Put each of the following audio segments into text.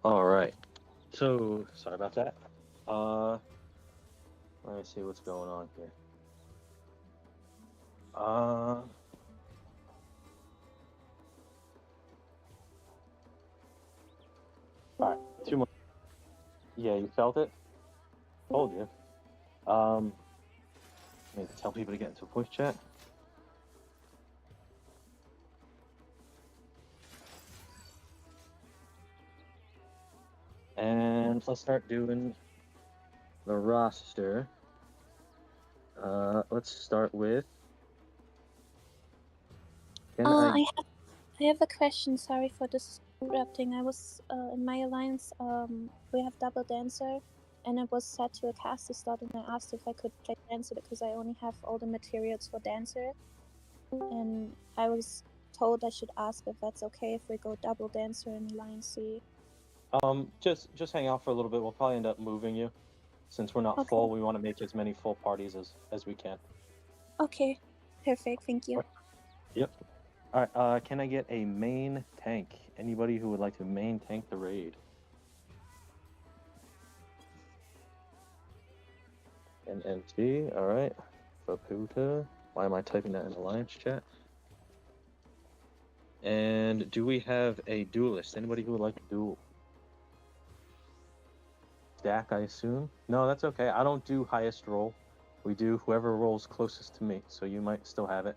All right. So sorry about that. Let me see what's going on here. All right. 2 more. Yeah, you felt it. Told you. I need to tell people to get into voice chat. And let's start doing the roster. Let's start with. I have a question. Sorry for disrupting. I was in my alliance. We have double dancer, and it was set to a caster slot, and I asked if I could play dancer because I only have all the materials for dancer, and I was told I should ask if that's okay if we go double dancer in alliance C. Just hang out for a little bit. We'll probably end up moving you, since we're not Okay. full. We want to make as many full parties as we can. Okay, perfect. Thank you. Yep. All right. Can I get a main tank? Anybody who would like to main tank the raid? NNT. All right. Faputa. Why am I typing that in alliance chat? And do we have a duelist? Anybody who would like to duel? Stack, I assume. No, that's okay. I don't do highest roll. We do whoever rolls closest to me. So you might still have it.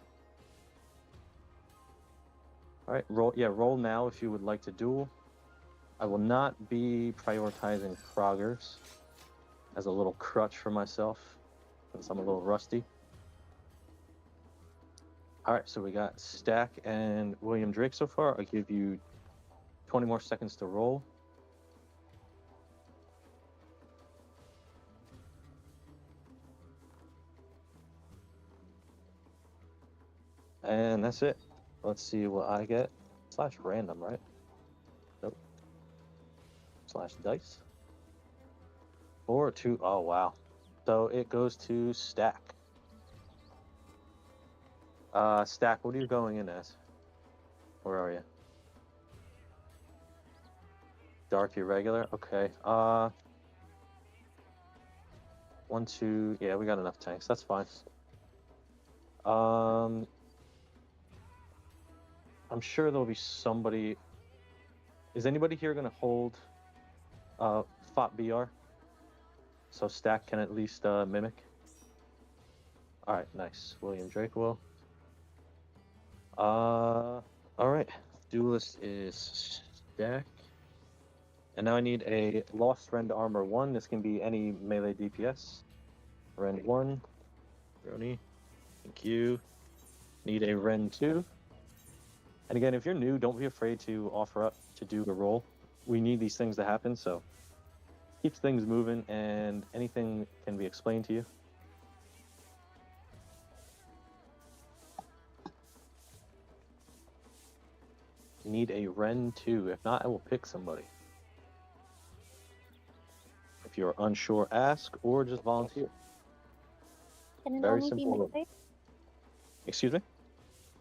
All right, roll. Yeah, roll now if you would like to duel. I will not be prioritizing Kroggers as a little crutch for myself, since I'm a little rusty. All right, so we got Stack and William Drake so far. I'll give you 20 more seconds to roll. And that's it. Let's see what I get. / random, right? Nope. / dice. 4, 2. Oh, wow. So it goes to Stack. Stack, what are you going in as? Where are you? Dark irregular? Okay. 1, 2. Yeah, we got enough tanks. That's fine. I'm sure there'll be somebody. Is anybody here going to hold FOP BR? So Stack can at least mimic. All right, nice. William Drake will. All right. Duelist is Stack. And now I need a Lost Rend Armor 1. This can be any melee DPS. Rend 1. Brony. Thank you. Need a Rend 2. And again, if you're new, don't be afraid to offer up to do a roll. We need these things to happen, so keeps things moving, and anything can be explained to you. need a Ren 2. If not, I will pick somebody. If you're unsure, ask or just volunteer. Can it Very only be simple. melee? Excuse me?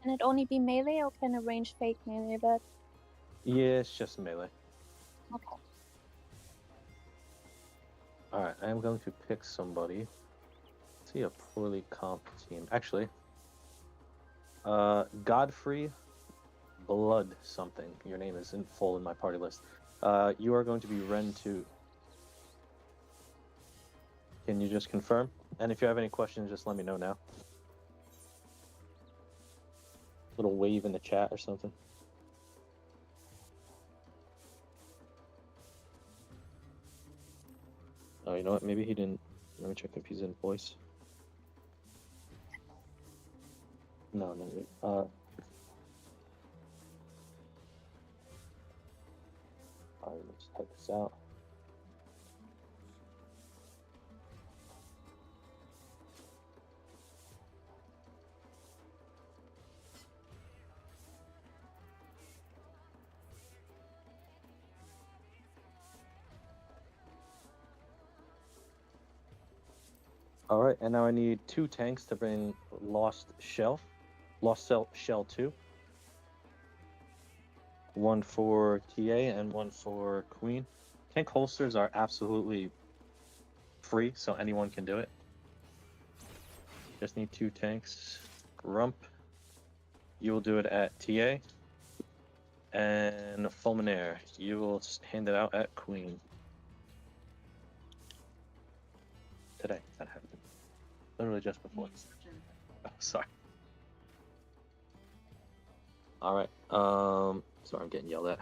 Can it only be melee, or can it range fake melee? But Yeah, it's just melee. okay. Alright, I am going to pick somebody. Let's see a poorly comped team. Actually, Godfrey Blood something. Your name is in full in my party list. You are going to be Ren 2. Can you just confirm? And if you have any questions, just let me know now. Little wave in the chat or something. Oh, you know what? Maybe he didn't. Let me check if he's in voice. No. Alright, let's type this out. Alright, and now I need 2 tanks to bring Lost Shell 2. One for TA and one for Queen. Tank holsters are absolutely free, so anyone can do it. Just need 2 tanks. Rump, you will do it at TA. And Fulminaire, you will hand it out at Queen. Today, that happened. Literally just before. Oh, sorry. Alright, sorry, I'm getting yelled at.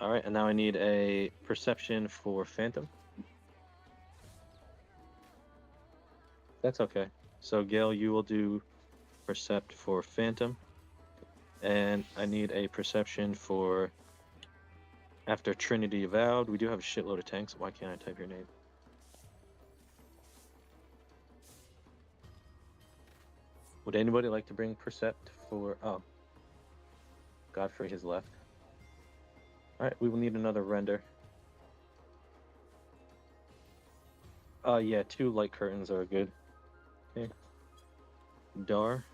Alright, and now I need a perception for Phantom. That's okay. So, Gale, you will do Percept for Phantom. And I need a perception for after Trinity Avowed. We do have a shitload of tanks. Why can't I type your name? Would anybody like to bring Percept for... Oh. Godfrey has left. Alright, we will need another render. Yeah, 2 light curtains are good. Okay. Dar.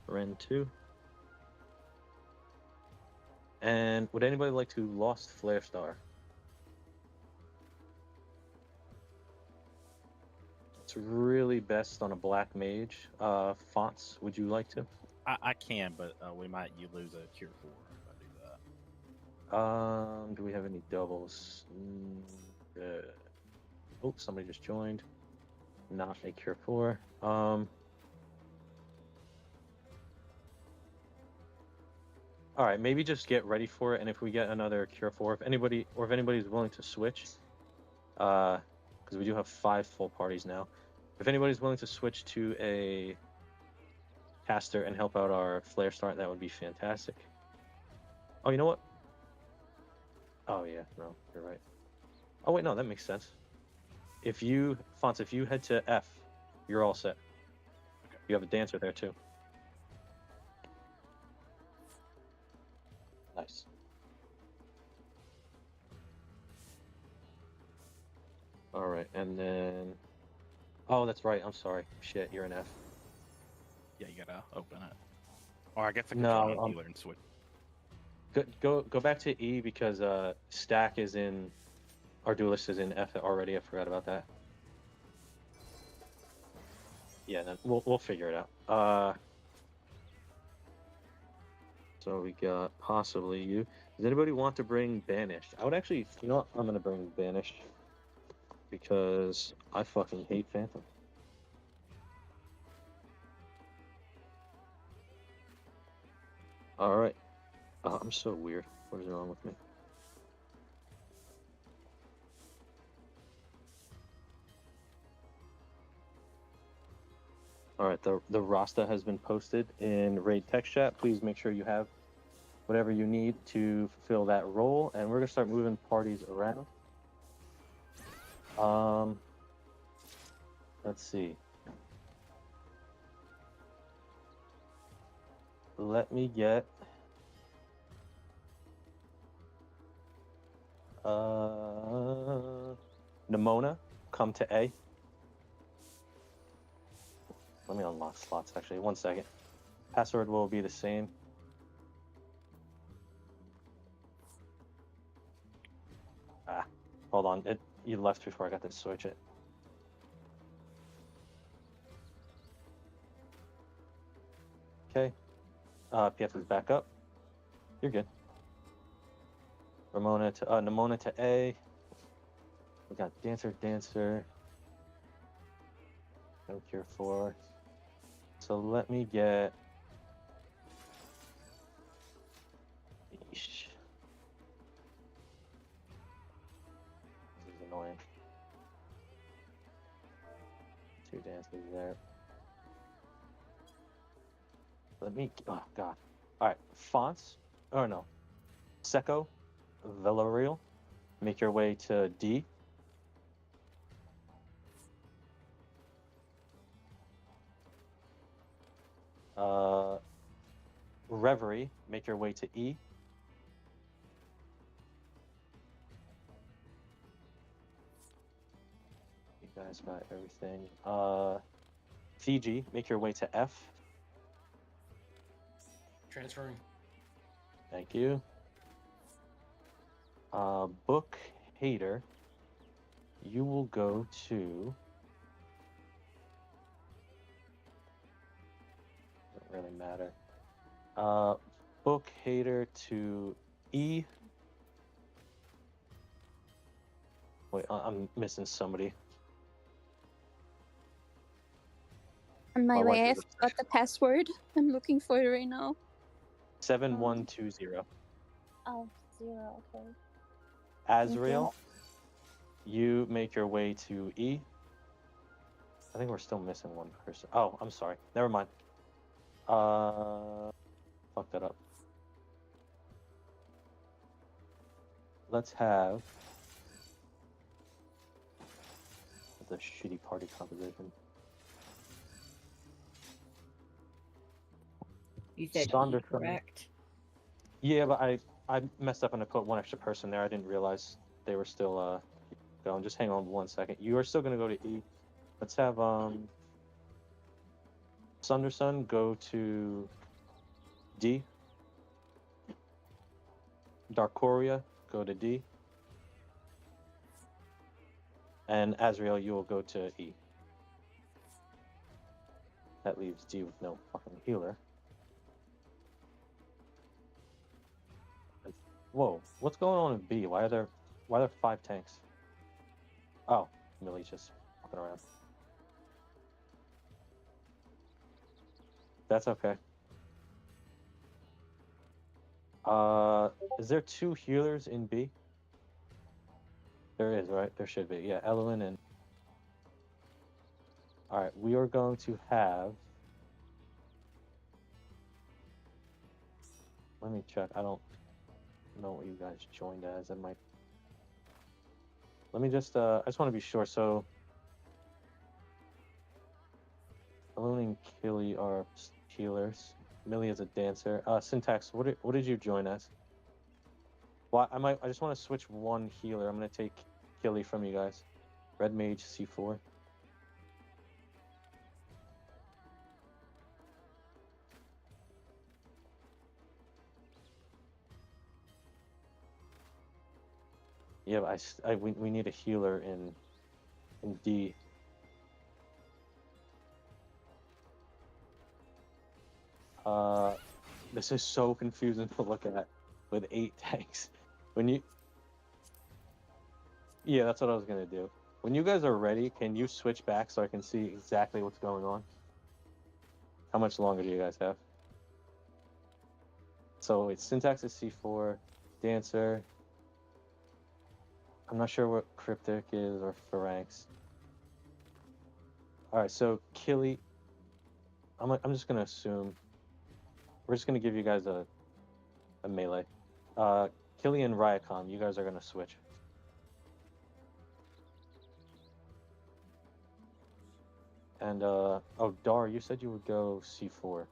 Ren 2. And would anybody like to Lost Flare Star? It's really best on a black mage. Fonts, would you like to? I can, but you lose a cure 4 if I do that. Do we have any doubles? Oh, somebody just joined. Not a cure 4. All right, maybe just get ready for it, and if we get another cure 4, if anybody's willing to switch, because we do have 5 full parties now. If anybody's willing to switch to a caster and help out our flare start, that would be fantastic. Oh, you know what? Oh yeah, no, you're right. Oh wait, no, that makes sense. If you head to F, you're all set. Okay. You have a dancer there too. Nice. All right, and then... Oh, that's right. I'm sorry. Shit, you're an F. Yeah, you gotta open it. Or I guess I could No, join healer and switch. Go back to E because Stack is in... Our duelist is in F already. I forgot about that. Yeah, then we'll figure it out. So we got possibly you. Does anybody want to bring Banished? I would actually... You know what? I'm gonna bring Banished. Because I fucking hate Phantom. Alright. Oh, I'm so weird. What is wrong with me? Alright, the Rasta has been posted in Raid text chat. Please make sure you have whatever you need to fulfill that role. And we're going to start moving parties around. Let's see. Let me get Nimona, come to A. Let me unlock slots, actually. 1 second. Password will be the same. Hold on. You left before I got to switch it. Okay. PF is back up. You're good. Nimona to A. We got Dancer. No Cure 4. So let me get... Yeesh. This is annoying. 2 dancers there. Let me... Oh, God. Alright. Fonts. Oh, no. Seco. Villarreal. Make your way to D. Reverie, make your way to E. You guys got everything. Fiji, make your way to F. Transferring. Thank you. Book Hater, you will go to... Doesn't really matter. Book Hater to E. Wait, I'm missing somebody. On my My way, wife I is forgot the password. I'm looking for it right now. 7120. Oh, 0, okay. Azrael, you make your way to E. I think we're still missing one person. Oh, I'm sorry. Never mind. Fuck that up. Let's have the shitty party composition. You said Sonder, E, correct? Yeah, but I messed up and I put one extra person there. I didn't realize they were still going. Just hang on 1 second. You are still gonna go to E. Let's have Sunderson go to D. Darkoria go to D. And Azrael, you will go to E. That leaves D with no fucking healer. Whoa, what's going on in B? Why are there 5 tanks? Oh, Millie's just fucking around. That's okay. Is there 2 healers in B? There is, right? There should be. Yeah, Elowen and... Alright, we are going to have... Let me check. I don't know what you guys joined as. I might... Let me just... I just want to be sure. So... Elowen and Killy are healers. Millie is a dancer. Syntax, what did you join as? Well, I just want to switch one healer. I'm gonna take Killy from you guys. Red Mage C4. Yeah, but we need a healer in D. This is so confusing to look at with 8 tanks. Yeah, that's what I was gonna do. When you guys are ready, can you switch back so I can see exactly what's going on? How much longer do you guys have? So it's Syntax is C4, Dancer. I'm not sure what Cryptic is or Phalanx. Alright, so Killy, I'm just gonna assume we're just gonna give you guys a melee. Killy and Ryacom, you guys are gonna switch. And oh, Dar, you said you would go C4.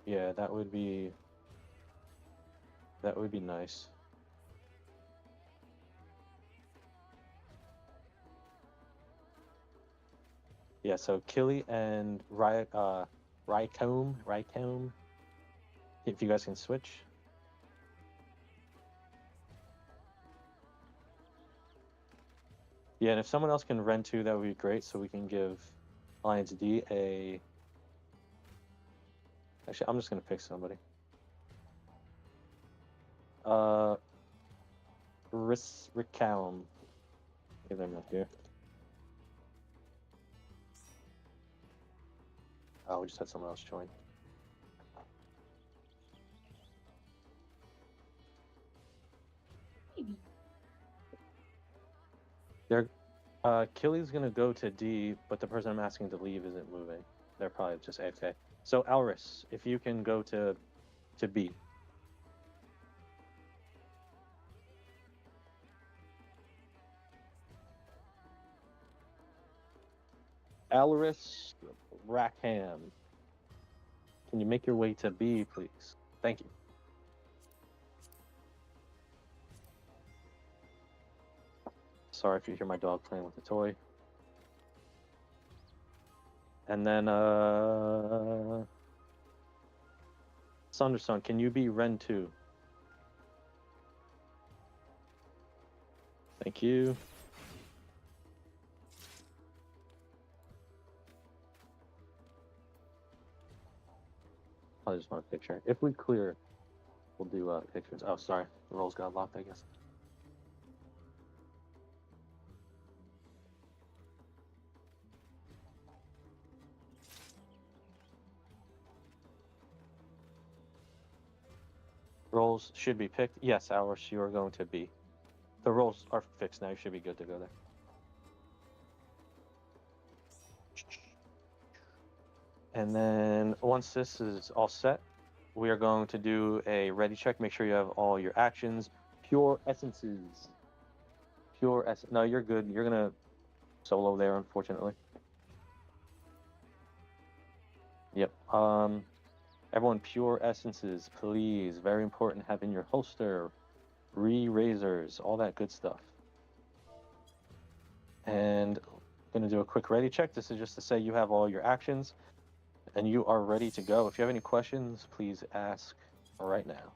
Yeah, that would be nice. Yeah, so Killy and Rycombe, if you guys can switch. Yeah, and if someone else can rend too, that would be great, so we can give Alliance D a... Actually, I'm just going to pick somebody. Rickcalm. Give them up here. Oh, we just had someone else join. They're... Killy's going to go to D, but the person I'm asking to leave isn't moving. They're probably just AFK. So, Alris, if you can go to B. Alris Rackham. Can you make your way to B, please? Thank you. Sorry if you hear my dog playing with a toy. And then, Sanderson, can you be Ren 2? Thank you. I just want a picture. If we clear, we'll do pictures. Oh, sorry. The rolls got locked, I guess. Rolls should be picked. Yes, Alice, you are going to be. The rolls are fixed now. You should be good to go there. And then once this is all set, we are going to do a ready check. Make sure you have all your actions. Pure essences. Pure essence. No, you're good. You're going to solo there, unfortunately. Yep. Everyone, pure essences, please. Very important. Have in your holster, razors, all that good stuff. And I'm going to do a quick ready check. This is just to say you have all your actions and you are ready to go. If you have any questions, please ask right now.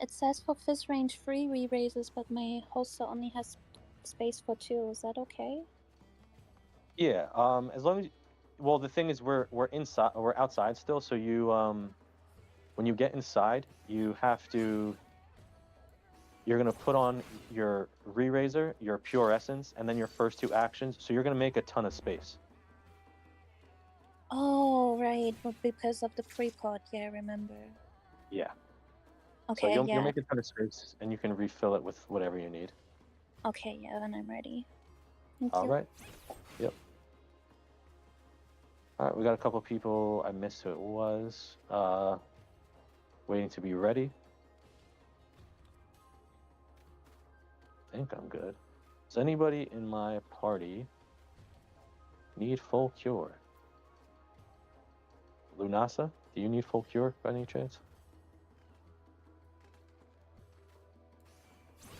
It says for fist range 3 re-raises, but my holster only has space for 2. Is that okay? Yeah. As long as, well, the thing is, we're inside, we're outside still. So you, when you get inside, you have to. You're gonna put on your re-raiser, your pure essence, and then your first 2 actions. So you're gonna make a ton of space. Oh, right. But because of the pre-pod, yeah, I remember. Yeah. Okay, so you'll yeah. make a ton of space, and you can refill it with whatever you need. Okay, yeah, then I'm ready. Thank All you. right. Yep. All right, we got a couple people. I missed who it was. Waiting to be ready. I think I'm good. Does anybody in my party need full cure? Lunasa, do you need full cure by any chance?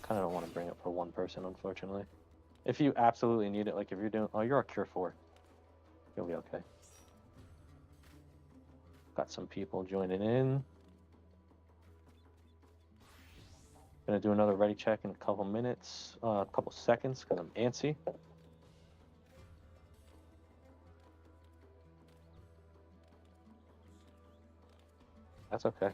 Kind of don't want to bring it for one person, unfortunately. If you absolutely need it, like if you're doing, oh, you're a cure 4. You'll be okay. Got some people joining in. Gonna do another ready check in a couple minutes, a couple seconds, because I'm antsy. That's okay.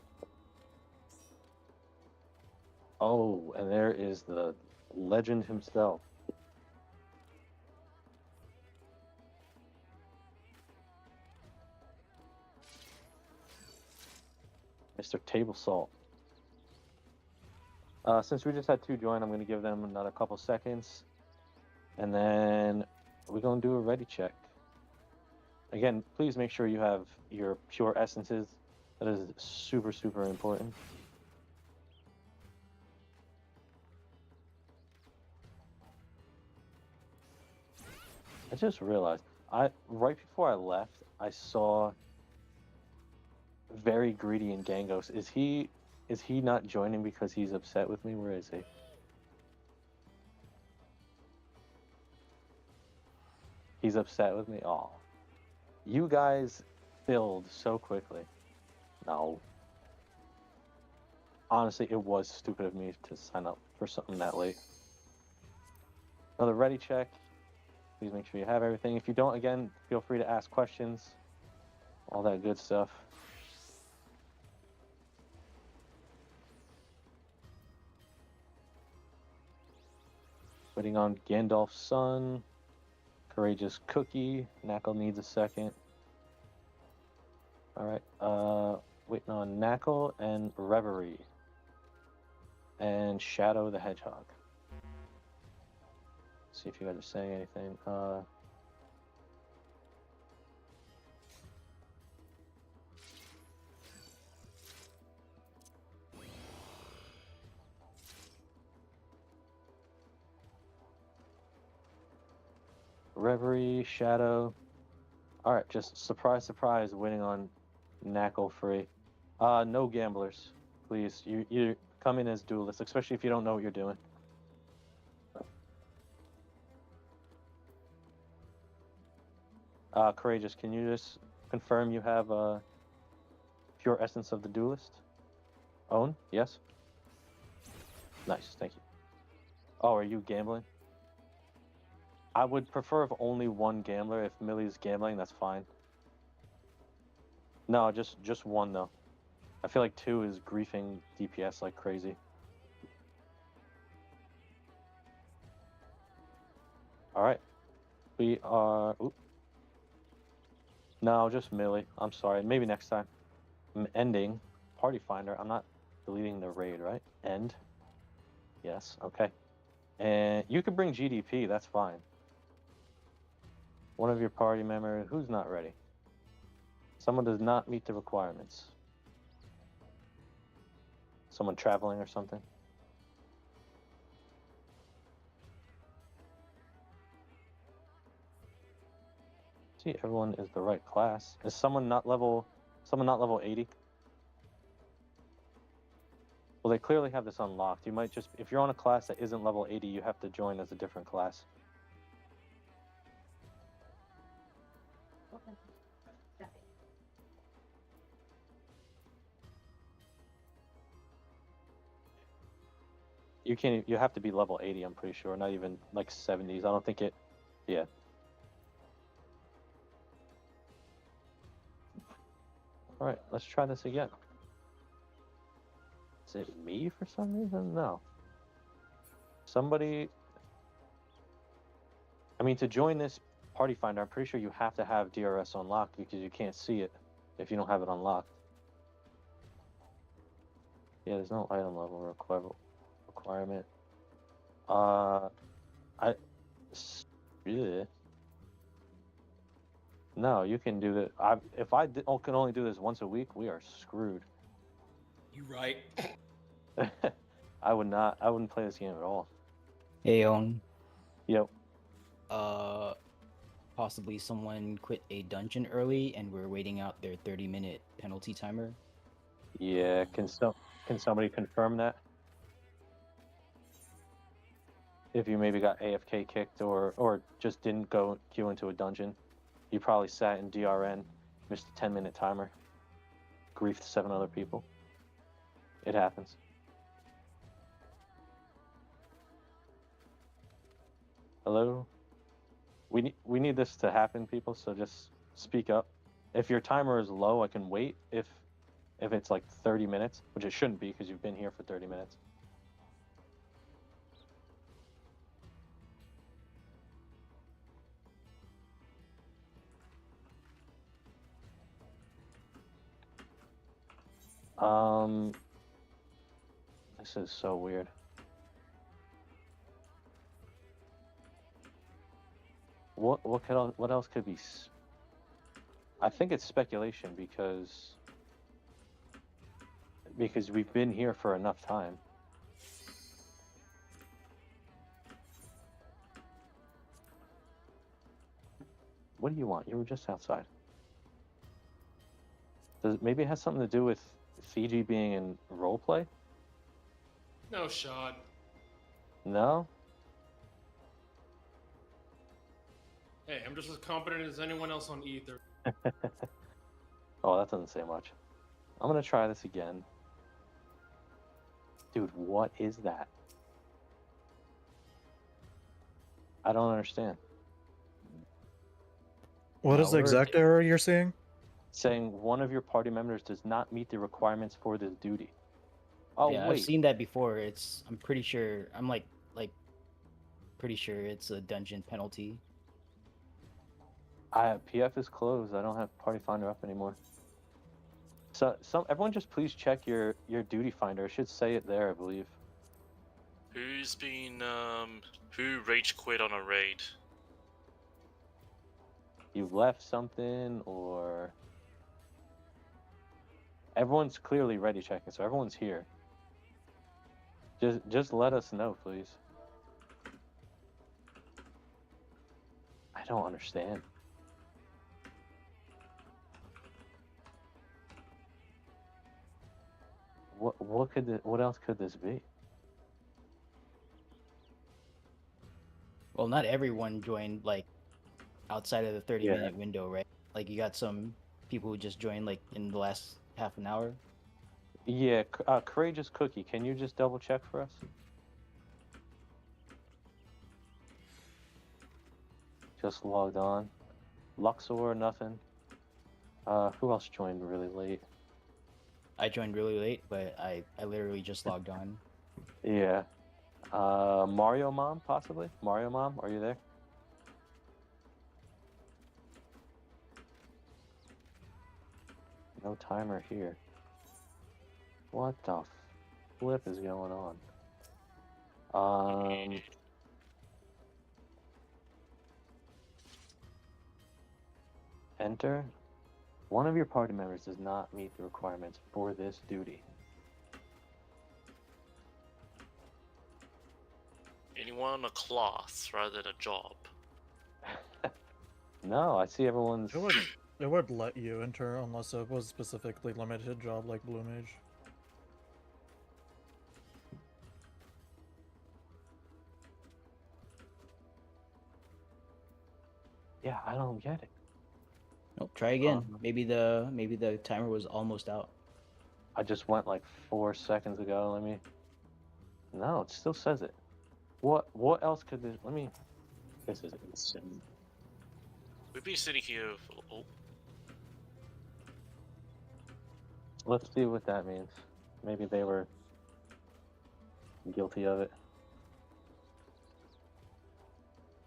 Oh, and there is the legend himself. Mr. Table Salt. Since we just had 2 join, I'm going to give them another couple seconds. And then we're going to do a ready check. Again, please make sure you have your pure essences. That is super, super important. I just realized, right before I left, I saw Very Greedy and Gangos. Is he not joining because he's upset with me? Where is he? He's upset with me. Oh, you guys filled so quickly. No. Honestly, it was stupid of me to sign up for something that late. Another ready check. Please make sure you have everything. If you don't, again, feel free to ask questions. All that good stuff. Waiting on Gandalf's son. Courageous Cookie. Knackle needs a second. Alright, waiting on Knackle and Reverie. And Shadow the Hedgehog. See if you guys are saying anything. Reverie, Shadow. Alright, just surprise, surprise, winning on Knackle free. No gamblers, please. You come in as duelists, especially if you don't know what you're doing. Courageous, can you just confirm you have pure essence of the duelist? Ohn, yes? Nice, thank you. Oh, are you gambling? I would prefer if only one gambler. If Millie's gambling, that's fine. No, just one though. I feel like 2 is griefing DPS like crazy. Alright. We are... Oop. No, just Millie. I'm sorry. Maybe next time. I'm ending Party Finder. I'm not deleting the raid, right? End. Yes, okay. And you could bring GDP, that's fine. One of your party members who's not ready. Someone does not meet the requirements. Someone traveling or something. See, everyone is the right class. Is someone not level 80? Well, they clearly have this unlocked. You might just, if you're on a class that isn't level 80, you have to join as a different class. Okay. Got it. You can't, you have to be level 80, I'm pretty sure. Not even like 70s. I don't think it, yeah. All right, let's try this again. Is it me for some reason? No. Somebody... I mean, to join this Party Finder, I'm pretty sure you have to have DRS unlocked because you can't see it if you don't have it unlocked. Yeah, there's no item level requirement. Yeah. No, you can do that. If I can only do this once a week, we are screwed. You right. I wouldn't play this game at all. Hey, Ohn. Yep. Possibly someone quit a dungeon early and we're waiting out their 30-minute penalty timer. Yeah, can somebody confirm that? If you maybe got AFK kicked or just didn't go queue into a dungeon, you probably sat in DRN, missed a 10-minute timer, griefed 7 other people. It happens. Hello? We need this to happen, people, so just speak up. If your timer is low, I can wait. If it's like 30 minutes, which it shouldn't be because you've been here for 30 minutes. This is so weird. What else could be? I think it's speculation because we've been here for enough time. What do you want? You were just outside. Maybe it has something to do with Fiji being in roleplay? No shot. No? Hey, I'm just as competent as anyone else on Ether. Oh, that doesn't say much. I'm gonna try this again. Dude, what is that? I don't understand. What is the Word. exact error you're seeing? Saying one of your party members does not meet the requirements for this duty. Oh, Yeah, I've wait. seen that before. I'm pretty sure. I'm like pretty sure it's a dungeon penalty. PF is closed. I don't have Party Finder up anymore. So, everyone just please check your duty finder. It should say it there, I believe. Who's been who rage quit on a raid? You left something, or everyone's clearly ready checking, so everyone's here. Just let us know, please. I don't understand. What else could this be? Well, not everyone joined like outside of the 30-minute window, right? Like you got some people who just joined like in the last half an hour. Yeah, Courageous Cookie, can you just double check for us? Just logged on. Luxor, nothing. Who else joined really late? I joined really late, but I literally just logged on. Yeah. Mario Mom, possibly? Mario Mom, are you there? No timer here. What the flip is going on? Enter. One of your party members does not meet the requirements for this duty. Anyone on a class rather than a job? No, I see everyone's... It would let you enter unless it was specifically limited job like Blue Mage. Yeah, I don't get it. Nope, try again. Maybe the timer was almost out. I just went like 4 seconds ago. Let me... No, it still says it. What else could this... Let me... This is insane. We've been sitting here for... Oh, Let's see what that means. Maybe they were guilty of it.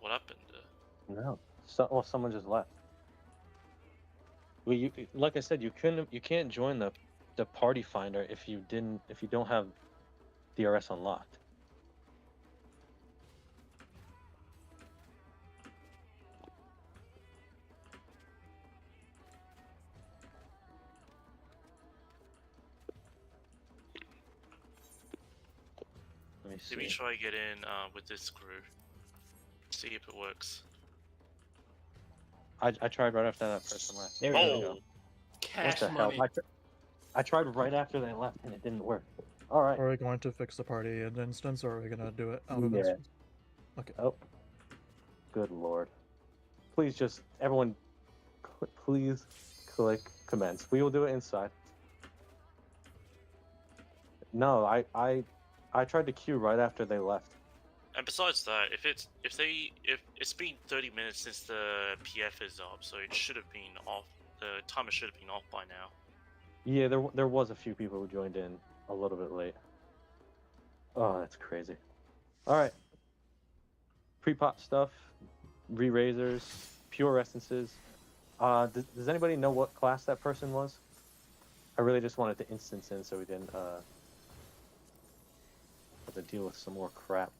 what happened? No. Well, someone just left. Well, like I said, you can't join the party finder if you don't have DRS unlocked. Let me see. Let me try get in with this crew. See if it works. I tried right after that person left. There we Oh, go. What Cash the hell? money. I tried right after they left and it didn't work. All right. Are we going to fix the party in instance, or are we gonna do it out of Yeah. instance? Okay. Oh, good lord! Please, just everyone, please click commence. We will do it inside. No, I tried to queue right after they left. and besides that, if it's been 30 minutes since the PF is up, so it should have been off. The timer should have been off by now. Yeah, there was a few people who joined in a little bit late. Oh, that's crazy. All right. Pre-pop stuff, re-razors, pure essences. Does anybody know what class that person was? I really just wanted to instance in so we didn't have to deal with some more crap.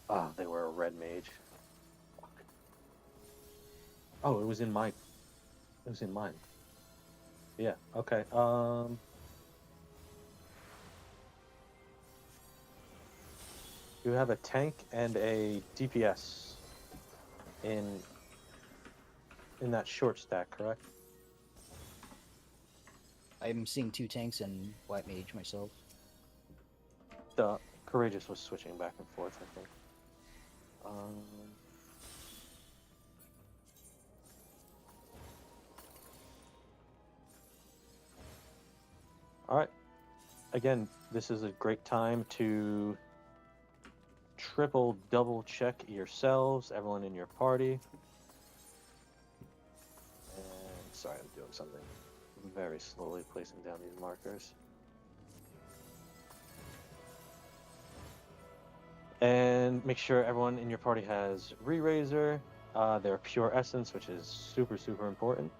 Ah, they were a red mage. Fuck. Oh, it was in mine. It was in mine. Yeah, okay. You have a tank and a DPS in that short stack, correct? I'm seeing 2 tanks and white mage myself. Courageous was switching back and forth, I think. Alright. Again, this is a great time to triple, double check yourselves, everyone in your party. And sorry, I'm doing something very slowly, placing down these markers. And make sure everyone in your party has Re-Razor, their Pure Essence, which is super, super important.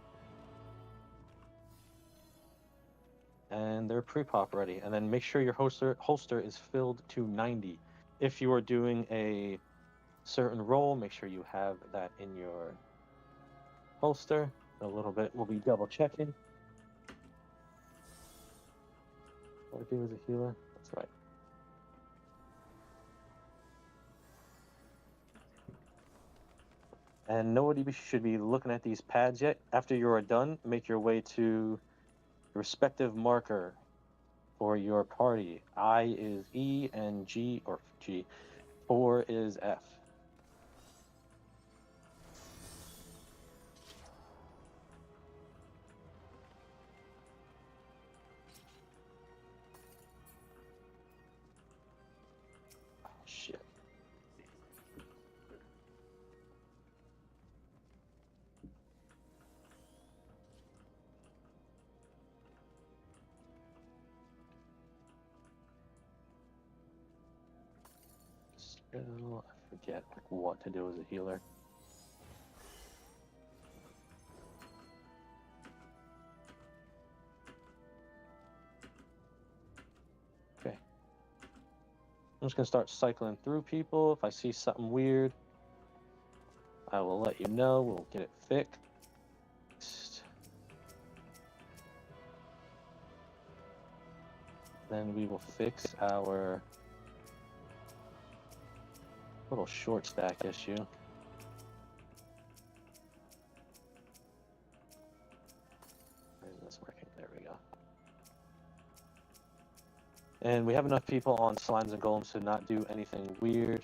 And they're pre-pop ready. And then make sure your holster is filled to 90. If you are doing a certain roll, make sure you have that in your holster. In a little bit, we'll be double checking. What I do as a healer? That's right. And nobody should be looking at these pads yet. After you are done, make your way to your respective marker for your party. I is E and G, or G. 4 is F. Oh, shit. Still, I forget what to do as a healer. Okay. I'm just going to start cycling through people. If I see something weird, I will let you know. We'll get it fixed. Then we will fix our little short stack issue. Where is this working? There we go. And we have enough people on slimes and golems to not do anything weird.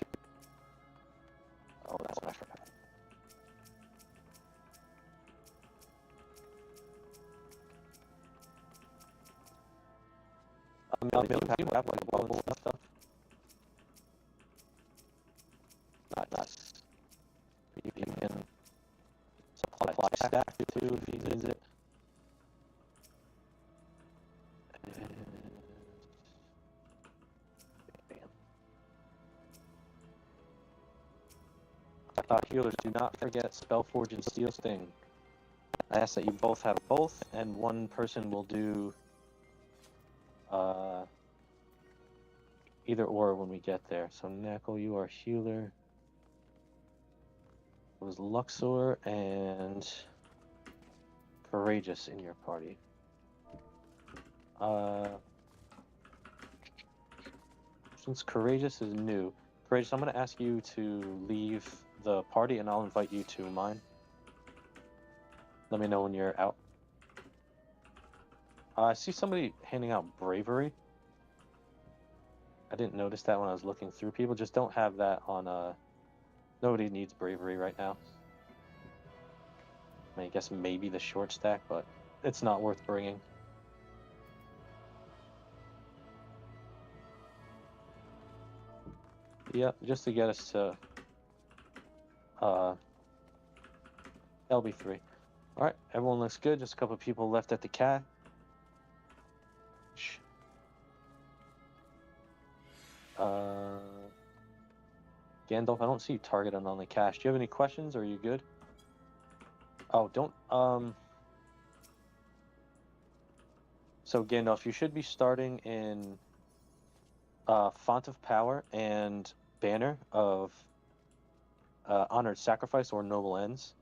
Oh, that's what I forgot. People have like bubbles and stuff. Not nice. You can supply stack too if he needs it. Bam. Healers, do not forget Spellforge and Steel Sting. I ask that you both have both, and one person will do either or when we get there. So Knuckle, you are healer. It was Luxor and Courageous in your party. Since Courageous is new, Courageous, I'm going to ask you to leave the party and I'll invite you to mine. Let me know when you're out. I see somebody handing out bravery. I didn't notice that when I was looking through people. Just don't have that on, nobody needs bravery right now. I mean, I guess maybe the short stack, but it's not worth bringing. Yep, just to get us to LB3. Alright, everyone looks good. Just a couple of people left at the cat. Gandalf, I don't see you targeted on the cache. Do you have any questions, or are you good? Oh, don't, so Gandalf, you should be starting in, Font of Power and Banner of, Honored Sacrifice or Noble Ends.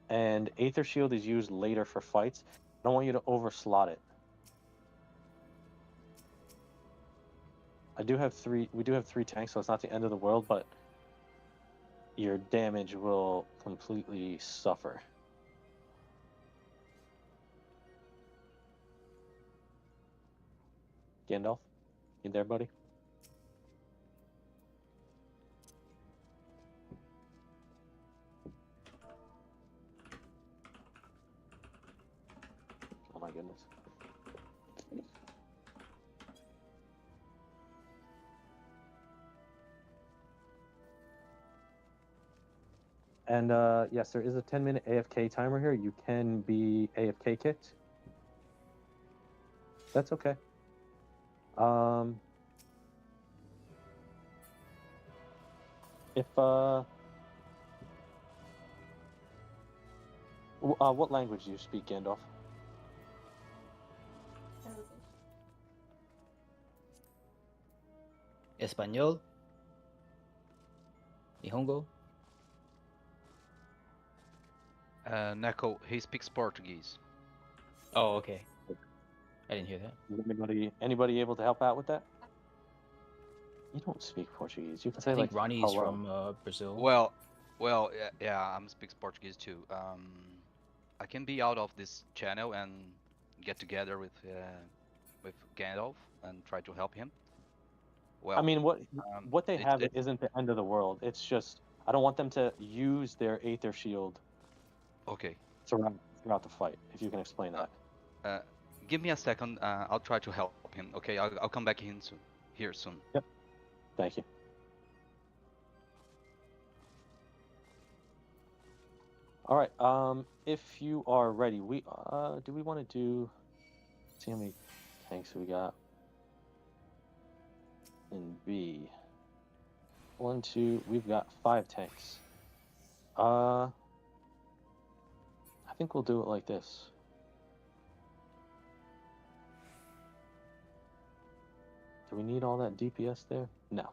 And Aether Shield is used later for fights. I don't want you to overslot it. We do have three tanks, so it's not the end of the world, but your damage will completely suffer. Gandalf, you there, buddy? my goodness. And yes, there is a 10-minute AFK timer here. You can be AFK kicked. That's okay. If what language do you speak, Gandalf? Español. Nihongo. Neko, he speaks Portuguese. Oh, okay. I didn't hear that. Is anybody able to help out with that? You don't speak Portuguese. You can say I think like Ronnie's hello. from Brazil. Well, yeah, I'm speaks Portuguese too. I can be out of this channel and get together with Gandalf and try to help him. Well, I mean, what they have isn't the end of the world. It's just I don't want them to use their Aether Shield. Okay. Throughout the fight, if you can explain that. Give me a second. I'll try to help him. Okay, I'll come back in soon. Here soon. Yep. Thank you. All right. If you are ready, we do we want to do? See how many tanks we got in B. 1, 2. We've got 5 tanks. I think we'll do it like this. Do we need all that DPS there? No.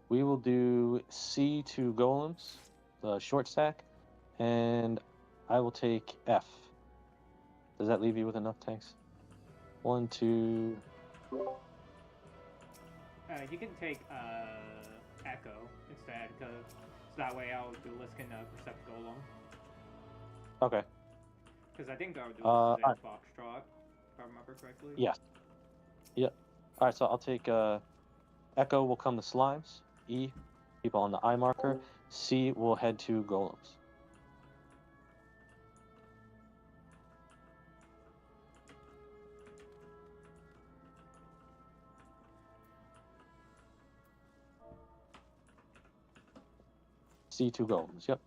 We will do C2 golems, the short stack, and I will take F. Does that leave you with enough tanks? 1, 2. You can take Echo instead, because that way our duelist can percept Golem. Okay. Because I think our duelist is at Foxtrot, if I remember correctly. Yes. Yep. All right, so I'll take Echo will come to slimes. E, keep on the eye marker. C will head to golems. C2 golems. Yep.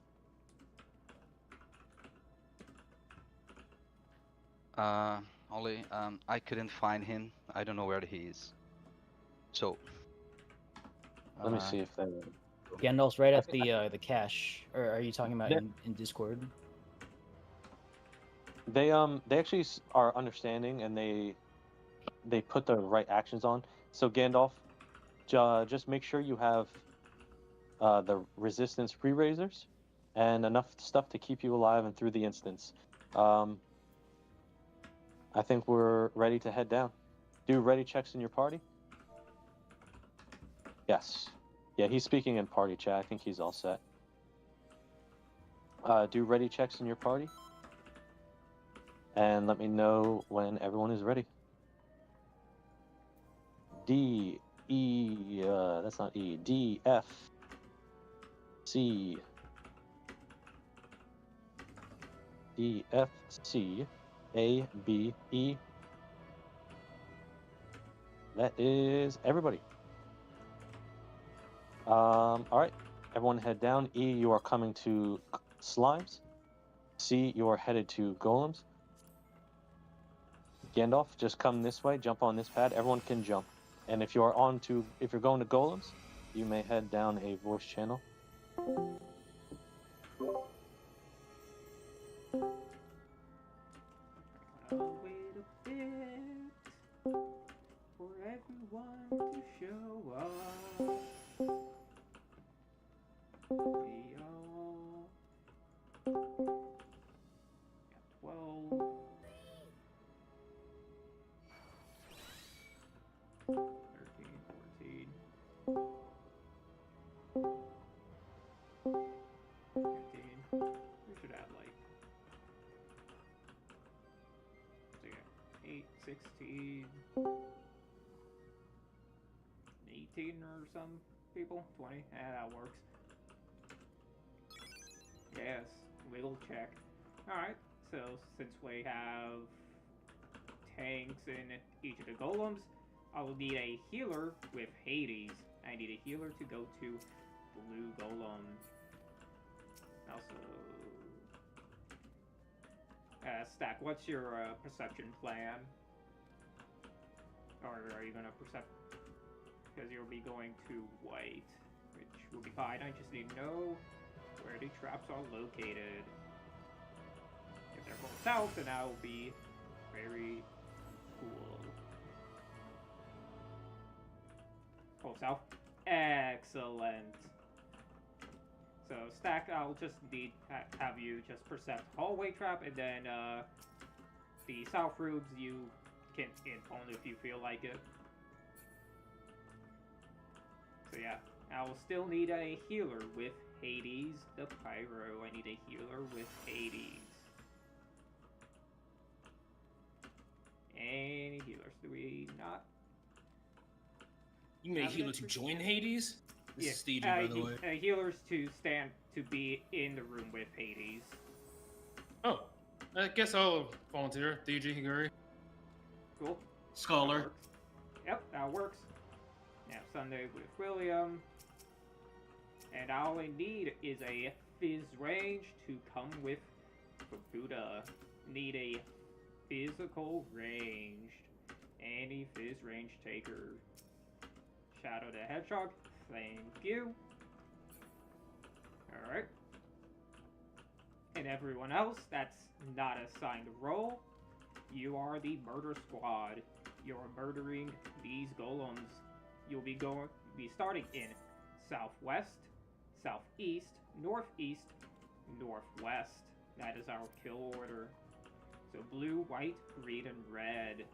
Only I couldn't find him. I don't know where he is. So Let me see if they. Gandalf's right at the cache. Or are you talking about in Discord? They actually are understanding and they put the right actions on. So Gandalf, just make sure you have the resistance pre-raisers and enough stuff to keep you alive and through the instance. I think we're ready to head down. Do ready checks in your party? Yes. Yeah, he's speaking in party chat. I think he's all set. Do ready checks in your party. And let me know when everyone is ready. D, E, that's not E. D, F, C. D, F, C, A, B, E. That is everybody. All right, everyone head down. E, you are coming to slimes. C, you are headed to golems. Gandalf, just come this way. Jump on this pad. Everyone can jump. And if you're going to golems, you may head down a voice channel. I'll wait a bit for everyone to show up. We all got 12. 13, 14. 15. We should have like 8, 16, 18 or some people. 20. That works. Yes, wiggle check. Alright, so since we have tanks in each of the golems. I will need a healer with Hades. I need a healer to go to blue golem. Also, Stack, what's your perception plan? Or are you gonna percept? Because you'll be going to white, which will be fine. I just need to know where the traps are located. If they're going south, then that will be very cool. Oh, south. Excellent. So, Stack, I'll just need have you just percept hallway trap, and then the south rooms you can only if you feel like it. So yeah, I will still need a healer with Hades the Pyro. I need a healer with Hades. Any healers? Do we not? You mean a healer to join Hades? This is Stevie, by the way. Healers to stand to be in the room with Hades. Oh, I guess I'll volunteer. DJ Higuri. Cool. Scholar. Yep, that works. Now Sunday with William. And all I need is a Fizz range to come with Fukuda. Need a physical ranged. Any Fizz range taker. Shadow the Hedgehog. Thank you. Alright. And everyone else that's not assigned a role, you are the murder squad. You're murdering these golems. You'll be starting in southwest, southeast, northeast, northwest. That is our kill order. So blue, white, green, and red.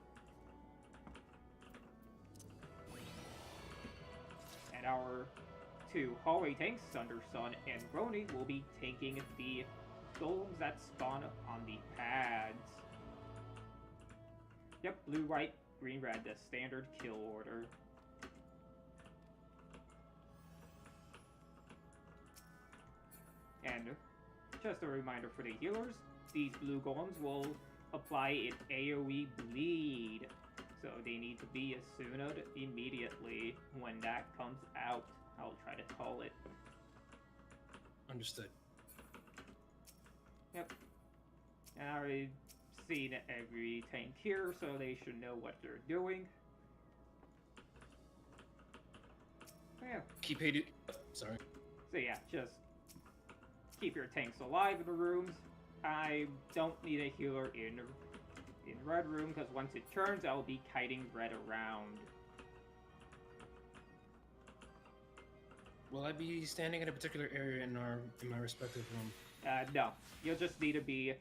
And our two hallway tanks, Thunder Sun and Roni, will be taking the golems that spawn on the pads. Yep, blue, white, green, red, the standard kill order. And just a reminder for the healers, these blue golems will apply an AoE bleed. So they need to be Asuna'd immediately when that comes out. I'll try to call it. Understood. Yep. And I already seen every tank here, so they should know what they're doing. Yeah. Keep Hades. Sorry. So yeah, just keep your tanks alive in the rooms. I don't need a healer in red room, because once it turns, I'll be kiting red around. Will I be standing in a particular area in my respective room? No. You'll just need to be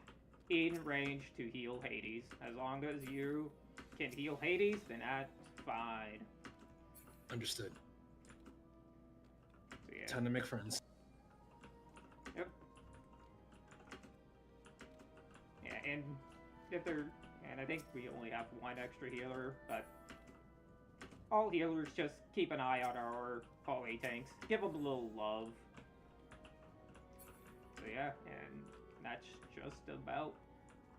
in range to heal Hades. As long as you can heal Hades, then that's fine. Understood. So, yeah. Time to make friends. Yep. Yeah, and if they're... And I think we only have one extra healer, but all healers just keep an eye on our hallway tanks. Give them a little love. So yeah, and that's just about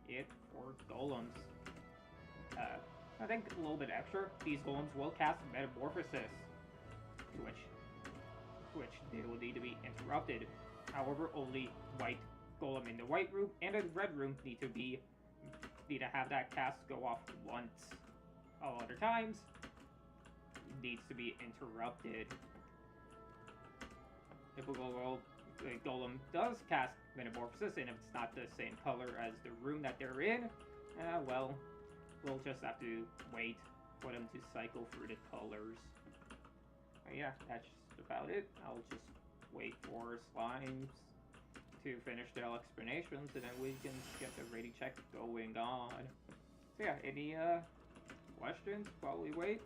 it for golems. I think a little bit extra. These golems will cast Metamorphosis, which they will need to be interrupted. However, only white golem in the white room and in the red room need to have that cast go off once. All other times, it needs to be interrupted. If a golem does cast Metamorphosis, and if it's not the same color as the room that they're in, well, we'll just have to wait for them to cycle through the colors. Yeah, that's just about it. I'll just wait for Slimes to finish their explanations, and then we can get the rating check going on. So yeah, any questions while we wait?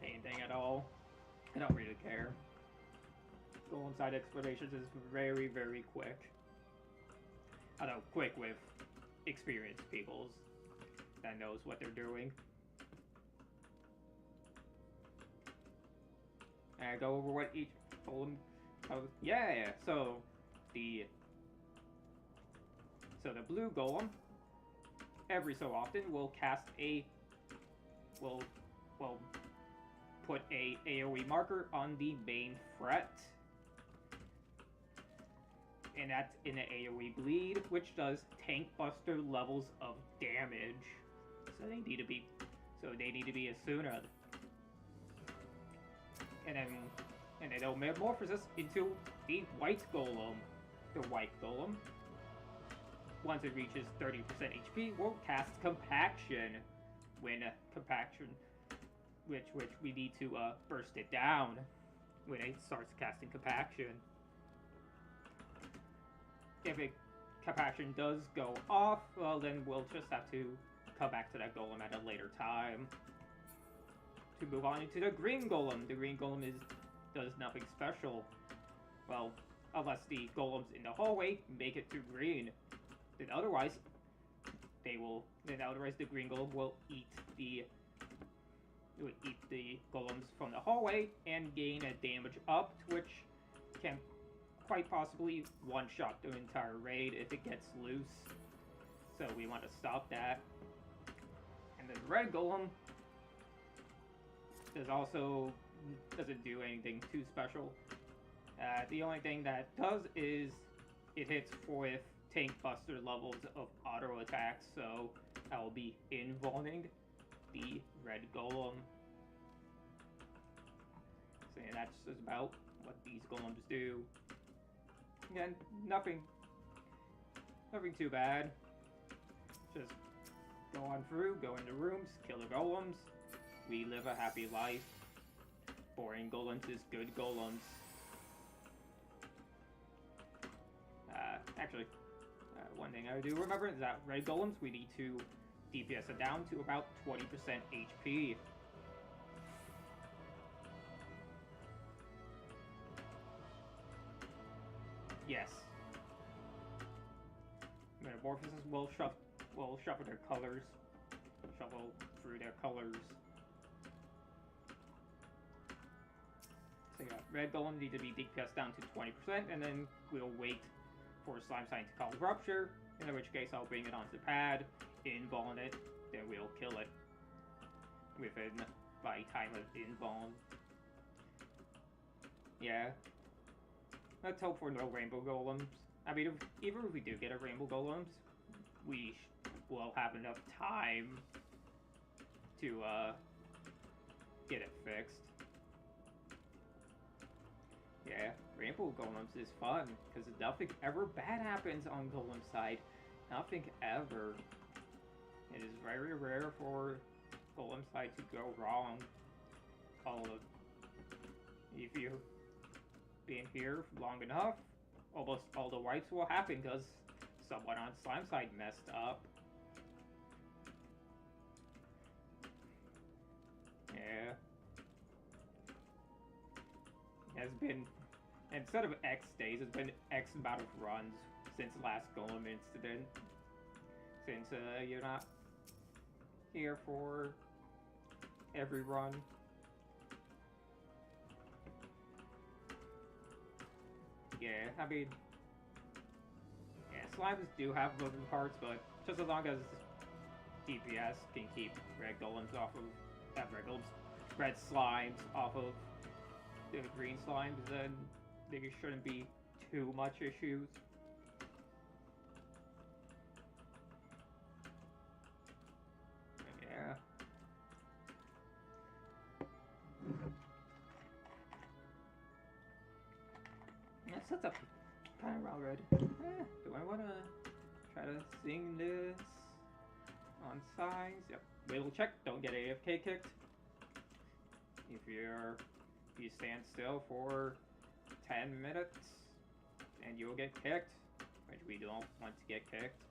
Anything at all? I don't really care. Go inside explanations is very, very quick. I know, quick with experienced people that knows what they're doing. And go over what each golem. Yeah. So So the blue golem, every so often, will cast will put a AoE marker on the main fret. And that's in the AoE bleed, which does tank buster levels of damage. So they need to be Asuna. And then it'll metamorphosis into the white golem. The white golem, once it reaches 30% HP, will cast Compaction. When Compaction, which we need to burst it down when it starts casting Compaction. If Compaction does go off, well then we'll just have to come back to that golem at a later time. To move on into the green golem. The green golem does nothing special. Well, unless the golems in the hallway make it to green. Then otherwise the green golem will eat the golems from the hallway and gain a damage up, which can quite possibly one-shot the entire raid if it gets loose. So we want to stop that. And the red golem doesn't do anything too special. The only thing that does is it hits with tank buster levels of auto attacks, so I will be invulning the red golem. So yeah, that's just about what these golems do. Again, nothing too bad. Just go on through, go into rooms, kill the golems. We live a happy life. Boring golems is good golems. Actually, one thing I do remember is that red golems, we need to DPS it down to about 20% HP. Yes. Metamorphosis will shuffle their colors. Shuffle through their colors. So yeah, red golem need to be DPS down to 20%, and then we'll wait for slime sign to cause rupture, in which case I'll bring it onto the pad, invuln it, then we'll kill it by time of invuln. Yeah. Let's hope for no rainbow golems. I mean, even if we do get a rainbow golems, we will have enough time to get it fixed. Yeah, rainbow golems is fun, because nothing ever bad happens on golem side. Nothing ever. It is very rare for golem side to go wrong. If you've been here long enough, almost all the wipes will happen because someone on slime side messed up. Yeah. It has been, instead of X days, it's been X amount of runs since last golem incident. Since you're not here for every run. Yeah, I mean, yeah, slimes do have moving parts, but just as long as DPS can keep red golems off of, red slimes off of the green slimes, then there shouldn't be too much issues. Yeah. That sets up kind of around red. Do I want to try to sing this on signs? Yep. We'll check. Don't get AFK kicked. If you stand still for 10 minutes, and you'll get kicked, which we don't want to get kicked.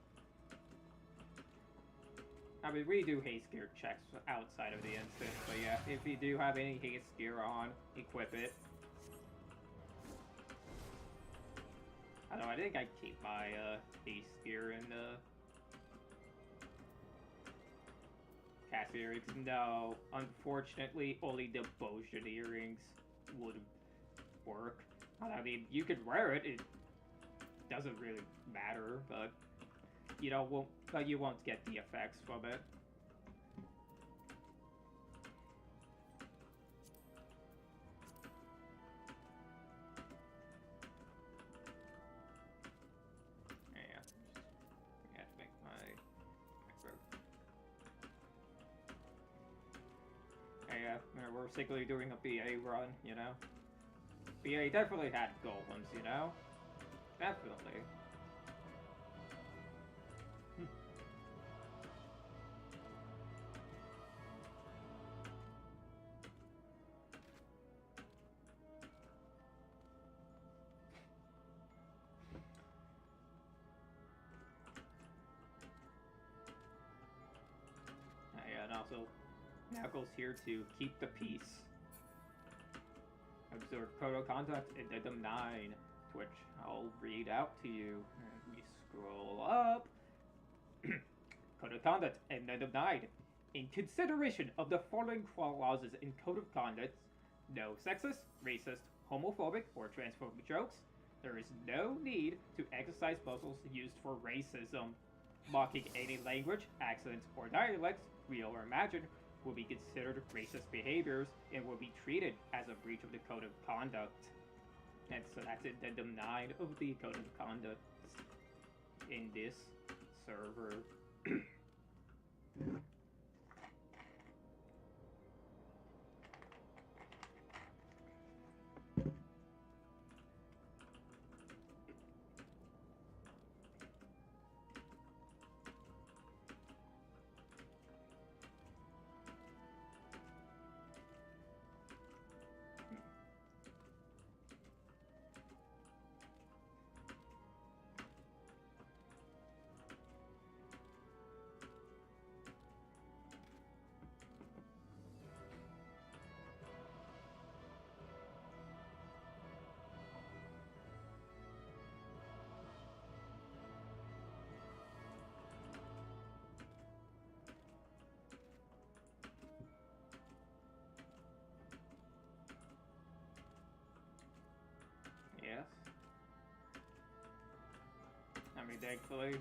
I mean, we do haste gear checks outside of the instance, but yeah, if you do have any haste gear on, equip it. Although I think I keep my haste gear in the cast earrings. No, unfortunately, only the Bojan earrings would work. I mean, you could wear it. doesn't really matter, but you won't get the effects from it. We're basically doing a BA run, you know? BA definitely had golems, you know? Definitely. And also, Knuckles here to keep the peace. Observe code of conduct addendum 9, which I'll read out to you. And we scroll up. Code of conduct addendum 9. In consideration of the following clauses in code of conduct, no sexist, racist, homophobic, or transphobic jokes. There is no need to exercise muscles used for racism. Mocking any language, accent, or dialect, real or imagined, will be considered racist behaviors and will be treated as a breach of the code of conduct. And so that's addendum 9 of the code of conduct in this server. Yes. I mean, thankfully,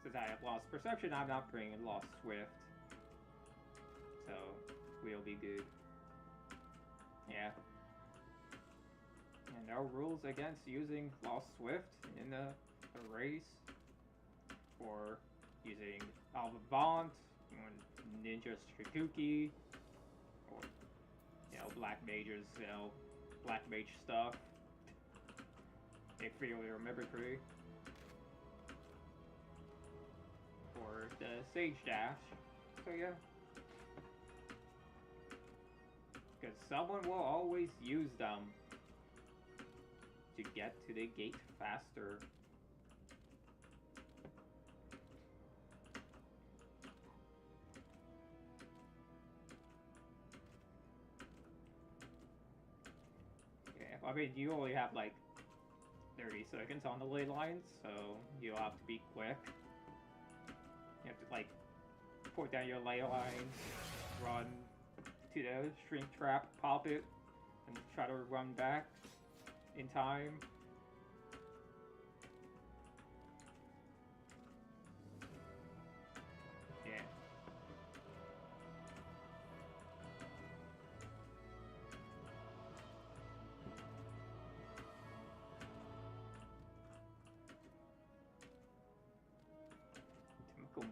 since I have lost perception, I'm not bringing lost swift. So, we'll be good. Yeah. And no rules against using lost swift in a race. Or using Alvavant, or Ninja Shikuki, or, Black Mages, Black Mage stuff. If you remember correctly. Or the Sage Dash. So yeah. Because someone will always use them to get to the gate faster. I mean, you only have like 30 seconds on the ley lines, so you'll have to be quick. You have to like put down your ley lines, run to the shrink trap, pop it, and try to run back in time. Yeah.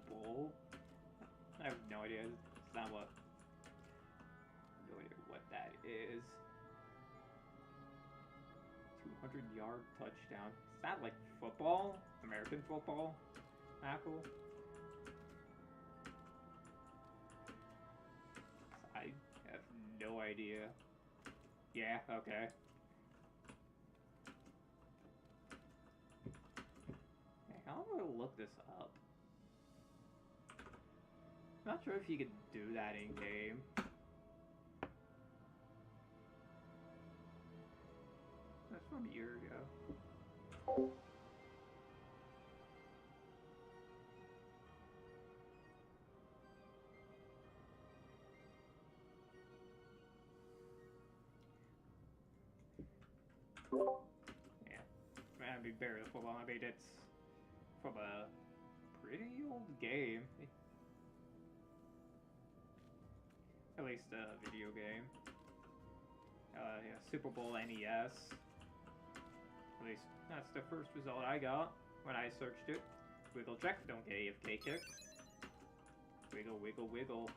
Bull. I have no idea. It's not what. No idea what that is. 200-yard touchdown. Is that like football? American football? Apple? I have no idea. Yeah, okay. Hey, I'm gonna look this up. Not sure if you could do that in game. That's from a year ago. Yeah. I be very full on. I mean, it's from a pretty old game. At least a video game. Yeah, Super Bowl NES. At least that's the first result I got when I searched it. Wiggle check, don't get AFK kicked. Wiggle, wiggle, wiggle.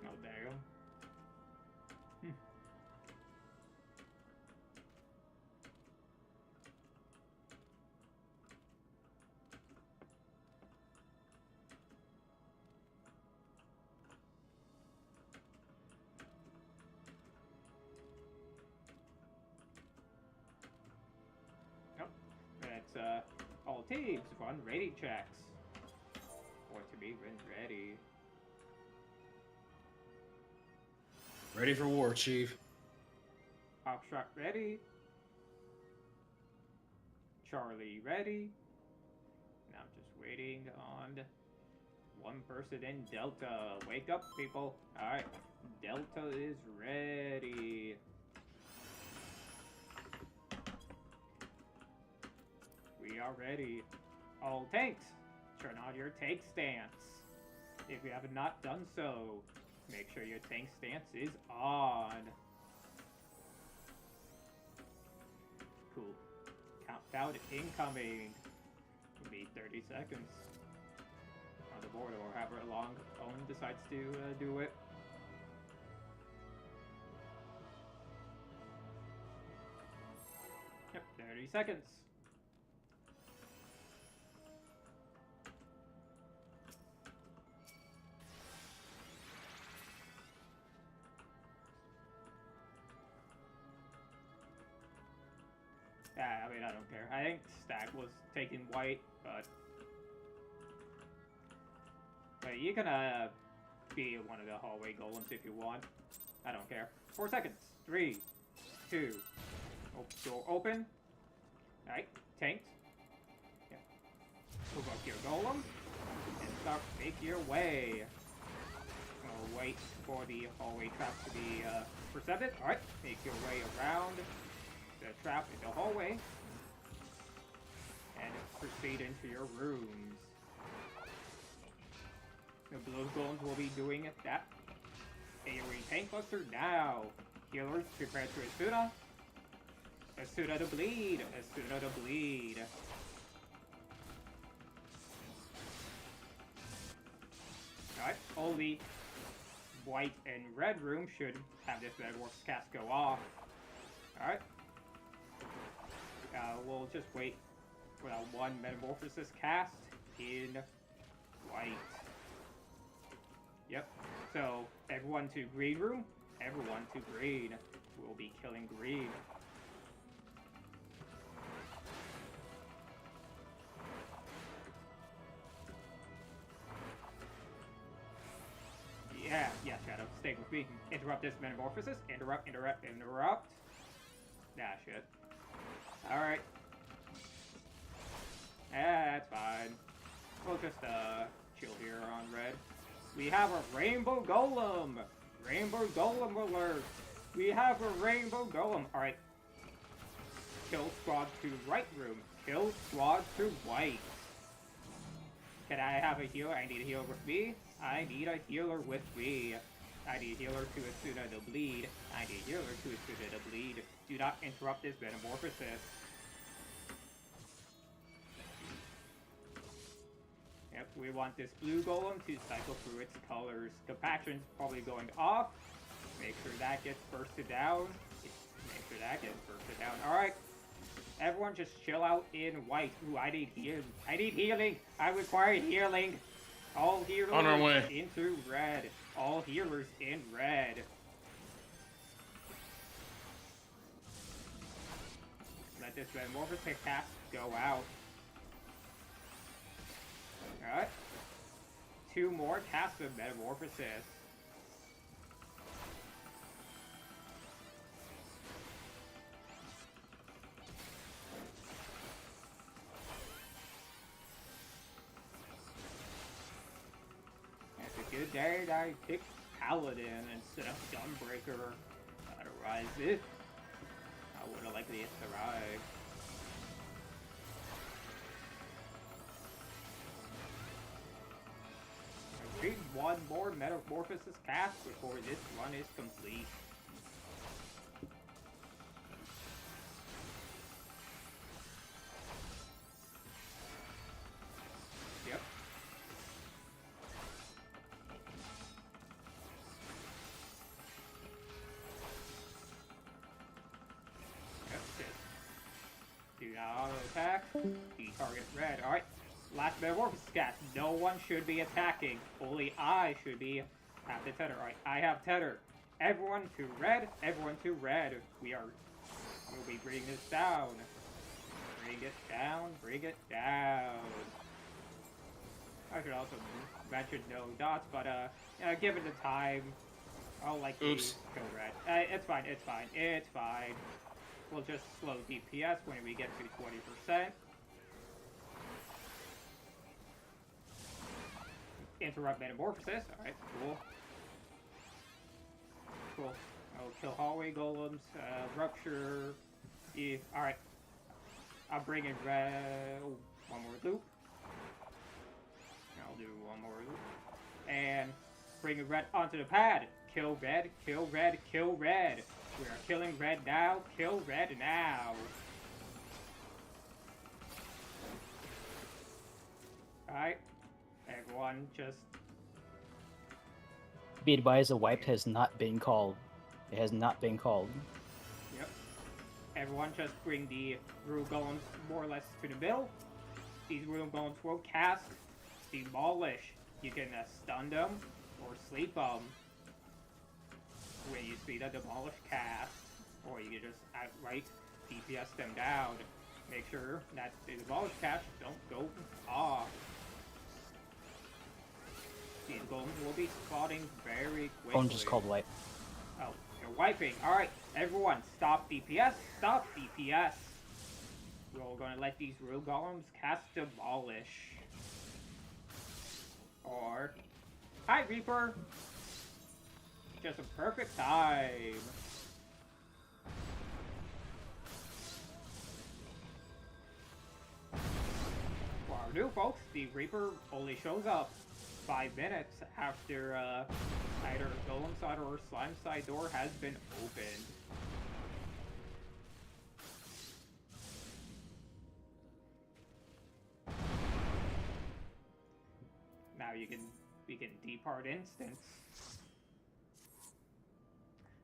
Oh, damn. Yep. That's all teams run rating checks. Or to be when ready. Ready for war, Chief. Foxtrot ready. Charlie ready. Now I'm just waiting on one person in Delta. Wake up, people. Alright. Delta is ready. We are ready. All tanks, turn on your tank stance. If you have not done so, make sure your tank stance is on. Cool. Countdown incoming. It'll be 30 seconds on the board, or however long Ohn decides to do it. Yep, 30 seconds. Yeah, I mean, I don't care. I think Stack was taking white, but you can be one of the hallway golems if you want. I don't care. 4 seconds. 3, 2. Door open. Alright, tanked. Yeah. Move up your golem and start make your way. I'll wait for the hallway trap to be percepted. Alright, make your way around the trap in the hallway and proceed into your rooms. The blue golems will be doing that. AoE tank buster now. Healers prepare to Asuna. Asuna to bleed. Asuna to bleed. Alright, only white and red room should have this Metamorphosis cast go off. Alright. We'll just wait for that one Metamorphosis cast in white. Yep. So, everyone to green room. Everyone to green. We'll be killing green. Yeah, Shadow. Stay with me. Interrupt this Metamorphosis. Interrupt. Nah, shit. Alright. That's fine. We'll just, chill here on red. We have a Rainbow Golem! Rainbow Golem alert! We have a Rainbow Golem! Alright. Kill squad to right room. Kill squad to white. Can I have a healer? I need a healer with me. I need a healer with me. I need a healer to Asuna to bleed. I need a healer to Asuna to bleed. Do not interrupt this Metamorphosis. Yep, we want this blue golem to cycle through its colors. Compaction's probably going off. Make sure that gets bursted down. Alright. Everyone just chill out in white. Ooh, I need healing. I require healing. All healers On our way. into red. All healers in red. Let this Metamorphosis cast go out. Alright. 2 more casts of Metamorphosis. It's a good day that I picked Paladin instead of Gunbreaker. Otherwise, I would have likely survived. I need 1 more Metamorphosis cast before this run is complete. Yep. Do not auto attack. Target red. Alright. Last Metamorphosis cast. No one should be attacking. Only I should be have the tether. Alright, I have tether. Everyone to red. Everyone to red. We'll be bringing this down. Bring it down. Bring it down. I should also mention no dots, but given the time, I'll likely go red. It's fine. It's fine. It's fine. We'll just slow DPS when we get to 20%. Interrupt Metamorphosis. Alright, cool. Cool. I'll kill hallway golems, rupture. Yeah, alright. I'll bring in red. One more loop. I'll do one more loop. And bring in red onto the pad. Kill red, kill red, kill red. We are killing red now. Kill red now. Alright. Everyone just... Be advised, a wipe has not been called. It has not been called. Yep. Everyone just bring the Rune Golems more or less to the middle. These Rune Golems will cast Demolish. You can stun them or sleep them when you see the Demolish cast. Or you can just outright DPS them down. Make sure that the Demolish cast don't go off. These golems will be spotting very quickly. Phone just called wipe. Oh, you're wiping. Alright, everyone, stop DPS. Stop DPS. We're gonna let these Rune Golems cast Demolish. Or... Hi, Reaper! Just a perfect time. For our new folks, the Reaper only shows up 5 minutes after either Golem side or Slime side door has been opened. Now we can depart instance.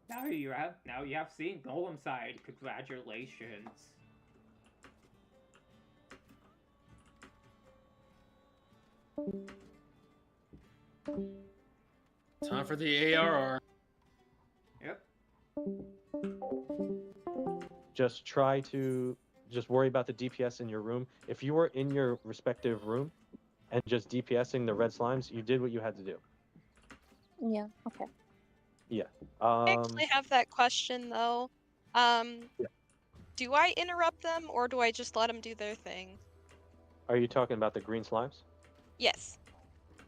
Now you have seen Golem side. Congratulations. Time for the ARR. Yep. Just try to worry about the DPS in your room. If you were in your respective room and just DPSing the red slimes, you did what you had to do. Yeah, okay. Yeah. I actually have that question though. Do I interrupt them or do I just let them do their thing? Are you talking about the green slimes? Yes.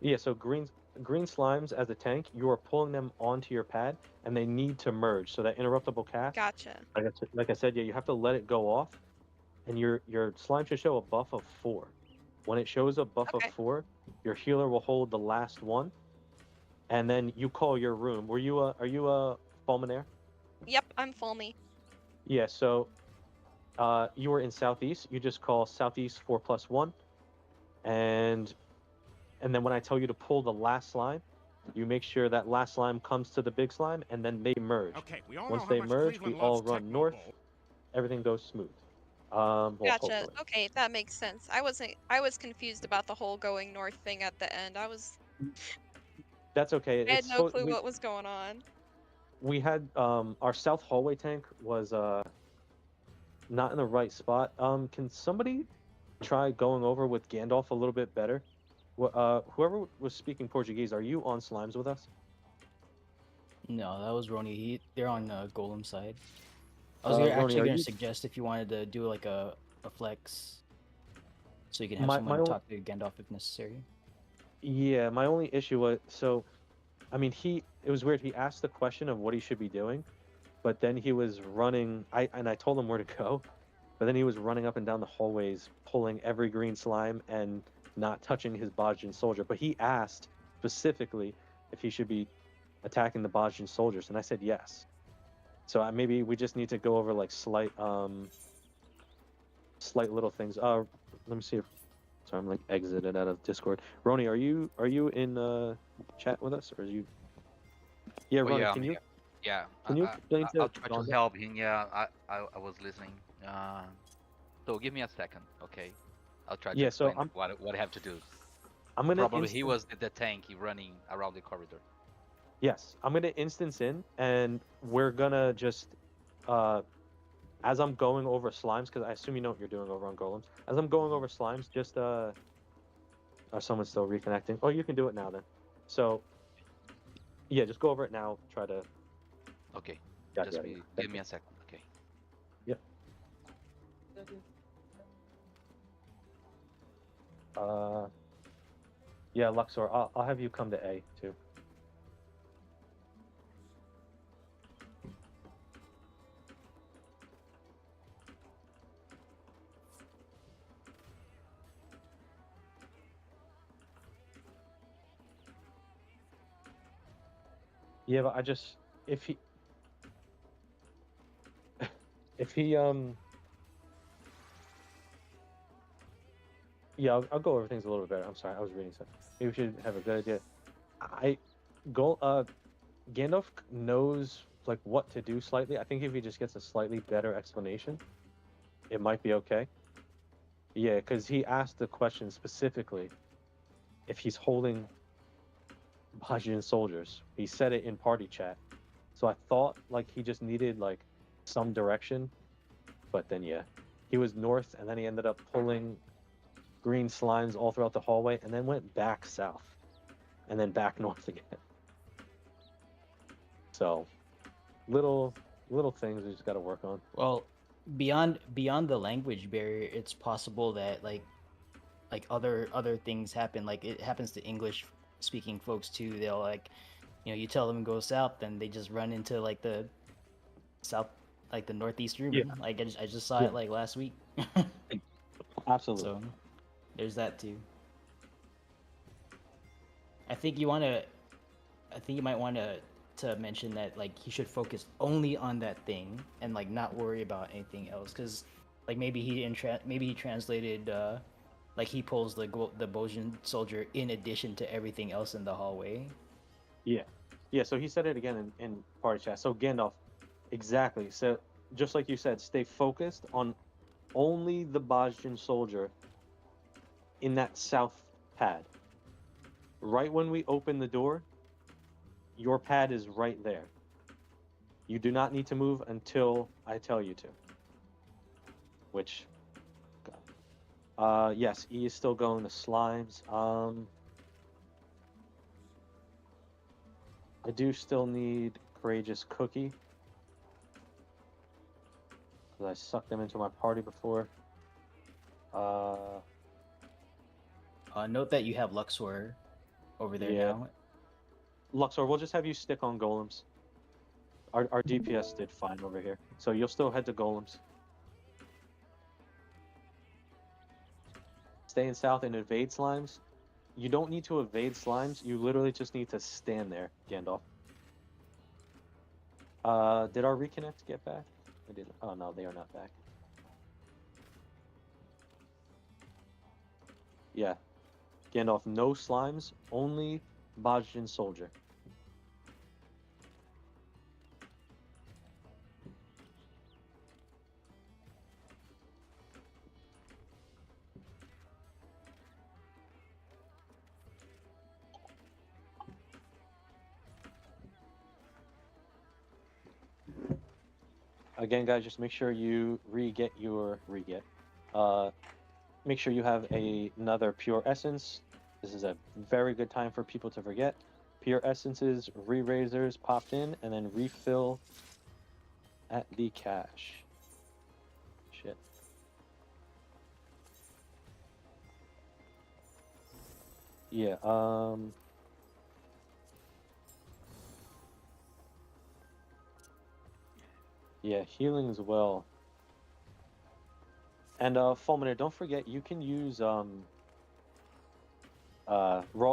Yeah, so green slimes as a tank, you are pulling them onto your pad, and they need to merge. So that interruptible cast. Gotcha. Like I said, yeah, you have to let it go off, and your slime should show a buff of 4. When it shows a buff of 4, your healer will hold the last one, and then you call your room. Are you a Fulminaire? Yep, I'm Fulmy. Yeah, so you were in southeast. You just call southeast 4+1, and then when I tell you to pull the last slime, you make sure that last slime comes to the big slime, and then they merge. Okay, we all Once know they how much merge, Cleveland we all loves run Tecmo north. Bowl. Everything goes smooth. Well, Gotcha. hopefully. Okay, that makes sense. I was confused about the whole going north thing at the end. That's okay. I had It's no clue what was going on. we had our south hallway tank was not in the right spot. Can somebody try going over with Gandalf a little bit better? Whoever was speaking Portuguese, are you on Slimes with us? No, that was Roni. They're on Golem side. I was Roni, actually are gonna you? suggest if you wanted to do like a flex, so you can have My someone own, talk to Gandalf if necessary. yeah, my only issue was I mean, it was weird. He asked the question of what he should be doing, but then he was running. I told him where to go, but then he was running up and down the hallways, pulling every green slime and not touching his Bajin soldier. But he asked specifically if he should be attacking the Bajin soldiers, and I said yes. So maybe we just need to go over like slight little things. Let me see if. Sorry, I'm like exited out of Discord. Roni, are you in chat with us, or are you? Yeah, Well, Roni, yeah, can you yeah. can you explain I'll to try to Donda? help him. Yeah, I was listening. So give me a second, okay? I'll try to Yeah, so explain what I have to do. I'm gonna Probably he was the tank running around the corridor. yes, I'm gonna instance in, and we're gonna just as I'm going over slimes, because I assume you know what you're doing over on golems. As I'm going over slimes, just oh, someone's still reconnecting. Oh, you can do it now then. So yeah, just go over it now. Try to. Okay, Yeah, just yeah. give me a second, okay? Yep. Yeah, Luxor, I'll have you come to A too. Yeah, but if he if he yeah, I'll go over things a little bit better. I'm sorry, I was reading something. Maybe we should have a good idea. Gandalf knows like what to do slightly. I think if he just gets a slightly better explanation, it might be okay. Yeah, because he asked the question specifically if he's holding Bajan soldiers. He said it in party chat. So I thought like he just needed like some direction, but then yeah, he was north and then he ended up pulling green slimes all throughout the hallway and then went back south and then back north again. So little things we just got to work on. Well, beyond the language barrier, it's possible that like other things happen. Like it happens to English speaking folks too. They'll like, you tell them to go south, then they just run into like the south, like the northeast river. Yeah. Like I just saw it like last week. Absolutely. So there's that too. I think you might want to mention that like he should focus only on that thing and like not worry about anything else, because like maybe he translated like he pulls the Bojin soldier in addition to everything else in the hallway. Yeah, so he said it again in party chat. So Gandalf, exactly. So just like you said, stay focused on only the Bajin soldier in that south pad. Right when we open the door, your pad is right there. You do not need to move until I tell you to. Which, yes, E is still going to slimes. I do still need Courageous Cookie, because I sucked them into my party before. Note that you have Luxor over there now. Luxor, we'll just have you stick on golems. Our DPS did fine over here, so you'll still head to golems. Staying south and evade slimes. You don't need to evade slimes. You literally just need to stand there, Gandalf. Did our reconnect get back? I didn't. Oh no, they are not back. Yeah, Gandalf, no slimes, only Bajin soldier. Again, guys, just make sure you make sure you have another pure essence. This is a very good time for people to forget. Pure essences, re-razors popped in, and then refill at the cache. Shit. Yeah, yeah, healing as well. And Fulminator, don't forget you can use raw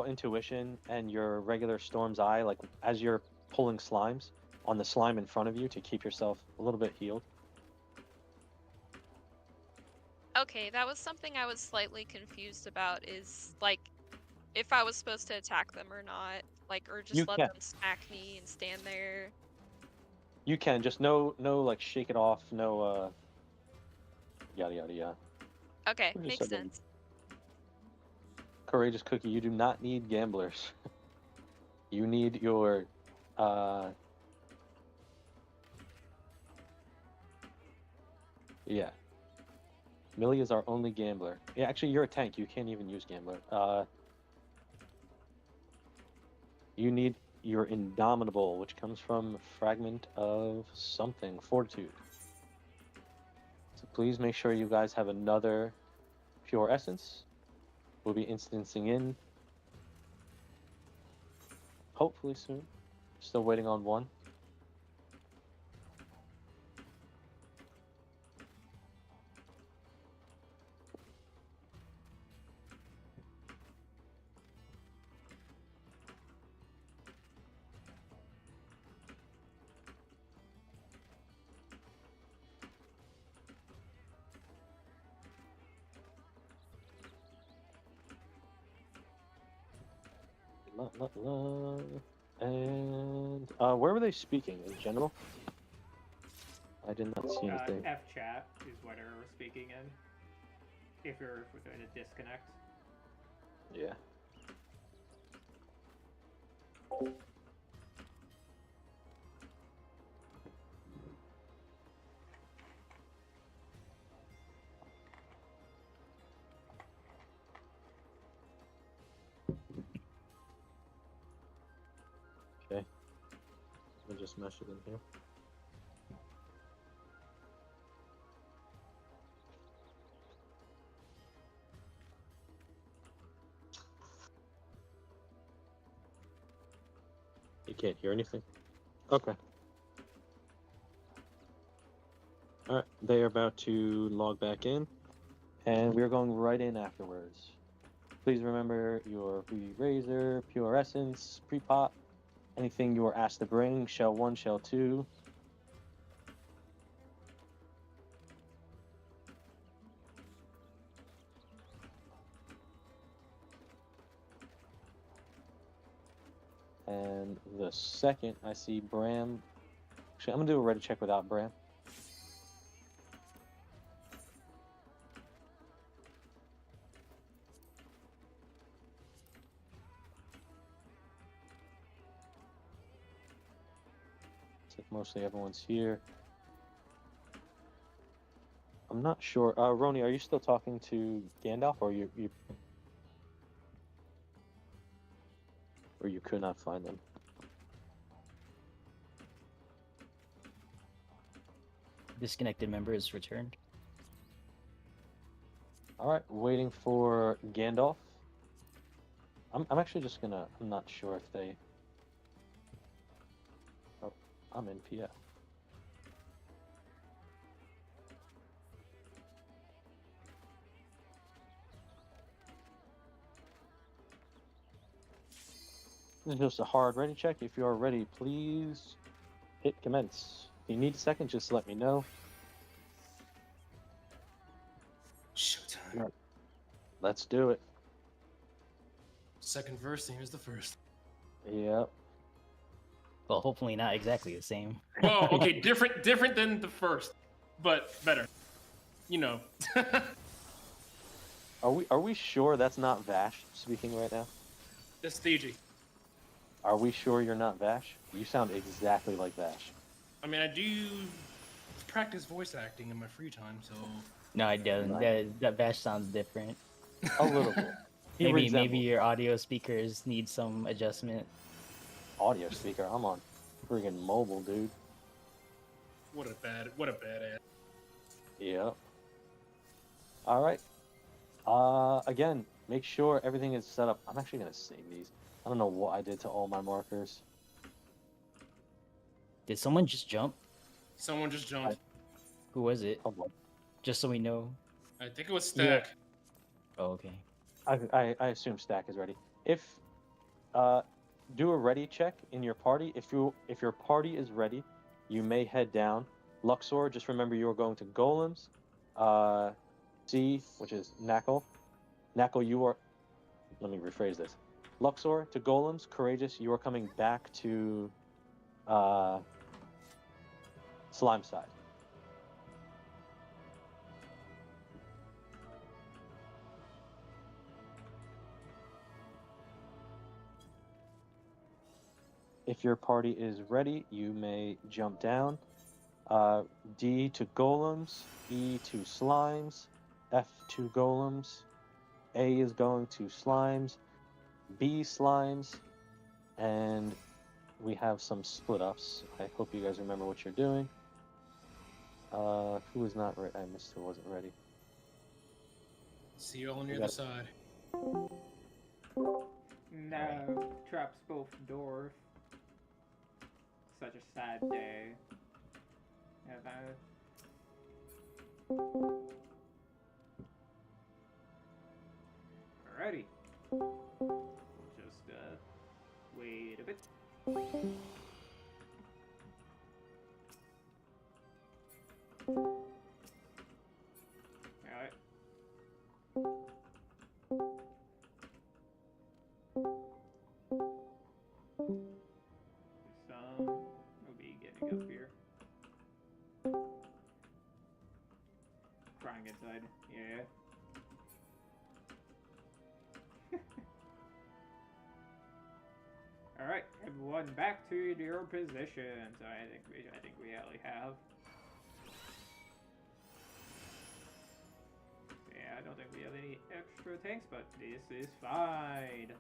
intuition and your regular Storm's Eye, like as you're pulling slimes on the slime in front of you to keep yourself a little bit healed. Okay, that was something I was slightly confused about, is like if I was supposed to attack them or not, like, or just You let can. them smack me and stand there. You can just no like shake it off, no yada yada yada. Okay, Who just makes said that? sense. Courageous Cookie, you do not need gamblers. You need your yeah. Millie is our only gambler. Yeah, actually you're a tank, you can't even use gambler. You need your Indomitable, which comes from fragment of something, Fortitude. So please make sure you guys have another pure essence. We'll be instancing in hopefully soon. Still waiting on one. And where were they speaking in general? I did not see anything. F chat is what we're speaking in. If you're within a disconnect. Yeah. Okay. Let me just mesh it in here. You can't hear anything? Okay. Alright, they are about to log back in, and we're going right in afterwards. Please remember your re-razor, pure essence, pre-pop, anything you were asked to bring, shell 1, shell 2. And the second I see Bram, actually I'm gonna do a ready check without Bram. Looks like mostly everyone's here. I'm not sure. Roni, are you still talking to Gandalf, or you could not find them? Disconnected member is returned. All right, waiting for Gandalf. I'm actually just gonna. I'm not sure if they. Oh, I'm in PF. This is just a hard ready check. If you are ready, please hit commence. If you need a second, just let me know. Showtime. Right. Let's do it. Second verse, and here's the first. Yep. Well, hopefully not exactly the same. Well, okay, different than the first, but better. You know. Are we sure that's not Vash speaking right now? That's DG. Are we sure you're not Vash? You sound exactly like Vash. I mean, I do practice voice acting in my free time, so. No, I don't. That Bash sounds different. A little bit. He Maybe resembles your audio speakers need some adjustment. audio speaker. I'm on friggin' mobile, dude. What a badass. Yeah. All right. Again, make sure everything is set up. I'm actually gonna save these. I don't know what I did to all my markers. Did someone just jump? Someone just jumped. Who was it? Hold on. Just so we know. I think it was Stack. Oh, okay. I assume Stack is ready. If do a ready check in your party. If your party is ready, you may head down. Luxor, just remember you are going to golems. C, which is Knuckle. Knuckle, you are. Let me rephrase this. Luxor to golems. Courageous, you are coming back to slime side. If your party is ready, you may jump down. D to golems, E to slimes, F to golems, A is going to slimes, B slimes, and we have some split ups. I hope you guys remember what you're doing. Who is not ready? I missed who wasn't ready. See you all on the other side. No, traps both dwarf. Such a sad day. Yeah, alrighty. Just wait a bit. Alright. We'll be getting up here. Crying inside. Yeah. Alright, everyone back to your positions. I think we only have. Yeah, I don't think we have any extra tanks, but this is fine.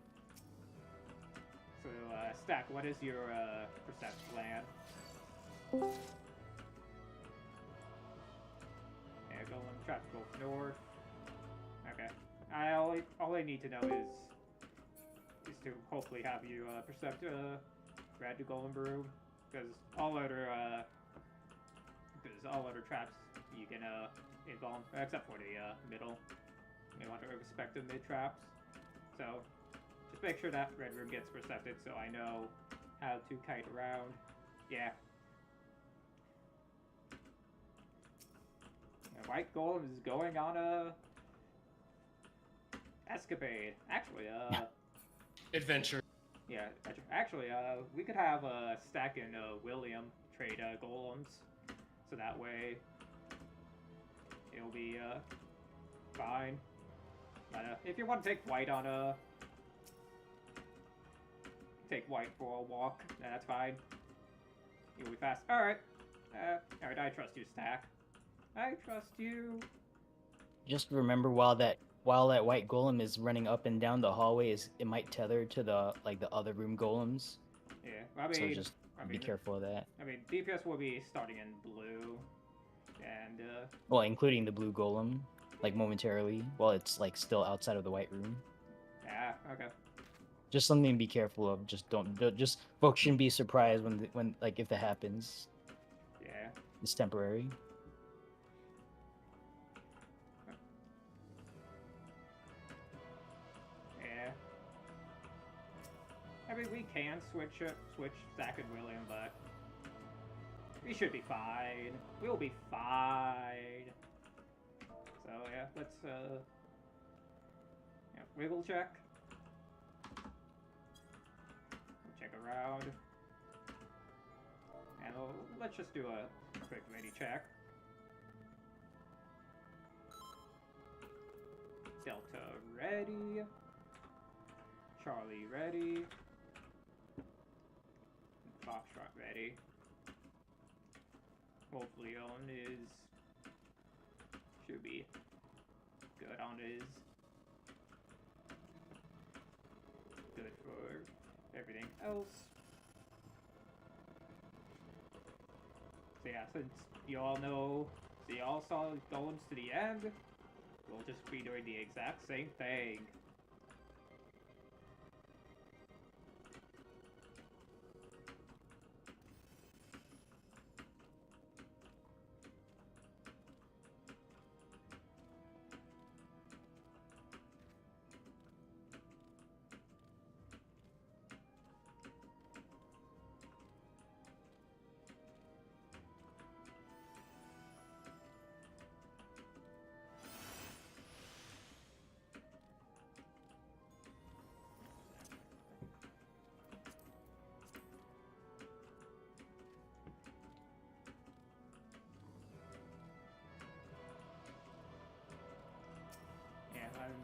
So, Stack, what is your perception plan? Yeah, go on trap, go north. Okay. All I need to know is to hopefully have you percept red to golden brew, because all other traps you can involve, except for the middle. You want to respect the mid traps. So just make sure that red room gets percepted so I know how to kite around. Yeah. White Golem is going on a escapade. Actually, adventure. Yeah, actually, we could have Stack and William trade golems, so that way it'll be fine. But if you want to take white on take white for a walk, that's fine. You'll be fast. All right. Alright, I trust you, Stack. I trust you. Just remember while that white golem is running up and down the hallway, it might tether to the other room golems. Yeah, I mean, so just be careful of that. I mean, DPS will be starting in blue, and well, including the blue golem, like momentarily, while it's like still outside of the white room. Yeah, okay. Just something to be careful of. Just just folks shouldn't be surprised when like if that happens. Yeah. It's temporary. Yeah. I mean, we can switch Zach and William, but we should be fine. We'll be fine. So yeah, let's wiggle check. Check around. And let's just do a quick mini check. Delta ready. Charlie ready. Foxtrot ready. hopefully Ohn should be good on his. Good for everything else. So yeah, since you all know, so you all saw golems to the end, we'll just be doing the exact same thing.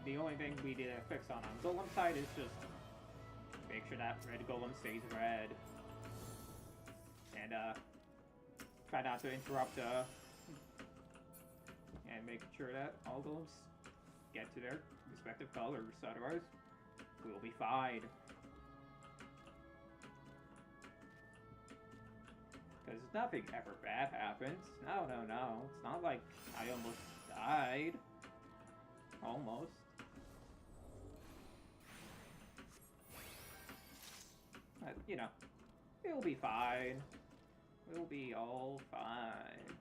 The only thing we need to fix on golem side is just make sure that red golem stays red. And try not to interrupt and make sure that all golems get to their respective colors, otherwise we'll be fine. Because nothing ever bad happens. No. It's not like I almost died. Almost. But, you know, we'll be fine. We'll be all fine.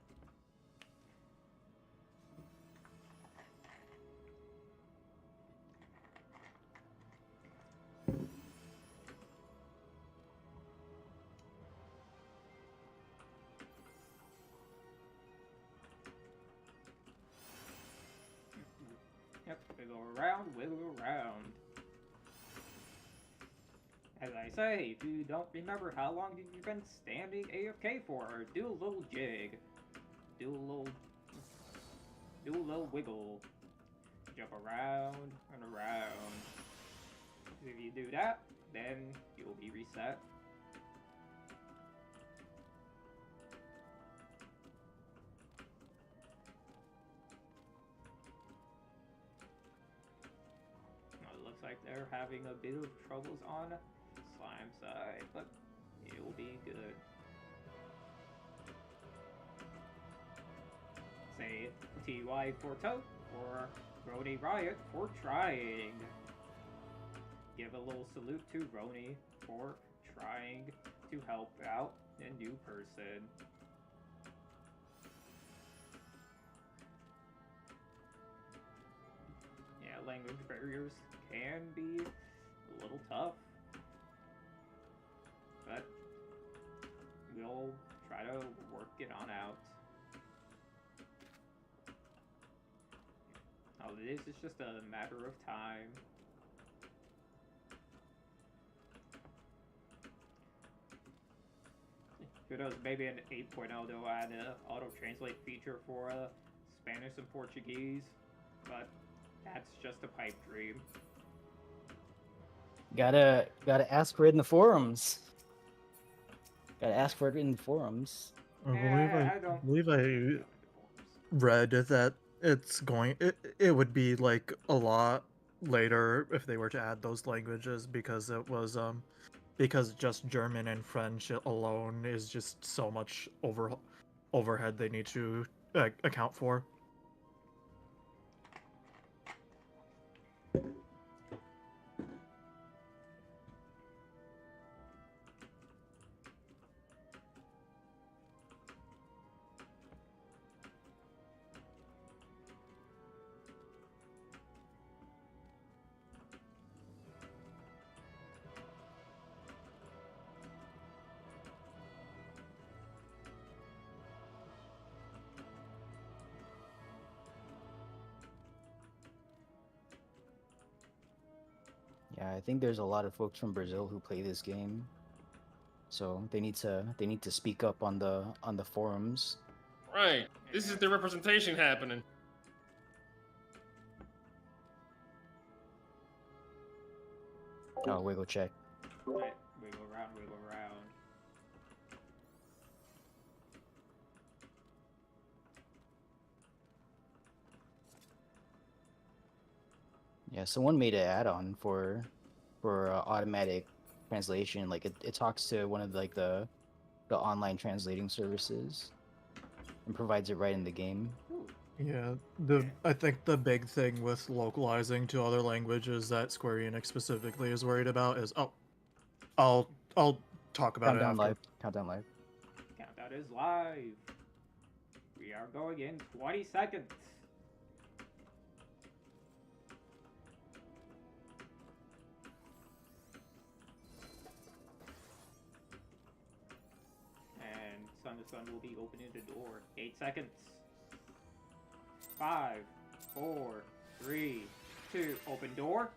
Yep, wiggle around. As I say, if you don't remember how long you've been standing AFK for, do a little jig. Do a little wiggle. Jump around and around. If you do that, then you'll be reset. It looks like they're having a bit of troubles on slime side, but it'll be good. Say TY for Tote or Rony Riot for trying. Give a little salute to Rony for trying to help out a new person. Yeah, language barriers can be a little tough, but we'll try to work it on out. Oh, this is just a matter of time. Who knows, maybe an 8.0 they'll add an auto-translate feature for Spanish and Portuguese, but that's just a pipe dream. Gotta ask for it in the forums. Gotta ask for it in the forums. I believe I read that it would be like a lot later if they were to add those languages, because it was because just German and French alone is just so much overhead they need to account for. Yeah, I think there's a lot of folks from Brazil who play this game, so they need to speak up on the forums. Right. This is the representation happening. Oh, wiggle check. Right. Wiggle around, wiggle around. Yeah, someone made an add-on for automatic translation. Like it talks to one of the online translating services and provides it right in the game. Yeah, I think the big thing with localizing to other languages that Square Enix specifically is worried about is I'll talk about it Countdown after. live. Countdown live. Countdown is live. We are going in 20 seconds. And Sun will be opening the door. 8 seconds. 5, 4, 3, 2, open door.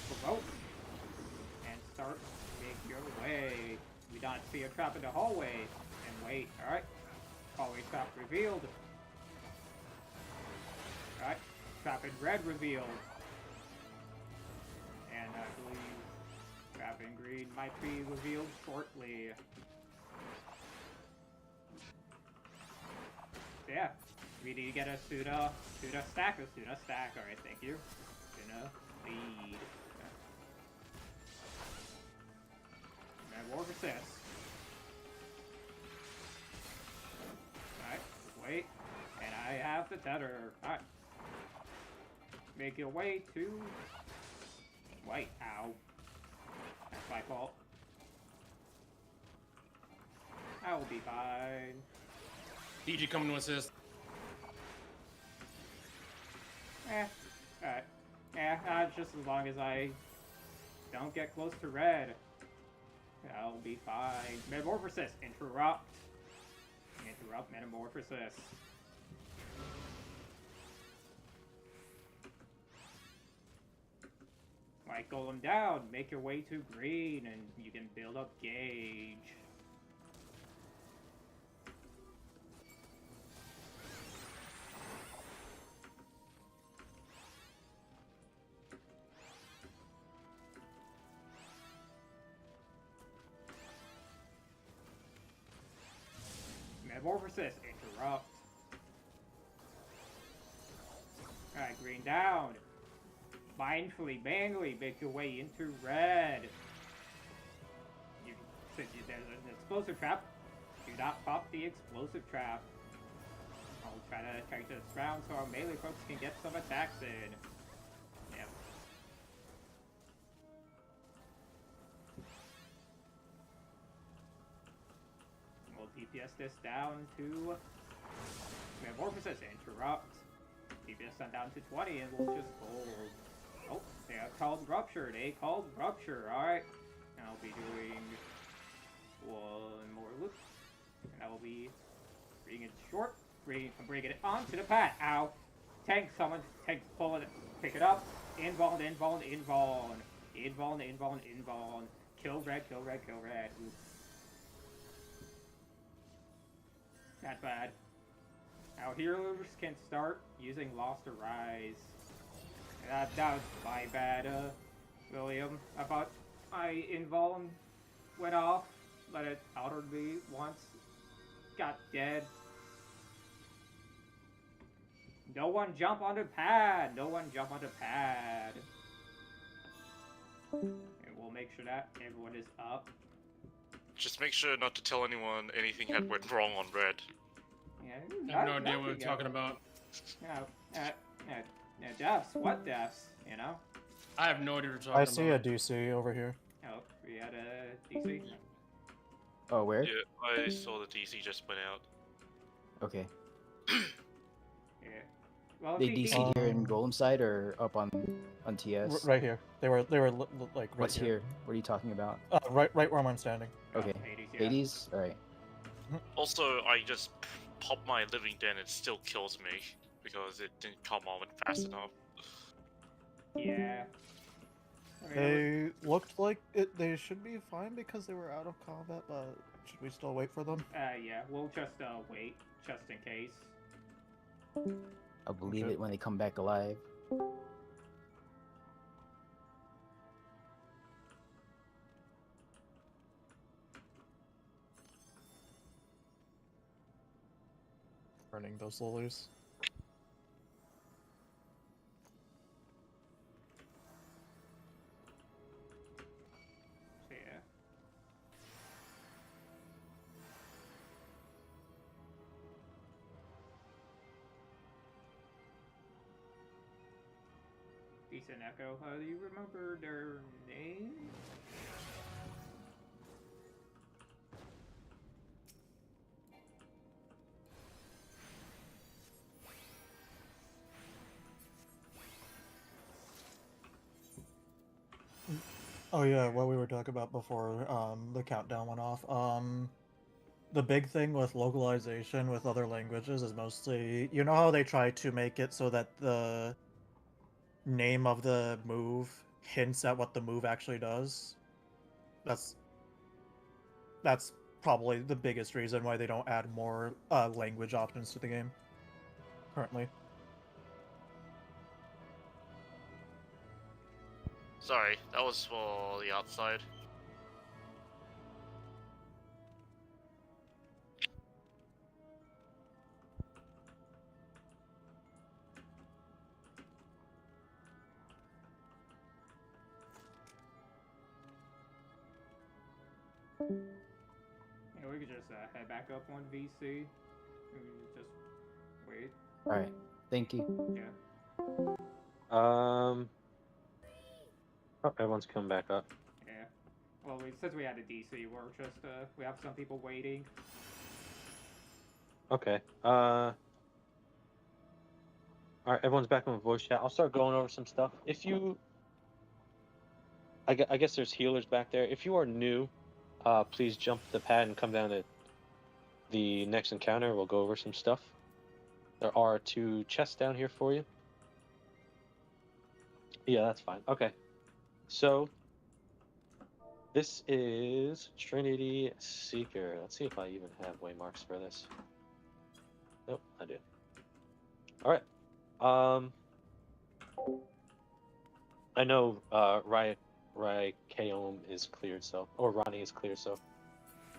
Provoke. And start. Make your way. We don't see a trap in the hallway. And wait, alright. Hallway trap revealed. Alright. Trap in red revealed. And I believe trap in green might be revealed shortly. Yeah. We need to get a Suna stack. Alright, thank you. Suna lead. Metamorphosis. Alright, wait. And I have the tether. Alright. Make your way to... Wait, ow. That's my fault. I will be fine. DG coming to assist. Alright. Just as long as I don't get close to red. I'll be fine. Metamorphosis. Interrupt. Interrupt metamorphosis. White golem down. Make your way to green and you can build up gauge. Metamorphosis. Interrupt. Alright, green down. Mindfully, manually make your way into red. Since there's an explosive trap, do not pop the explosive trap. I'll try to take this round so our melee folks can get some attacks in. Yep. We'll DPS this down to Metamorphosis. Interrupt. DPS sent down to 20 and we'll just hold. Oh, they called Rupture. Alright. I'll be doing one more loop. And I will be bringing it short. Bringing it onto the pad. Ow. Tank, someone. Tank, pull it. Pick it up. Invuln. Kill red. Oof. That's bad. Our healers can start using Lost Arise. That was my bad, William. I thought my invuln went off, let it outered me once. Got dead. No one jump on the pad! And we'll make sure that everyone is up. Just make sure not to tell anyone anything had went wrong on red. Yeah, I have no idea what we're talking about. Deaths. What deaths? You know? I have no idea what you're I talking see about. a DC over here. Oh, we had a DC? Oh, where? Yeah, I saw the DC just went out. Okay. Yeah. Well, They DC here in Golem side or up on TS? Right here. They were like right What's here? What are you talking about? Right where I'm standing. Okay. Hades? Alright. Also, I just popped my living den, it still kills me because it didn't come on fast enough. Yeah. They looked like they should be fine because they were out of combat, but should we still wait for them? Yeah, we'll just wait, just in case. I'll believe it when they come back alive. earning those lilies. So, yeah. Decent echo. Do you remember their name? Oh yeah, what we were talking about before the countdown went off. The big thing with localization with other languages is mostly, you know how they try to make it so that the name of the move hints at what the move actually does? That's probably the biggest reason why they don't add more language options to the game currently. Sorry, that was for the outside. Yeah, we could just head back up on VC. We just wait. All right. Thank you. Yeah. Oh, everyone's coming back up. Yeah. Well, since we had a DC, we're just we have some people waiting. Okay. All right, everyone's back on voice chat. I'll start going over some stuff. If you, I guess there's healers back there. If you are new, please jump the pad and come down to the next encounter. We'll go over some stuff. There are 2 chests down here for you. Yeah, that's fine. Okay. So, this is Trinity Seeker. Let's see if I even have waymarks for this. Nope, I do. Alright. I know Riot Kaom is cleared, so, or Ronnie is cleared, so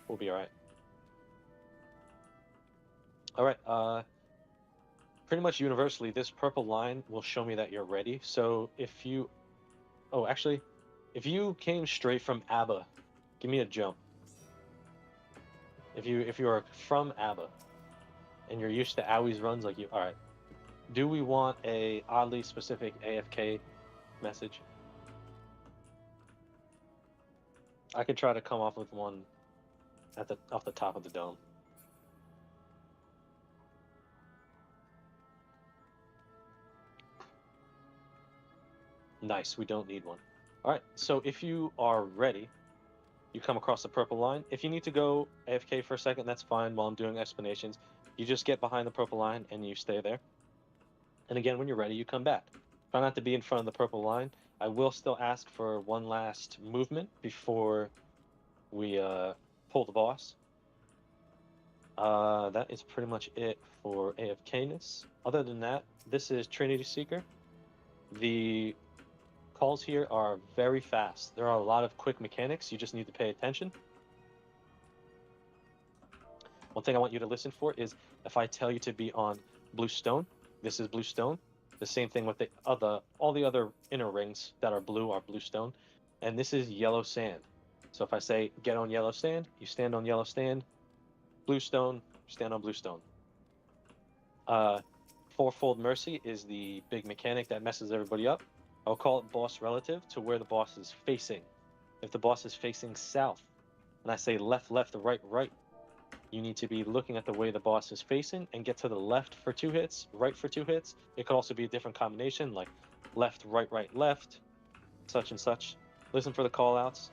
we'll be alright. Alright, pretty much universally, this purple line will show me that you're ready. So if you, oh, actually, if you came straight from ABBA, give me a jump. If you are from ABBA and you're used to Owie's runs like you, all right. Do we want a oddly specific AFK message? I could try to come off with one at off the top of the dome. Nice, we don't need one. All right, so if you are ready, you come across the purple line. If you need to go AFK for a second, that's fine while I'm doing explanations. You just get behind the purple line and you stay there. And again, when you're ready, you come back. Try not to be in front of the purple line. I will still ask for one last movement before we pull the boss. That is pretty much it for AFKness. Other than that, this is Trinity Seeker. The calls here are very fast. There are a lot of quick mechanics. You just need to pay attention. One thing I want you to listen for is if I tell you to be on blue stone, this is blue stone. The same thing with all the other inner rings that are blue stone. And this is yellow sand. So if I say get on yellow sand, you stand on yellow sand. Blue stone, stand on blue stone. Fourfold mercy is the big mechanic that messes everybody up. I'll call it boss relative to where the boss is facing. If the boss is facing south, and I say left, left, right, right, you need to be looking at the way the boss is facing and get to the left for 2 hits, right for 2 hits. It could also be a different combination, like left, right, right, left, such and such. Listen for the call-outs.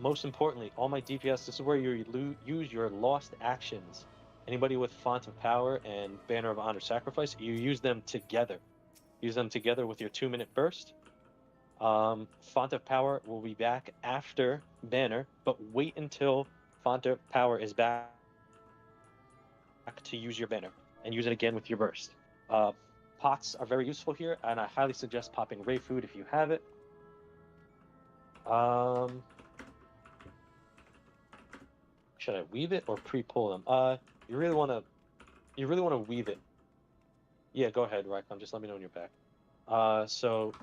Most importantly, all my DPS, this is where you use your lost actions. Anybody with Font of Power and Banner of Honor Sacrifice, you use them together. Use them together with your 2-minute burst. Font of Power will be back after Banner, but wait until Font of Power is back to use your Banner, and use it again with your burst. Pots are very useful here, and I highly suggest popping Ray Food if you have it. Should I weave it or pre-pull them? You really want to you really want to weave it. Yeah, go ahead, Raikon. Just let me know when you're back. So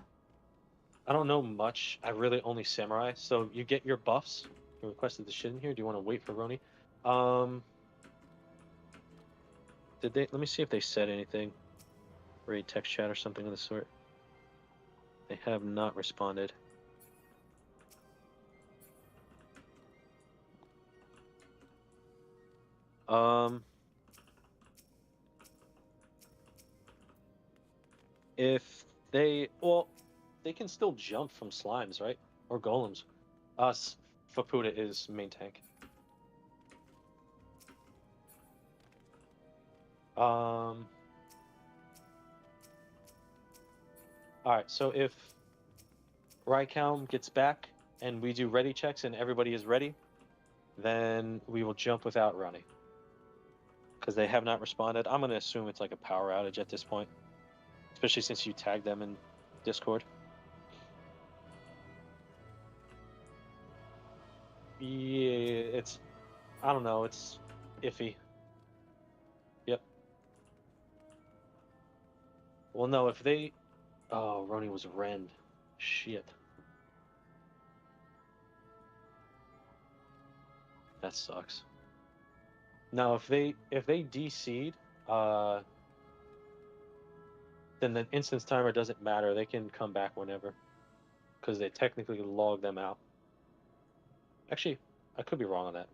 I don't know much. I really only samurai. So you get your buffs. You requested the shit in here. Do you want to wait for Roni? Did they? Let me see if they said anything. Raid text chat or something of the sort. They have not responded. If they, well, they can still jump from slimes, right? Or golems. Us, Fapuda is main tank. Alright, so if Raikon gets back and we do ready checks and everybody is ready, then we will jump without running. Because they have not responded. I'm going to assume it's like a power outage at this point. Especially since you tagged them in Discord. Yeah, it's... I don't know, it's iffy. Yep. Well, no, if they... Oh, Roni was rend. Shit. That sucks. Now, if they de-seed, then the instance timer doesn't matter. They can come back whenever. Because they technically log them out. Actually, I could be wrong on that.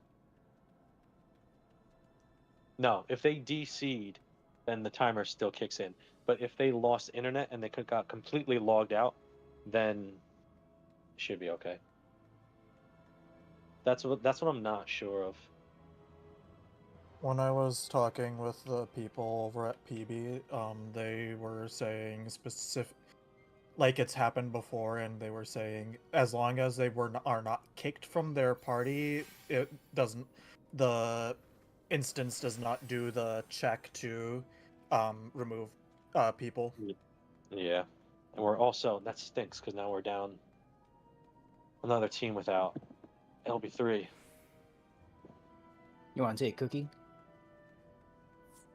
No, if they de-seed, then the timer still kicks in. But if they lost internet and they got completely logged out, then it should be okay. That's what I'm not sure of. When I was talking with the people over at PB, they were saying specific, like it's happened before, and they were saying as long as they are not kicked from their party, it doesn't. The instance does not do the check to remove people. Yeah, and we're also, that stinks because now we're down another team without LB3. You want to take Cookie?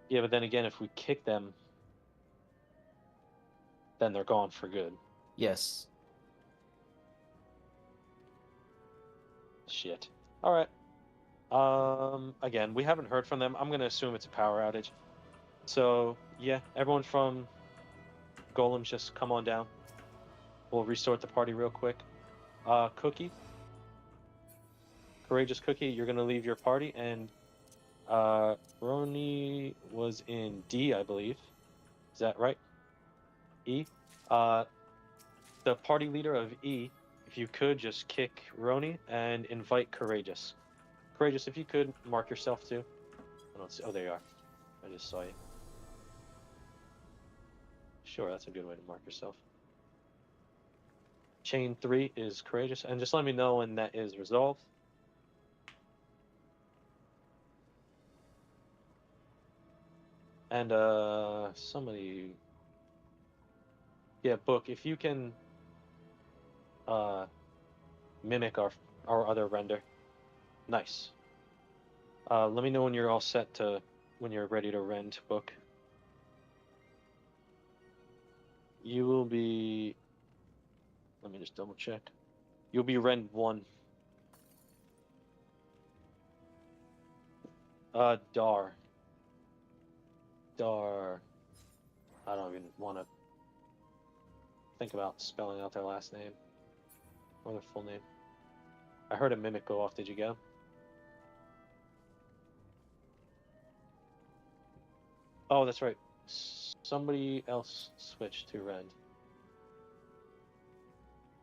Yeah, but then again, if we kick them, then they're gone for good. Yes. Shit. All right. Again, we haven't heard from them. I'm gonna assume it's a power outage. So yeah, everyone from Golems just come on down. We'll restart the party real quick. Cookie, Courageous Cookie, you're gonna leave your party, and Roni was in D, I believe. Is that right? E. The party leader of E, if you could just kick Roni and invite Courageous. Courageous, if you could mark yourself too. I don't see. Oh, there you are. I just saw you. Sure, that's a good way to mark yourself. Chain 3 is Courageous, and just let me know when that is resolved. And somebody, yeah, Book, if you can mimic our other render. Nice. Let me know when you're all set to, when you're ready to rend, Book. You will be, let me just double check. You'll be rend 1. Dar. I don't even want to think about spelling out their last name or their full name. I heard a mimic go off. Did you get him? Oh, that's right. Somebody else switched to rend.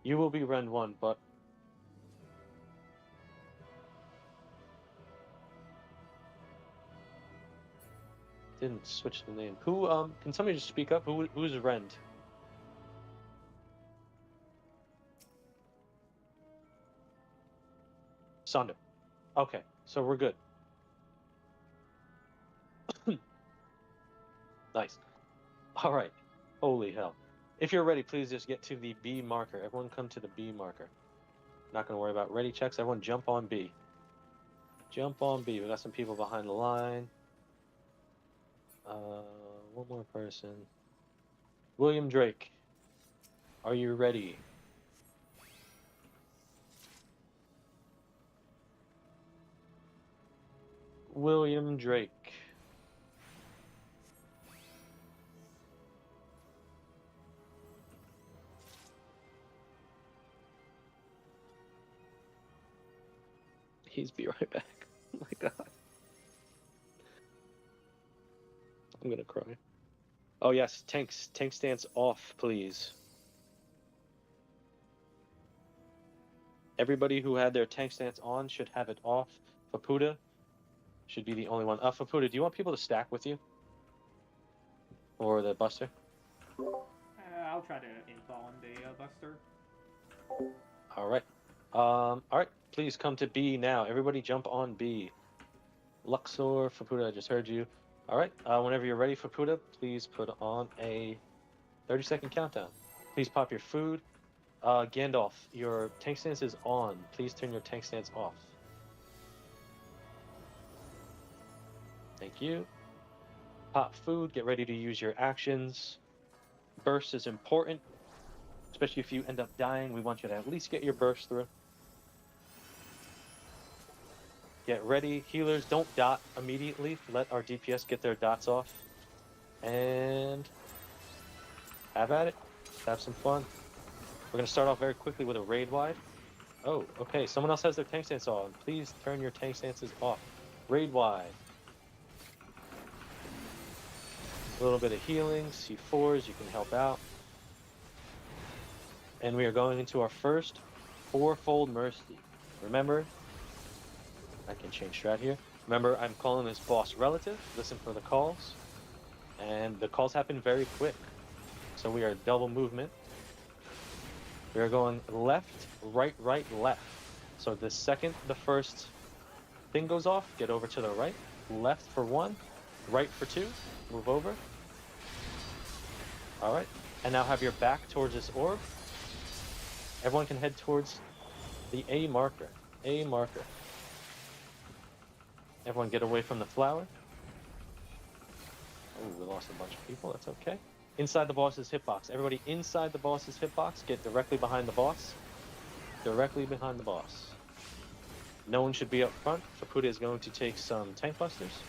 You will be rend 1, but didn't switch the name. Who can somebody just speak up? Who's rend? Sonder. Okay, so we're good. Nice. All right. Holy hell. If you're ready, please just get to the B marker. Everyone come to the B marker. Not going to worry about ready checks. Everyone jump on B. Jump on B. We got some people behind the line. One more person. William Drake, are you ready? William Drake. He's be right back. Oh my god. I'm gonna cry. Oh yes, tank stance off, please. Everybody who had their tank stance on should have it off. Fapuda should be the only one. Fapuda, do you want people to stack with you? Or the Buster? I'll try to infall on the Buster. Alright. Alright, please come to B now. Everybody jump on B. Luxor, Fapuda, I just heard you. Alright, whenever you're ready, Fapuda, please put on a 30-second countdown. Please pop your food. Gandalf, your tank stance is on. Please turn your tank stance off. Thank you. Pop food, get ready to use your actions. Burst is important, especially if you end up dying. We want you to at least get your burst through. Get ready. Healers, don't dot immediately. Let our DPS get their dots off. And have at it. Have some fun. We're going to start off very quickly with a raid wide. Oh, okay. Someone else has their tank stance on. Please turn your tank stances off. Raid wide. A little bit of healing. C4s, you can help out. And we are going into our first fourfold mercy. Remember, I can change strat here. Remember, I'm calling this boss relative. Listen for the calls. And the calls happen very quick. So we are double movement. We are going left, right, right, left. So the second the first thing goes off, get over to the right. Left for 1, right for 2, move over. Alright, and now have your back towards this orb. Everyone can head towards the A marker. A marker. Everyone get away from the flower. Oh, we lost a bunch of people, that's okay. Inside the boss's hitbox. Everybody inside the boss's hitbox, get directly behind the boss. Directly behind the boss. No one should be up front. Fapuda is going to take some tank busters.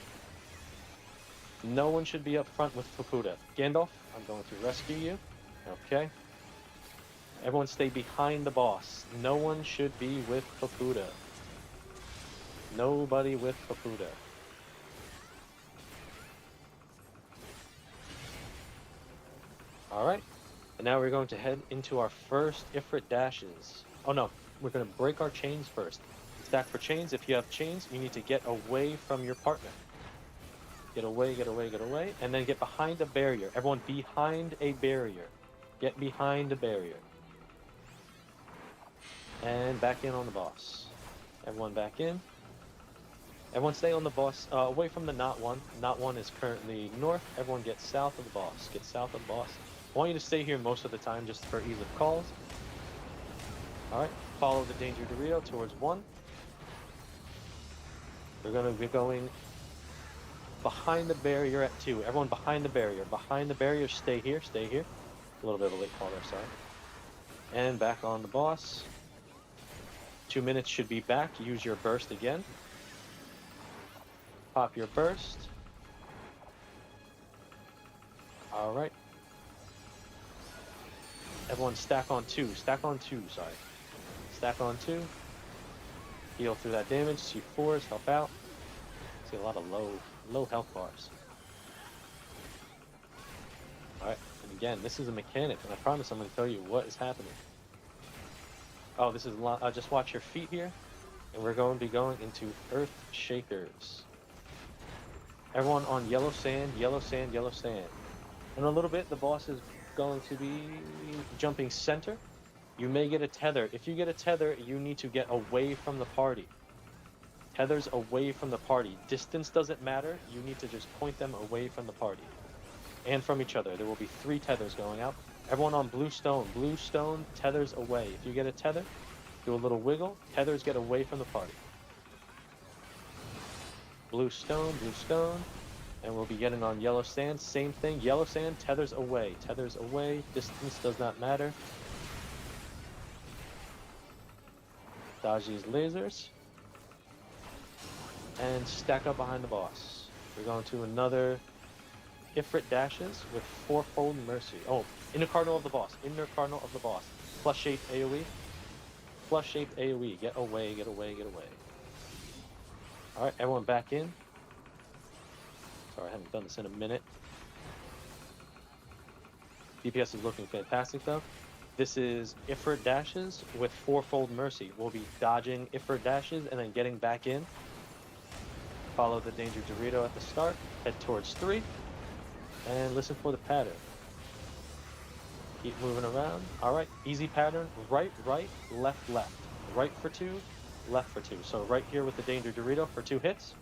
No one should be up front with Fapuda. Gandalf, I'm going to rescue you. Okay. Everyone stay behind the boss. No one should be with Fapuda. Nobody with Fapuda. Alright, and now we're going to head into our first Ifrit dashes. Oh no, we're going to break our chains first. Stack for chains. If you have chains, you need to get away from your partner. Get away, get away, get away, and then get behind a barrier. Everyone behind a barrier. Get behind a barrier. And back in on the boss. Everyone back in. Everyone stay on the boss, away from the Knot 1. Knot 1 is currently north. Everyone get south of the boss. Get south of the boss. I want you to stay here most of the time just for ease of calls. Alright, follow the Danger Dorito towards 1. We're going to be going behind the barrier at 2. Everyone behind the barrier. Behind the barrier, stay here, stay here. A little bit of a late call there, sorry. And back on the boss. 2 minutes should be back. Use your burst again. Pop your burst. Alright. Everyone stack on 2. Stack on 2, sorry. Stack on 2. Heal through that damage. C4s, help out. See a lot of low health bars. Alright, and again, this is a mechanic, and I promise I'm going to tell you what is happening. Oh, this is just watch your feet here, and we're going to be going into Earth Shakers. Everyone on yellow sand, yellow sand, yellow sand. In a little bit, the boss is going to be jumping center. You may get a tether. If you get a tether, you need to get away from the party. Tethers away from the party. Distance doesn't matter. You need to just point them away from the party. And from each other. There will be 3 tethers going out. Everyone on blue stone. Blue stone, tethers away. If you get a tether, do a little wiggle. Tethers get away from the party. Blue stone, blue stone. And we'll be getting on yellow sand. Same thing. Yellow sand tethers away. Tethers away. Distance does not matter. Dodge these lasers. And stack up behind the boss. We're going to another Ifrit dashes with fourfold mercy. Oh, inner cardinal of the boss. Inner cardinal of the boss. Plus shaped AoE. Plus shaped AoE. Get away, get away, get away. Alright, everyone back in. Sorry, I haven't done this in a minute. DPS is looking fantastic though. This is Ifrit dashes with fourfold mercy. We'll be dodging Ifrit dashes and then getting back in. Follow the danger Dorito at the start. Head towards 3. And listen for the pattern. Keep moving around. Alright, easy pattern. Right, right, left, left. Right for 2, left for 2. So right here with the danger Dorito for 2 hits.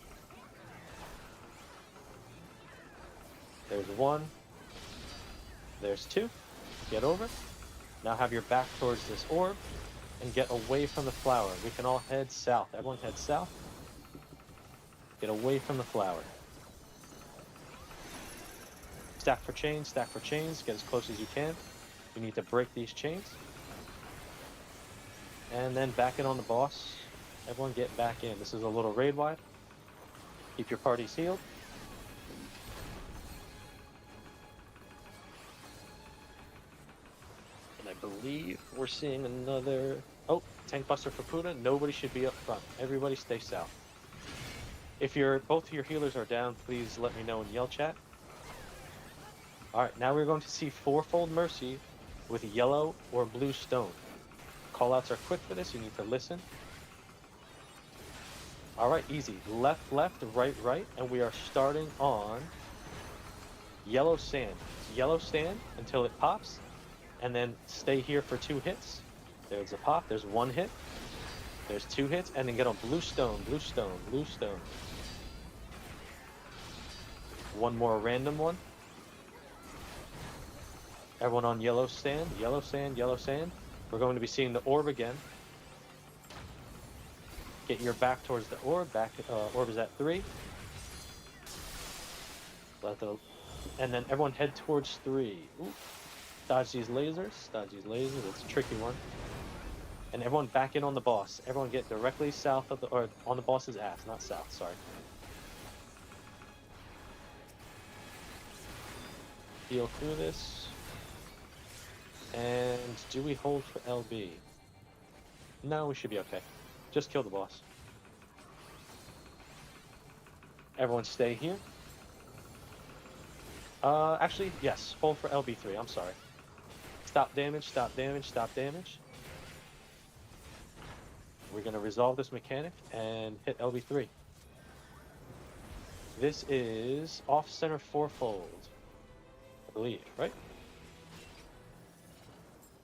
There's 1. There's 2. Get over. Now have your back towards this orb and get away from the flower. We can all head south. Everyone head south. Get away from the flower. Stack for chains, stack for chains. Get as close as you can. You need to break these chains. And then back in on the boss. Everyone get back in. This is a little raid wide. Keep your parties healed. And I believe we're seeing another... Oh, tank buster for Puna. Nobody should be up front. Everybody stay south. If both of your healers are down, please let me know in yell chat. Alright, now we're going to see fourfold mercy with yellow or blue stone. Callouts are quick for this, you need to listen. Alright, easy. Left, left, right, right, and we are starting on yellow sand. Yellow sand until it pops, and then stay here for 2 hits. There's a pop, there's 1 hit, there's 2 hits, and then get on blue stone, blue stone, blue stone. One more random one. Everyone on yellow sand, yellow sand, yellow sand. We're going to be seeing the orb again. Get your back towards the orb. Orb is at 3. And then everyone head towards 3. Ooh. Dodge these lasers. Dodge these lasers. It's a tricky one. And everyone back in on the boss. Everyone get directly south of the, or on the boss's ass, not south. Sorry. Heal through this. And do we hold for LB? No, we should be okay. Just kill the boss. Everyone stay here. Actually, yes, hold for LB3, I'm sorry. Stop damage, stop damage, stop damage. We're going to resolve this mechanic and hit LB3. This is off-center fourfold, I believe, right?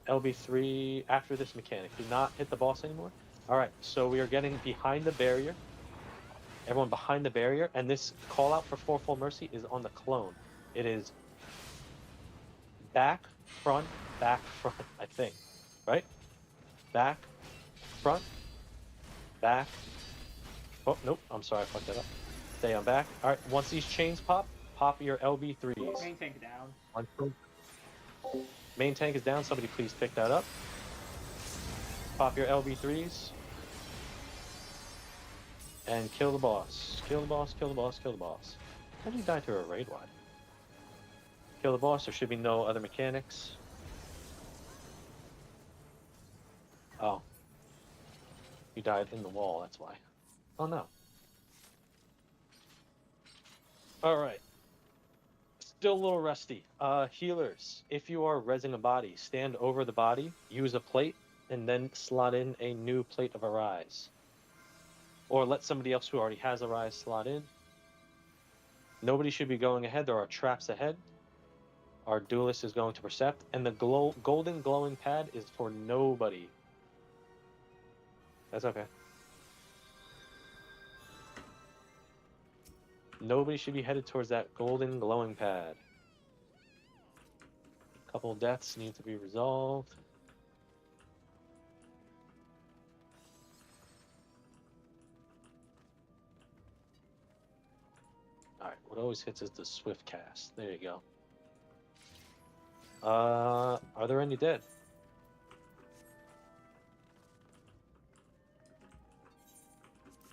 LB3 after this mechanic. Do not hit the boss anymore. Alright, so we are getting behind the barrier. Everyone behind the barrier. And this call out for fourfold mercy is on the clone. It is back, front, I think. Right? Back, front, back. Oh, nope. I'm sorry, I fucked that up. Stay on back. Alright, once these chains pop, pop your LB3s. Main tank down. Main tank is down. Somebody please pick that up. Pop your LB3s. And kill the boss. Kill the boss, kill the boss, kill the boss. How did you die to a raid wide? Kill the boss. There should be no other mechanics. Oh. You died in the wall, that's why. Oh no. Alright. Still a little rusty. Healers, if you are rezzing a body, stand over the body, use a plate, and then slot in a new plate of Arise. Or let somebody else who already has Arise slot in. Nobody should be going ahead. There are traps ahead. Our duelist is going to Percept, and the golden glowing pad is for nobody. That's okay. Nobody should be headed towards that golden glowing pad. A couple of deaths need to be resolved. Alright, what always hits is the swift cast. There you go. Are there any dead?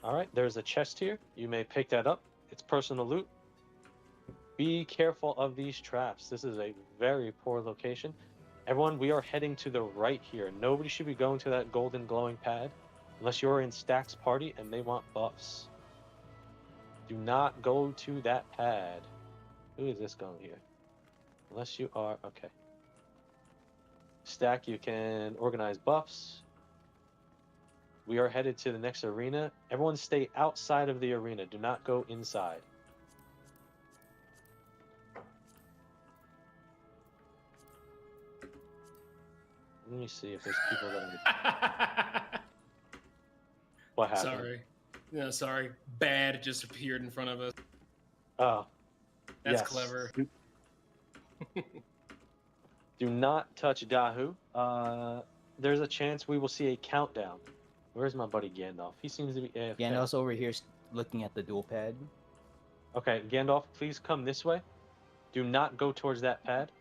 Alright, there's a chest here. You may pick that up. It's personal loot. Be careful of these traps. This is a very poor location. Everyone, we are heading to the right here. Nobody should be going to that golden glowing pad unless you're in Stack's party and they want buffs. Do not go to that pad. Who is this going here? Unless you are... Okay. Stack, you can organize buffs. We are headed to the next arena. Everyone stay outside of the arena. Do not go inside. Let me see if there's people that are... What happened? Sorry. No, sorry. Bad just appeared in front of us. Oh. That's yes. clever. Do not touch Dahu. There's a chance we will see a countdown. Where's my buddy Gandalf? He seems to be AFK. Gandalf's over here looking at the dual pad. Okay, Gandalf, please come this way. Do not go towards that pad.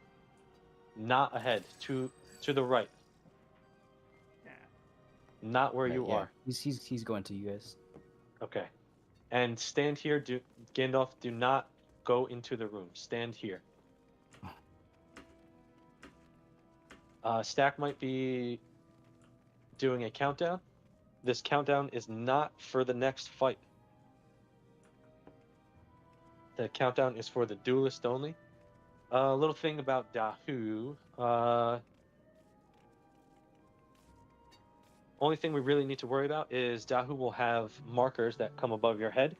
Not ahead. To the right. Not where you are. He's going to you guys. Okay. And stand here. Gandalf, do not go into the room. Stand here. Stack might be doing a countdown. This countdown is not for the next fight. The countdown is for the duelist only. A little thing about Dahu. Only thing we really need to worry about is Dahu will have markers that come above your head.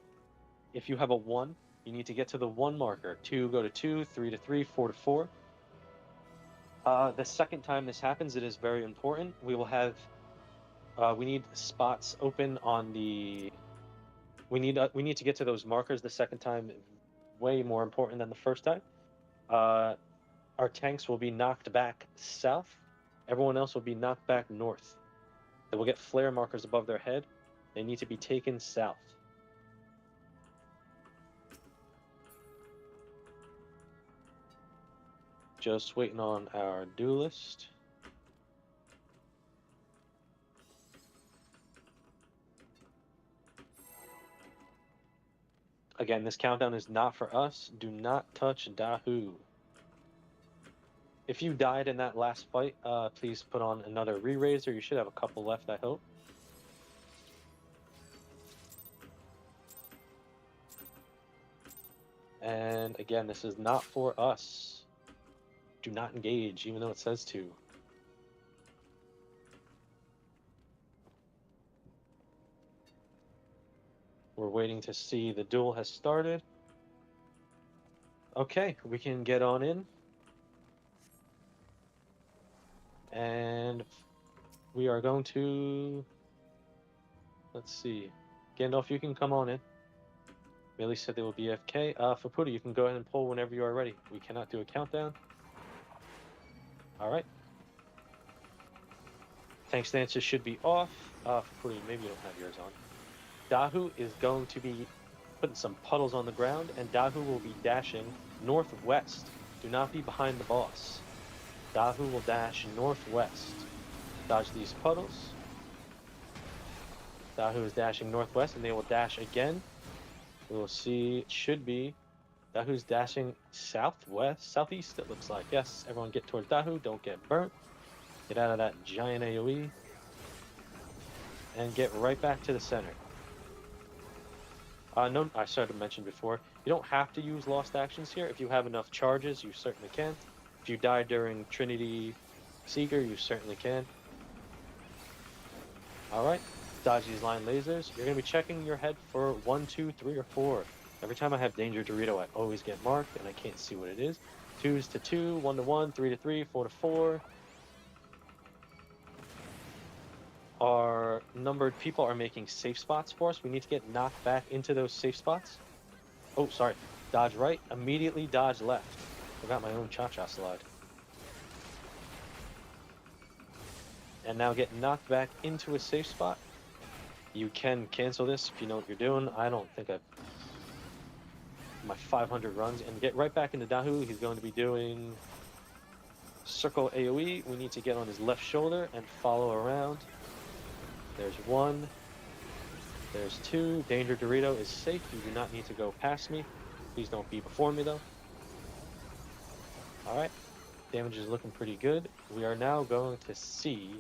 If you have a 1, you need to get to the 1 marker. 2, go to 2, 3 to 3, 4 to 4. The second time this happens, it is very important. We will have... we need spots open on the... We need to get to those markers the second time. Way more important than the first time. Our tanks will be knocked back south. Everyone else will be knocked back north. They will get flare markers above their head. They need to be taken south. Just waiting on our duelist. Again, this countdown is not for us. Do not touch Dahu. If you died in that last fight, please put on another re-raiser. You should have a couple left, I hope. And again, this is not for us. Do not engage, even though it says to. We're waiting to see the duel has started. Okay, we can get on in. And we are going to... Let's see. Gandalf, you can come on in. Millie said they will be AFK. Faputa, you can go ahead and pull whenever you are ready. We cannot do a countdown. Alright. Tank stances should be off. Faputa, maybe you don't have yours on. Dahu is going to be putting some puddles on the ground, and Dahu will be dashing northwest. Do not be behind the boss. Dahu will dash northwest. Dodge these puddles. Dahu is dashing northwest, and they will dash again. We will see, it should be, Dahu's dashing southeast it looks like. Yes, everyone get towards Dahu, don't get burnt. Get out of that giant AoE. And get right back to the center. No, I started to mention before, you don't have to use lost actions here. If you have enough charges, you certainly can. If you die during Trinity Seeker, you certainly can. Alright, dodge these line lasers. You're going to be checking your head for 1, 2, 3, or 4. Every time I have Danger Dorito, I always get marked, and I can't see what it is. 2s to 2, 1 to 1, 3 to 3, 4 to 4. Our numbered people are making safe spots for us. We need to get knocked back into those safe spots. Oh, sorry. Dodge right, immediately dodge left. Forgot my own cha-cha slide. And now get knocked back into a safe spot. You can cancel this if you know what you're doing. I don't think I've... my 500 runs and get right back into Dahu. He's going to be doing circle AoE. We need to get on his left shoulder and follow around. There's one. There's two. Danger Dorito is safe. You do not need to go past me. Please don't be before me, though. Alright. Damage is looking pretty good. We are now going to see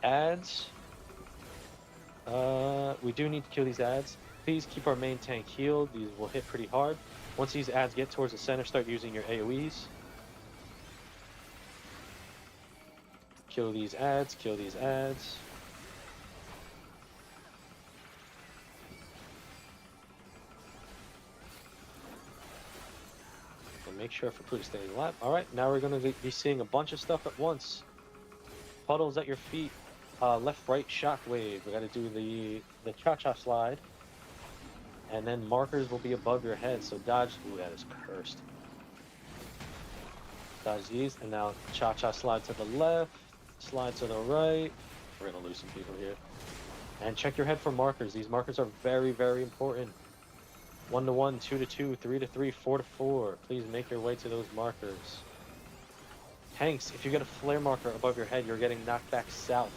ads. We do need to kill these ads. Please keep our main tank healed. These will hit pretty hard. Once these ads get towards the center, start using your AoEs. Kill these ads, kill these ads. And make sure for stay alive. Alright, now we're going to be seeing a bunch of stuff at once. Puddles at your feet. Left, right, shockwave. We got to do the cha-cha slide. And then markers will be above your head, so dodge. Ooh, that is cursed. Dodge these, and now cha-cha slide to the left, slide to the right. We're gonna lose some people here. And check your head for markers. These markers are very, very important. 1 to 1, 2 to 2, 3 to 3, 4 to 4. Please make your way to those markers. Tanks, if you get a flare marker above your head, you're getting knocked back south.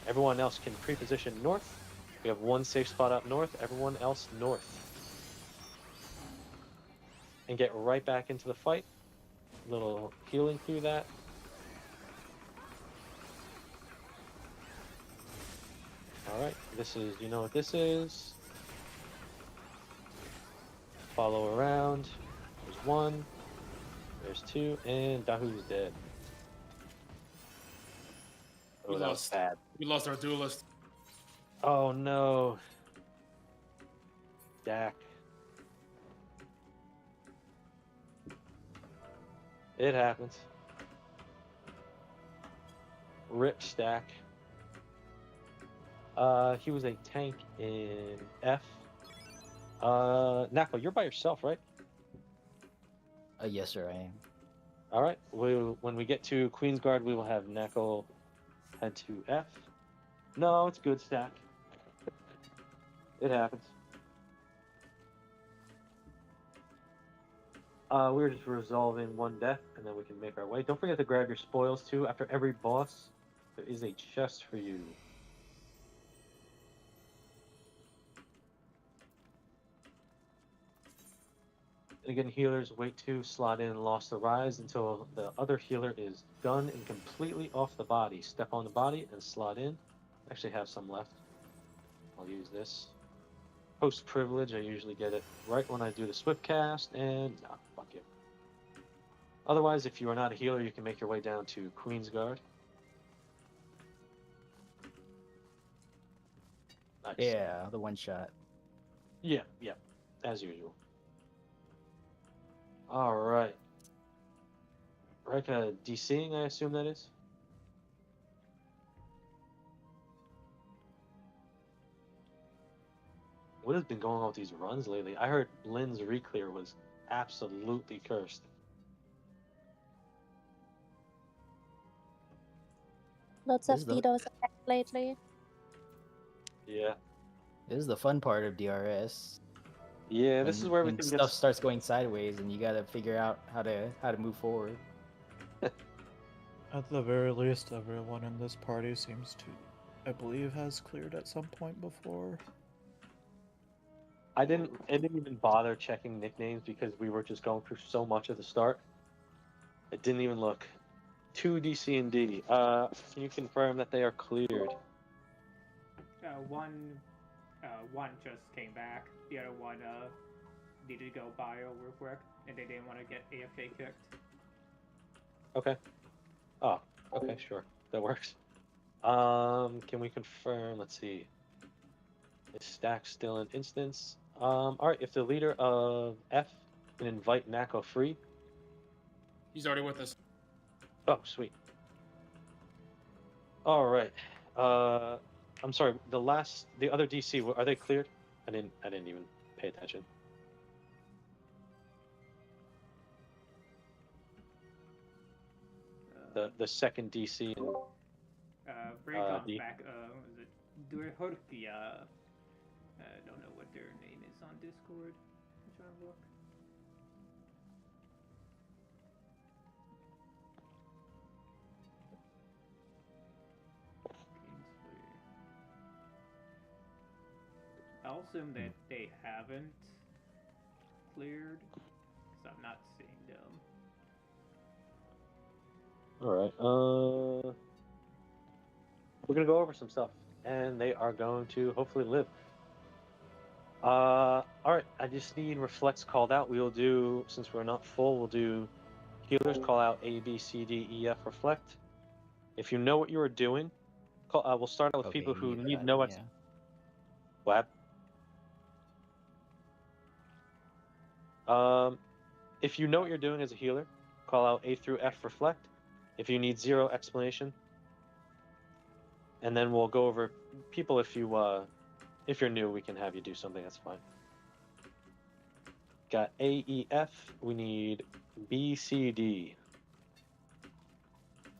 Everyone else can pre-position north. We have one safe spot up north, everyone else north. And get right back into the fight. A little healing through that. Alright, this is, you know what this is. Follow around. There's one. There's two, and Dahu's dead. Oh, that was bad. We lost our duelist. Oh no. Dak. It happens. Rip Stack. He was a tank in F. Nako, you're by yourself, right? Yes, sir, I am. Alright, when we get to Queensguard, we will have Nako head to F. No, it's good, Stack. It happens. We're just resolving one death, and then we can make our way. Don't forget to grab your spoils, too. After every boss, there is a chest for you. And again, healers, wait to slot in Lost the Rise until the other healer is done and completely off the body. Step on the body and slot in. Actually have some left. I'll use this. Post privilege, I usually get it right when I do the swift cast, and nah, fuck it. Otherwise, if you are not a healer, you can make your way down to Queensguard. Nice. Yeah, the one shot. Yeah, as usual. Alright. Reka DCing, I assume that is? What has been going on with these runs lately? I heard Lynn's reclear was absolutely cursed. Lots of DDoS attacks lately. Yeah. This is the fun part of DRS. Yeah, this is where we when can stuff get starts going sideways, and you gotta figure out how to move forward. At the very least, everyone in this party seems to, I believe, has cleared at some point before. I didn't even bother checking nicknames because we were just going through so much at the start. It didn't even look. 2 DC and D. Can you confirm that they are cleared? One just came back. The other one needed to go bio real quick, and they didn't want to get AFK kicked. Okay. Oh, okay, sure. That works. Can we confirm? Let's see. Is Stack still in instance? Alright, if the leader of F can invite Nako free. He's already with us. Oh, sweet. Alright. I'm sorry, the other DC, are they cleared? I didn't even pay attention. The second DC and Bray comes back. Was it Durhurkia? I don't know what their name is on Discord. look. Kingsley. I'll assume that they haven't cleared, because I'm not seeing them. Alright, we're gonna go over some stuff, and they are going to hopefully live. Alright, I just need reflects called out. We will do, since we're not full, we'll do healers, call out A, B, C, D, E, F, reflect. If you know what you are doing, we'll start out with people who need no yeah. What? If you know what you're doing as a healer, call out A through F reflect. If you need 0 explanation, and then we'll go over people. If you're new, we can have you do something. That's fine. Got A, E, F. We need B, C, D.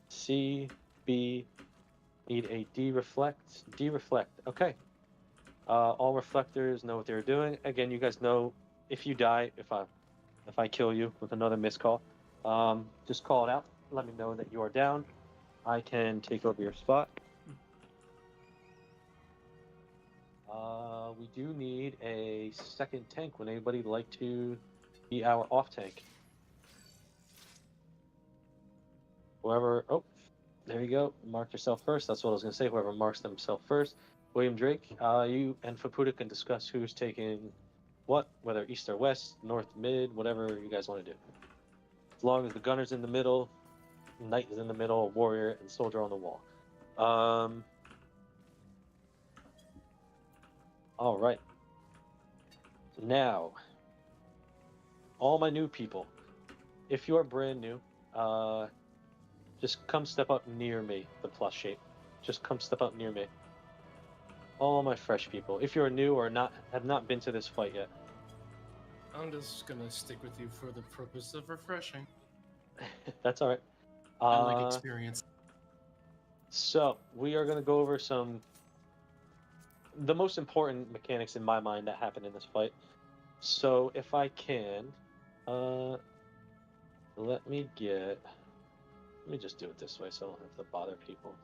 C, B. Need a D reflect. D reflect. Okay. All reflectors know what they're doing. Again, you guys know if you die, if I kill you with another missed call, just call it out. Let me know that you are down. I can take over your spot. We do need a second tank. Would anybody like to be our off tank? Whoever, oh, there you go. Mark yourself first. That's what I was going to say. Whoever marks themselves first. William Drake, you and Faputa can discuss who's taking what, whether east or west, north, mid, whatever you guys want to do. As long as the gunner's in the middle, knight is in the middle, warrior, and soldier on the wall. All right. Now, all my new people, if you are brand new, just come step up near me, the plus shape. Just come step up near me. All my fresh people, if you're new or have not been to this fight yet. I'm just gonna stick with you for the purpose of refreshing. That's all right. I like experience. So we are gonna go over the most important mechanics in my mind that happen in this fight. So if I can, let me just do it this way so I don't have to bother people.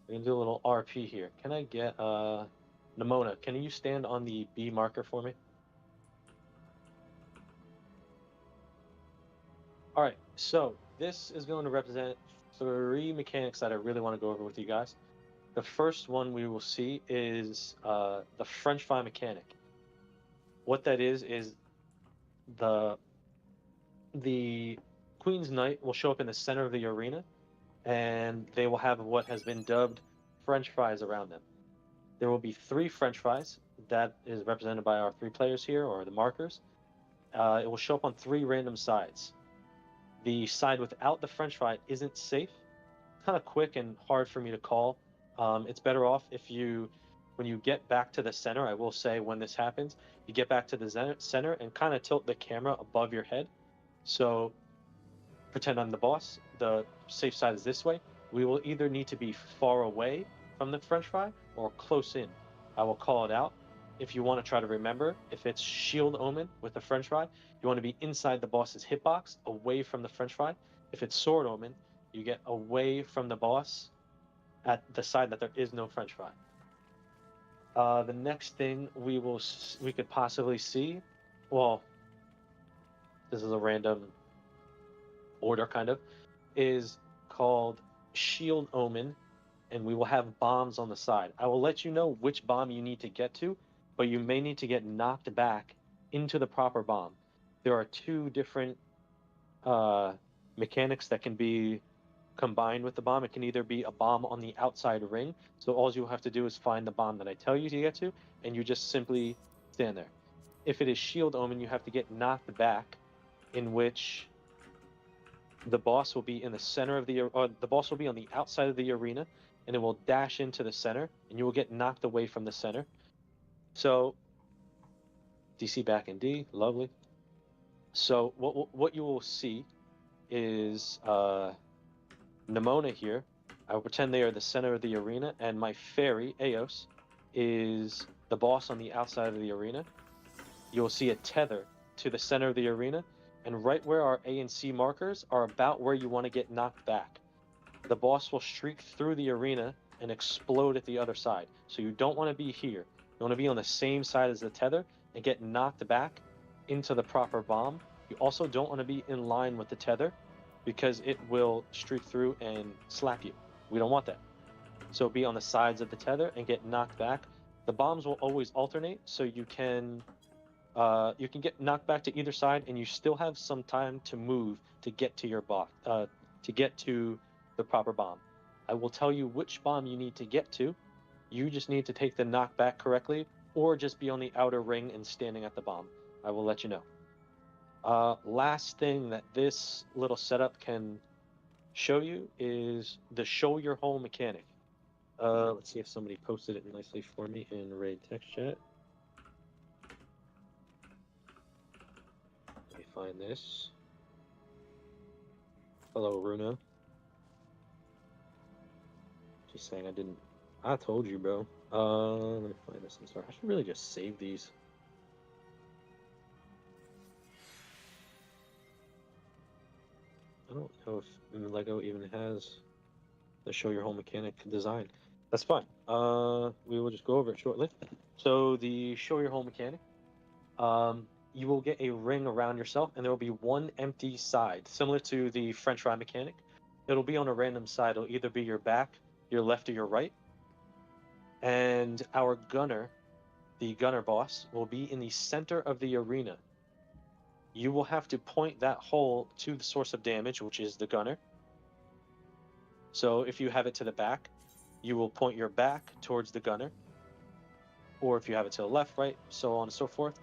We're gonna do a little RP here. Can I get Nimona, can you stand on the B marker for me? Alright, so this is going to represent 3 mechanics that I really want to go over with you guys. The first one we will see is the French fry mechanic. What that is the Queen's Knight will show up in the center of the arena, and they will have what has been dubbed French fries around them. There will be 3 French fries. That is represented by our 3 players here, or the markers. It will show up on 3 random sides. The side without the French fry isn't safe. It's kind of quick and hard for me to call. It's better off if when you get back to the center, I will say when this happens, you get back to the center and kind of tilt the camera above your head. So pretend I'm the boss. The safe side is this way. We will either need to be far away from the French fry or close in. I will call it out. If you want to try to remember, if it's Shield Omen with the French fry, you want to be inside the boss's hitbox, away from the French fry. If it's Sword Omen, you get away from the boss at the side that there is no French fry. The next thing we could possibly see, well, this is a random order kind of, is called Shield Omen, and we will have bombs on the side. I will let you know which bomb you need to get to, but you may need to get knocked back into the proper bomb. There are 2 different mechanics that can be combined with the bomb. It can either be a bomb on the outside ring, so all you have to do is find the bomb that I tell you to get to, and you just simply stand there. If it is Shield Omen, you have to get knocked back, in which the boss will be in the center of the boss will be on the outside of the arena, and it will dash into the center, and you will get knocked away from the center. So DC back in D, lovely. So what you will see is Nimona here. I will pretend they are the center of the arena, and my fairy, Eos, is the boss on the outside of the arena. You'll see a tether to the center of the arena, and right where our A and C markers are about where you want to get knocked back. The boss will streak through the arena and explode at the other side. So you don't want to be here. You want to be on the same side as the tether and get knocked back into the proper bomb. You also don't want to be in line with the tether because it will streak through and slap you. We don't want that. So be on the sides of the tether and get knocked back. The bombs will always alternate, so you can get knocked back to either side, and you still have some time to move to get to your to get to the proper bomb. I will tell you which bomb you need to get to. You just need to take the knockback correctly, or just be on the outer ring and standing at the bomb. I will let you know. Last thing that this little setup can show you is the show your hole mechanic. Let's see if somebody posted it nicely for me in Raid text chat. Let me find this. Hello, Runo. She's saying I didn't. I told you, bro. Let me find this. I'm sorry. I should really just save these. I don't know if LEGO even has the show your home mechanic design. That's fine. We will just go over it shortly. So the show your home mechanic, you will get a ring around yourself, and there will be one empty side, similar to the French fry mechanic. It'll be on a random side. It'll either be your back, your left, or your right. And our gunner, the gunner boss, will be in the center of the arena. You will have to point that hole to the source of damage, which is the gunner. So if you have it to the back, you will point your back towards the gunner. Or if you have it to the left, right, so on and so forth.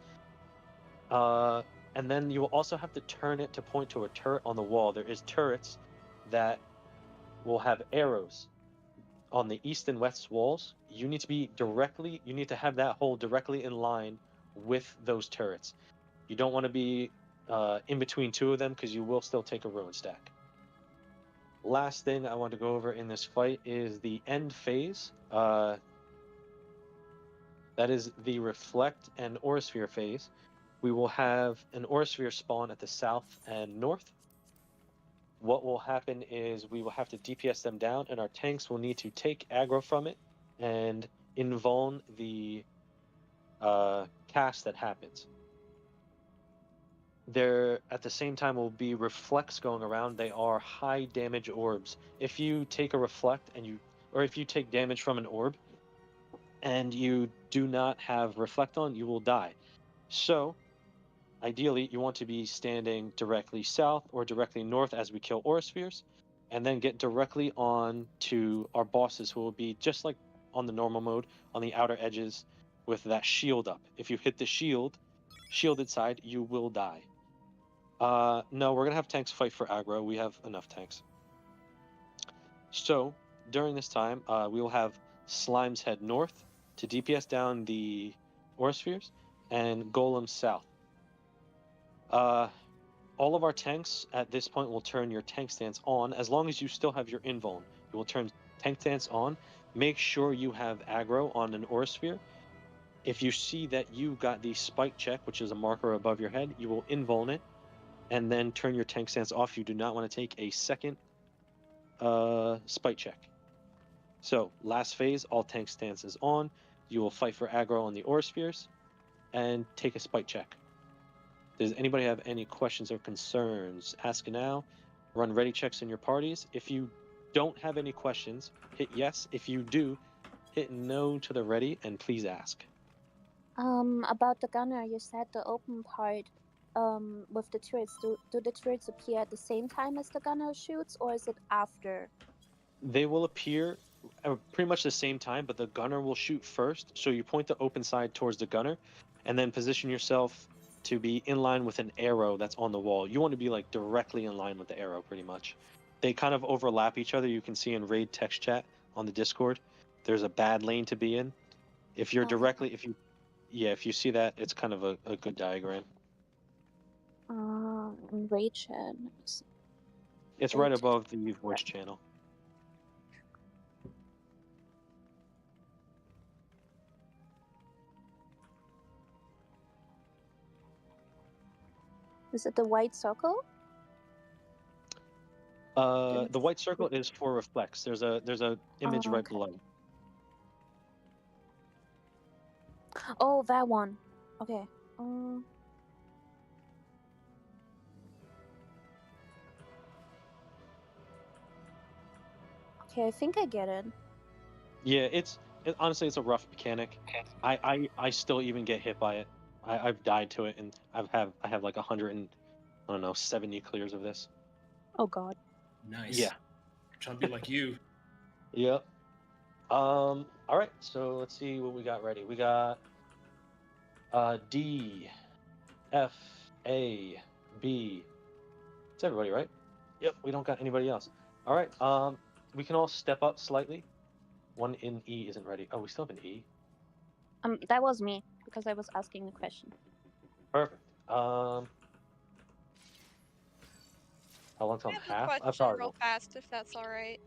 And then you will also have to turn it to point to a turret on the wall. There is turrets that will have arrows on the east and west walls. You need to have that hole directly in line with those turrets. You don't want to be in between two of them, because you will still take a ruin stack. Last thing I want to go over in this fight is the end phase. That is the reflect and aurasphere phase. We will have an aurasphere spawn at the south and north. What will happen is we will have to DPS them down, and our tanks will need to take aggro from it and invuln the cast that happens. There, at the same time, will be reflects going around. They are high damage orbs. If you take a reflect or if you take damage from an orb and you do not have reflect on, you will die. So ideally, you want to be standing directly south or directly north as we kill auraspheres, and then get directly on to our bosses, who will be just like on the normal mode on the outer edges with that shield up. If you hit the shielded side, you will die. No, we're gonna have tanks fight for aggro. We have enough tanks. So during this time, we will have Slimes head north to DPS down the auraspheres, and Golem south. All of our tanks at this point will turn your tank stance on. As long as you still have your invuln, you will turn tank stance on. Make sure you have aggro on an aurasphere. If you see that you got the spike check, which is a marker above your head, you will invuln it, and then turn your tank stance off. You do not want to take a second spike check. So last phase, all tank stance is on. You will fight for aggro on the auraspheres and take a spike check. Does anybody have any questions or concerns? Ask now. Run ready checks in your parties. If you don't have any questions, hit yes. If you do, hit no to the ready, and please ask. About the gunner, you said the open part with the turrets. Do the turrets appear at the same time as the gunner shoots, or is it after? They will appear pretty much the same time, but the gunner will shoot first. So you point the open side towards the gunner, and then position yourself to be in line with an arrow that's on the wall. You want to be like directly in line with the arrow, pretty much. They kind of overlap each other. You can see in raid text chat on the Discord, there's a bad lane to be in. If you're directly, if you see that, it's kind of a good diagram. Rage chat. Let me see. It's right above the voice channel. Is it the white circle? The white circle is for reflects. There's a image right okay. below. Oh, that one. Okay. Okay, I think I get it. Yeah, honestly it's a rough mechanic. I still even get hit by it. I've died to it, and I have like 70 clears of this. Oh God. Nice. Yeah. I'm trying to be like you. Yep. All right. So let's see what we got ready. We got D, F, A, B. It's everybody, right? Yep. We don't got anybody else. All right. We can all step up slightly. One in E isn't ready. Oh, we still have an E. That was me because I was asking a question. Perfect. How long till I I'm have a half? I question probably real won't. fast, if that's all right.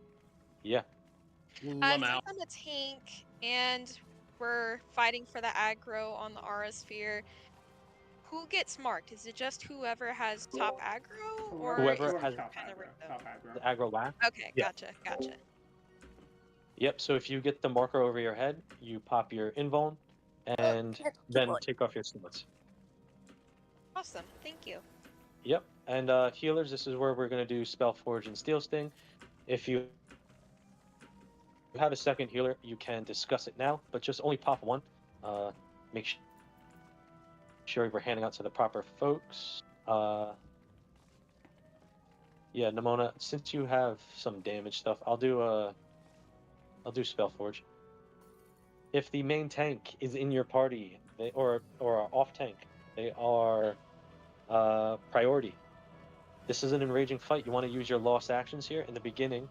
Yeah. Since I'm a tank and we're fighting for the aggro on the Aura Sphere, who gets marked? Is it just whoever has top aggro, or Whoever is it has kind of random? the aggro last. Okay, Yeah. gotcha. Yep. So if you get the marker over your head, you pop your invuln, and then take off your stunts. Awesome. Thank you. Yep. And healers, this is where we're going to do Spellforge and Steel Sting. If you have a second healer, you can discuss it now, but just only pop one. Make sure we're handing out to the proper folks. Yeah, Nimona, since you have some damage stuff, I'll do Spellforge. If the main tank is in your party, or off tank, they are priority. This is an enraging fight. You want to use your lost actions here in the beginning.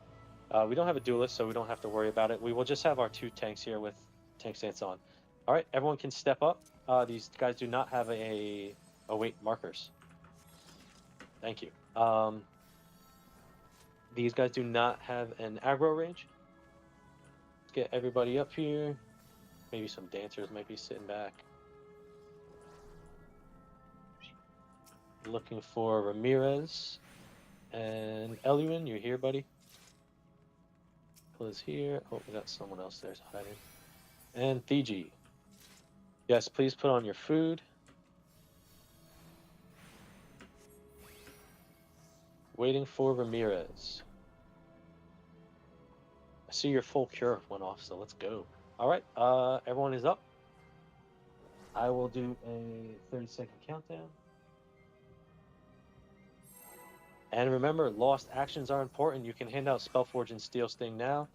We don't have a duelist, so we don't have to worry about it. We will just have our 2 tanks here with tank stance on. All right, everyone can step up. These guys do not have a weight markers. Thank you. These guys do not have an aggro range. Let's get everybody up here. Maybe some dancers might be sitting back. Looking for Ramirez and Eluin. You're here, buddy. Is here. Oh, we got someone else there's hiding. And Fiji. Yes, please put on your food. Waiting for Ramirez. I see your full cure went off, so let's go. All right, everyone is up. I will do a 30-second countdown. And remember, lost actions are important. You can hand out Spellforge and Steel Sting now.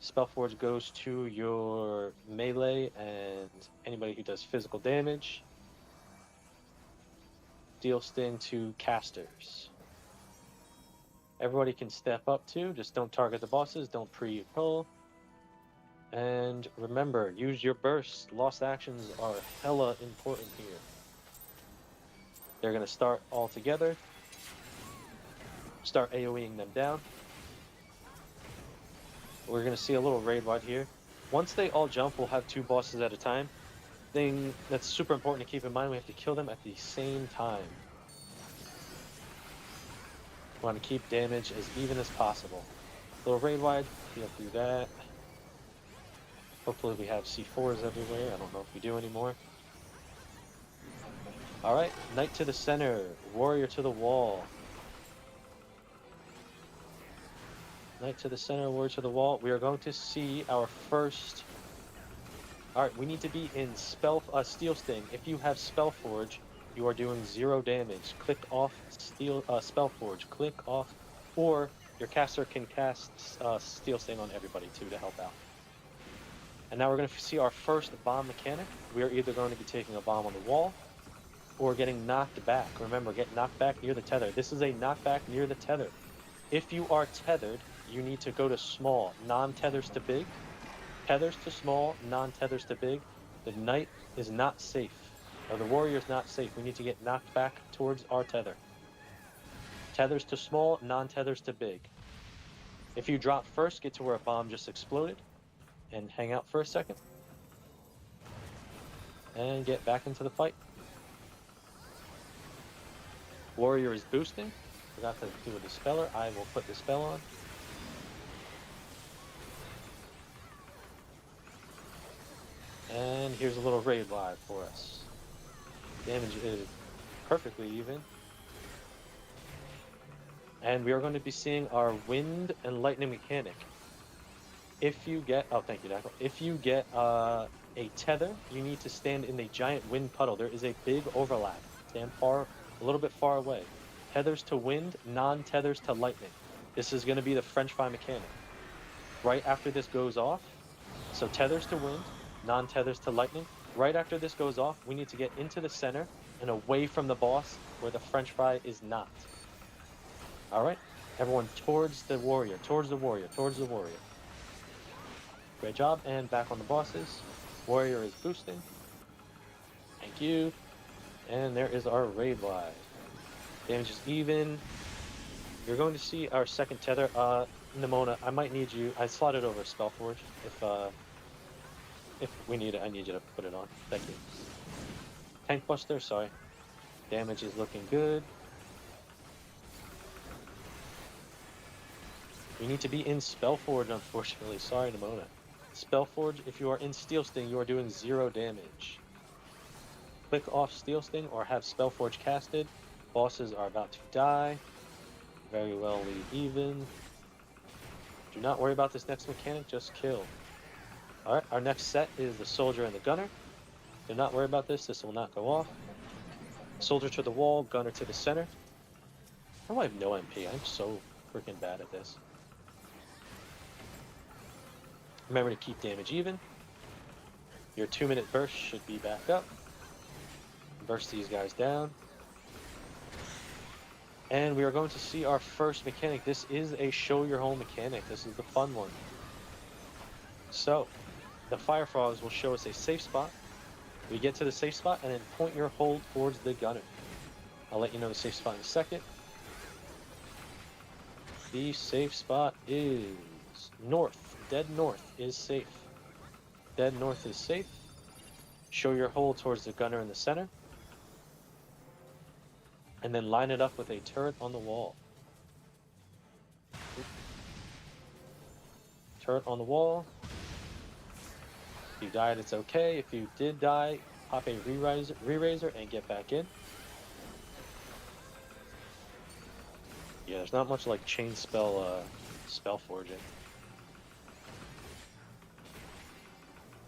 Spellforge goes to your melee and anybody who does physical damage. Steel Sting to casters. Everybody can step up too. Just don't target the bosses. Don't pre-pull. And remember, use your bursts. Lost actions are hella important here. They're going to start all together. Start AoEing them down. We're going to see a little raid right here. Once they all jump, we'll have 2 bosses at a time. Thing that's super important to keep in mind, we have to kill them at the same time. We want to keep damage as even as possible. Little raid wide, we'll do that. Hopefully we have C4s everywhere. I don't know if we do anymore. Alright, Knight to the center, Warrior to the wall. Knight to the center, Warrior to the wall. We are going to see our first... Alright, we need to be in Steel Sting. If you have Spellforge, you are doing 0 damage. Click off Spellforge. Click off, or your caster can cast Steel Sting on everybody too to help out. And now we're going to see our first bomb mechanic. We are either going to be taking a bomb on the wall, or getting knocked back. Remember, get knocked back near the tether. This is a knockback near the tether. If you are tethered, you need to go to small, non-tethers to big. Tethers to small, non-tethers to big. The knight is not safe, or the warrior is not safe. We need to get knocked back towards our tether. Tethers to small, non-tethers to big. If you drop first, get to where a bomb just exploded, and hang out for a second. And get back into the fight. Warrior is boosting. Forgot to do a Dispeller. I will put Dispel on. And here's a little raid live for us. Damage is perfectly even. And we are going to be seeing our wind and lightning mechanic. If you get, oh thank you, Dackle. If you get a tether, you need to stand in a giant wind puddle. There is a big overlap. Stand a little bit far away. Tethers to wind, non-tethers to lightning. This is going to be the French fry mechanic. Right after this goes off, so tethers to wind, non-tethers to lightning. Right after this goes off, we need to get into the center and away from the boss where the French fry is not. All right, everyone towards the warrior, towards the warrior, towards the warrior. Great job, and back on the bosses. Warrior is boosting. Thank you. And there is our raid live. Damage is even. You're going to see our second tether. Nimona, I might need you. I slotted over Spellforge. If we need it, I need you to put it on. Thank you. Tank Buster, sorry. Damage is looking good. You need to be in Spellforge, unfortunately. Sorry, Nimona. Spellforge, if you are in Steel Sting, you are doing 0 damage. Click off Steel Sting or have Spellforge casted. Bosses are about to die. Very well lead even. Do not worry about this next mechanic, just kill. Alright, our next set is the Soldier and the Gunner. Do not worry about this will not go off. Soldier to the wall, Gunner to the center. Oh, I have no MP, I'm so freaking bad at this. Remember to keep damage even. Your 2-minute burst should be back up. Burst these guys down. And we are going to see our first mechanic. This is a show your home mechanic. This is the fun one. So, the Fire Frogs will show us a safe spot. We get to the safe spot and then point your hold towards the gunner. I'll let you know the safe spot in a second. The safe spot is north. Dead north is safe. Dead north is safe. Show your hold towards the gunner in the center. And then line it up with a turret on the wall. Turret on the wall. If you died, it's okay. If you did die, pop a re-raiser and get back in. Yeah, there's not much like chain spell forging.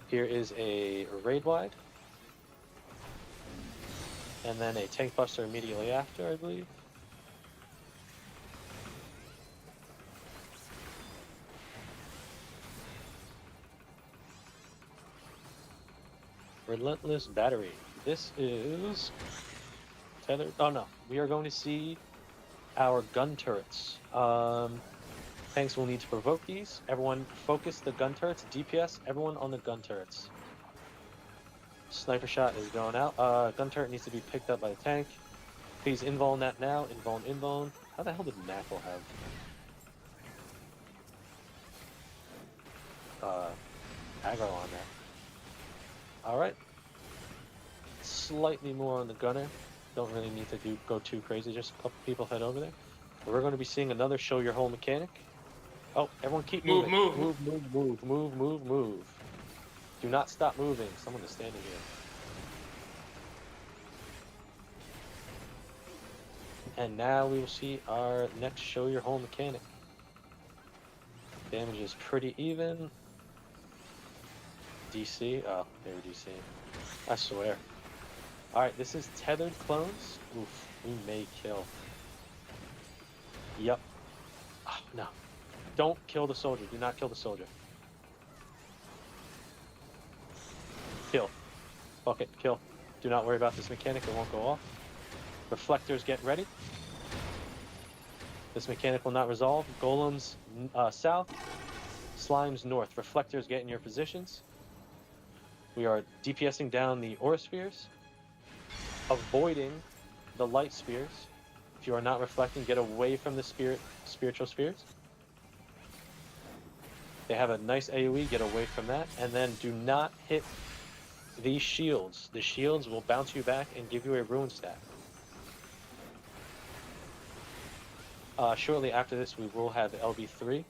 Here is a raid wide. And then a tank buster immediately after, I believe. Relentless Battery. This is tethered. Oh no, we are going to see our gun turrets. Tanks will need to provoke these. Everyone focus the gun turrets. DPS, everyone on the gun turrets. Sniper shot is going out. Gun turret needs to be picked up by the tank. Please invuln that now. Invuln. How the hell did Knackle have aggro on that? Alright. Slightly more on the gunner. Don't really need to go too crazy. Just a couple people head over there. We're going to be seeing another show your whole mechanic. Oh, everyone keep moving. Move. Do not stop moving. Someone is standing here. And now we will see our next show your whole mechanic. Damage is pretty even. DC. Oh, they were DC. I swear. Alright, this is tethered clones. Oof, we may kill. Yep. Oh, no. Don't kill the soldier. Do not kill the soldier. Kill. Fuck it, kill. Do not worry about this mechanic, it won't go off. Reflectors, get ready. This mechanic will not resolve. Golems south. Slimes north. Reflectors, get in your positions. We are DPSing down the aura spheres. Avoiding the light spheres. If you are not reflecting, get away from the spiritual spheres. They have a nice AoE, get away from that, and then do not hit these shields. The shields will bounce you back and give you a rune stack. Shortly after this, we will have LB3.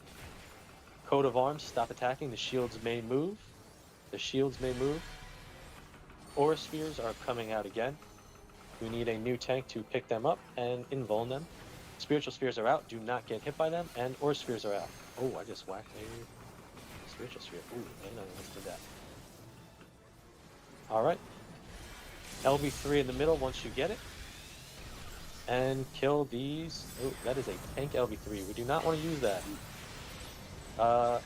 Coat of Arms, stop attacking. The shields may move. The shields may move. Aura Spheres are coming out again. We need a new tank to pick them up and invuln them. Spiritual Spheres are out. Do not get hit by them. And Aura Spheres are out. Oh, I just whacked a Spiritual Sphere. Ooh, I know let's do that. Alright. LB3 in the middle once you get it. And kill these. Oh, that is a tank LB3. We do not want to use that. I